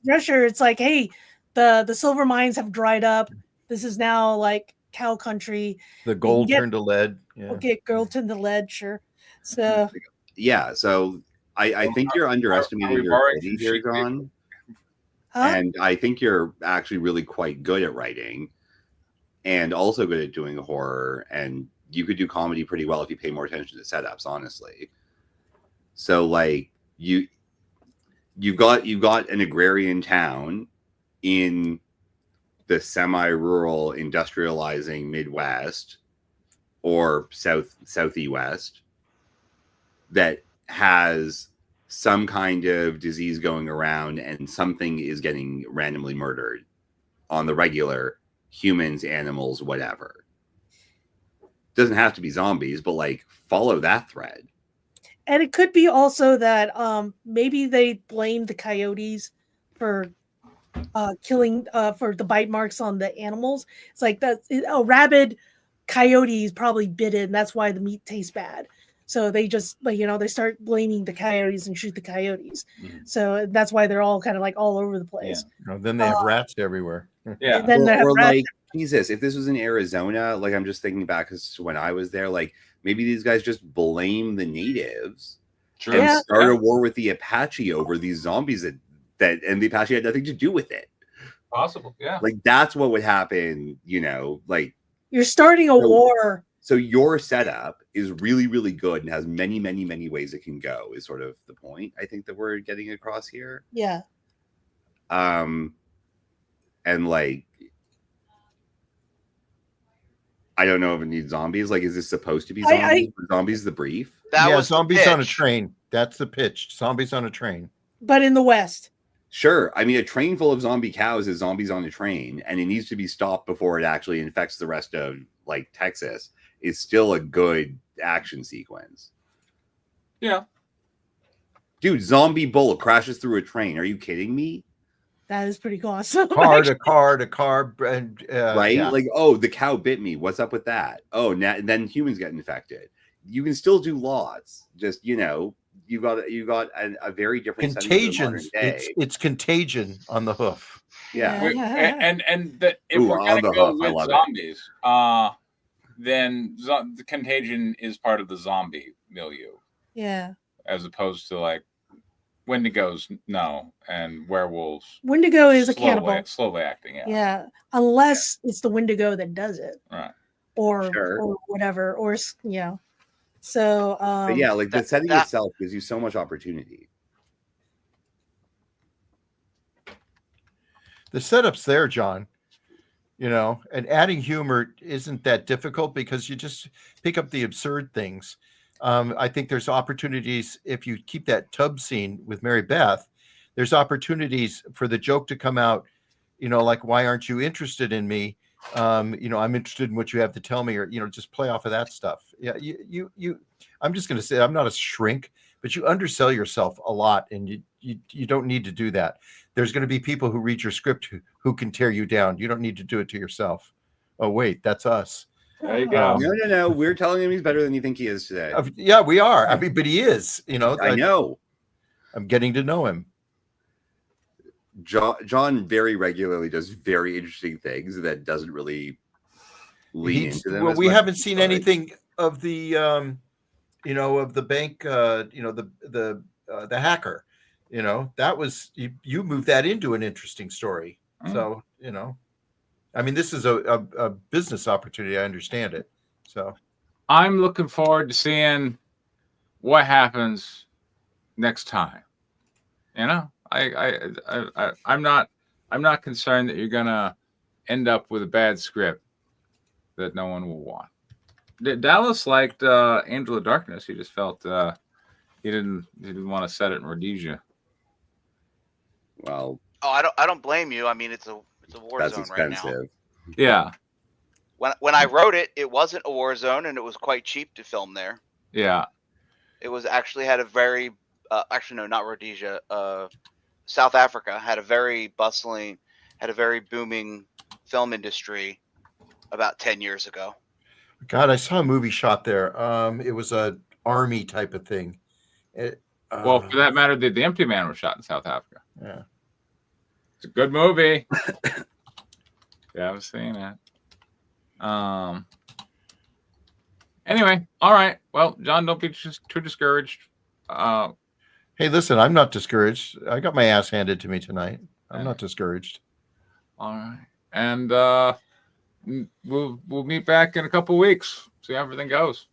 pressure. It's like, hey, the silver mines have dried up. This is now like cow country. The gold turned to lead. Yeah. Okay, gold turned to lead, sure. So yeah, so I think you're underestimating your ability here, John. And I think you're actually really quite good at writing and also good at doing horror, and you could do comedy pretty well if you pay more attention to setups, honestly. So like you got an agrarian town in the semi-rural industrializing Midwest or southeast that has some kind of disease going around and something is getting randomly murdered on the regular, humans, animals, whatever. Doesn't have to be zombies, but like follow that thread. And it could be also that maybe they blamed the coyotes for killing for the bite marks on the animals. It's like that rabid coyotes probably bit it, and that's why the meat tastes bad. So they just they start blaming the coyotes and shoot the coyotes. Mm-hmm. So that's why they're all kind of like all over the place. Yeah. Then they have rats everywhere. Yeah. Then or like Jesus, if this was in Arizona, like I'm just thinking back to when I was there, like maybe these guys just blame the natives and start a war with the Apache over these zombies that and the Apache had nothing to do with it. Possible, yeah. Like that's what would happen, like you're starting a war. So your setup is really, really good and has many, many, many ways it can go is sort of the point I think that we're getting across here. Yeah. And like I don't know if it needs zombies. Like, is this supposed to be zombies? Zombies the brief? That was zombies on a train. That's the pitch. Zombies on a train. But in the West. Sure. I mean, a train full of zombie cows is zombies on a train, and it needs to be stopped before it actually infects the rest of like Texas. It's still a good action sequence. Yeah. Dude, zombie bull crashes through a train. Are you kidding me? That is pretty awesome. Car to car. Right? Yeah. Like, oh, the cow bit me. What's up with that? Oh, now then humans get infected. You can still do lots. Just, you got a very different contagion. It's contagion on the hoof. Yeah. If we're going to go with zombies, then the contagion is part of the zombie milieu. Yeah. As opposed to like Wendigos, no, and werewolves. Wendigo is a cannibal. Slowly acting, yeah. Yeah, unless it's the Wendigo that does it. Right. Or whatever, or So but yeah, like the setting itself gives you so much opportunity. The setup's there, John. And adding humor isn't that difficult because you just pick up the absurd things. I think there's opportunities if you keep that tub scene with Mary Beth. There's opportunities for the joke to come out. Like, why aren't you interested in me? I'm interested in what you have to tell me, or just play off of that stuff. Yeah, you. I'm just going to say I'm not a shrink, but you undersell yourself a lot, and you don't need to do that. There's going to be people who read your script who can tear you down. You don't need to do it to yourself. Oh wait, that's us. There you go. No. We're telling him he's better than you think he is today. Yeah, we are. I mean, but he is. I know. I'm getting to know him. John very regularly does very interesting things that doesn't really lean into them. Well, we haven't seen anything of the, of the bank, the hacker. That was you moved that into an interesting story. So I mean, this is a business opportunity. I understand it. So I'm looking forward to seeing what happens next time. I'm not concerned that you're gonna end up with a bad script that no one will want. Dallas liked Angel of Darkness. He just felt he didn't want to set it in Rhodesia. Well, I don't blame you. I mean, it's a war zone right now. Yeah. When I wrote it, it wasn't a war zone, and it was quite cheap to film there. Yeah. It was actually had a very actually no, not Rhodesia. South Africa had a very booming film industry about 10 years ago. God, I saw a movie shot there. It was a army type of thing. Well, for that matter, the Empty Man was shot in South Africa. Yeah, it's a good movie. Yeah, I've seen it. Anyway, all right. Well, John, don't be too discouraged. Hey, listen, I'm not discouraged. I got my ass handed to me tonight. I'm not discouraged. All right, and we'll meet back in a couple weeks. See how everything goes.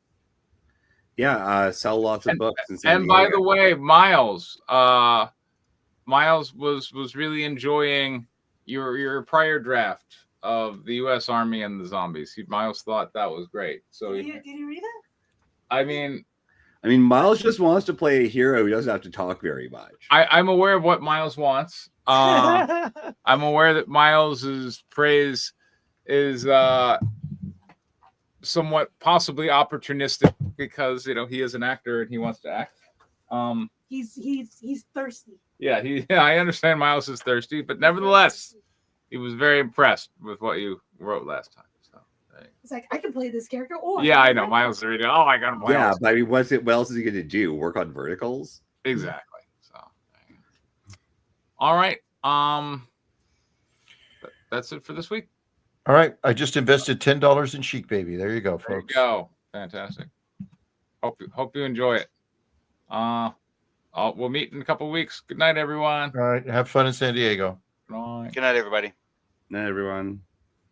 Yeah, sell lots of books. And by the way, Miles was really enjoying your prior draft of the U.S. Army and the zombies. Miles thought that was great. So did you read it? I mean, Miles just wants to play a hero who doesn't have to talk very much. I'm aware of what Miles wants. I'm aware that Miles's praise is somewhat possibly opportunistic because he is an actor and he wants to act. He's thirsty. Yeah, I understand Miles is thirsty, but nevertheless, he was very impressed with what you wrote last time. So it's like I can play this character. Or yeah, I know Miles already. Oh my God, Miles. Yeah, but what else is he going to do? Work on verticals? Exactly. So, all right. That's it for this week. All right, I just invested $10 in Chic Baby. There you go, folks. There you go. Fantastic. Hope you enjoy it. We'll meet in a couple of weeks. Good night, everyone. All right, have fun in San Diego. Good night. Good night, everybody. Night, everyone.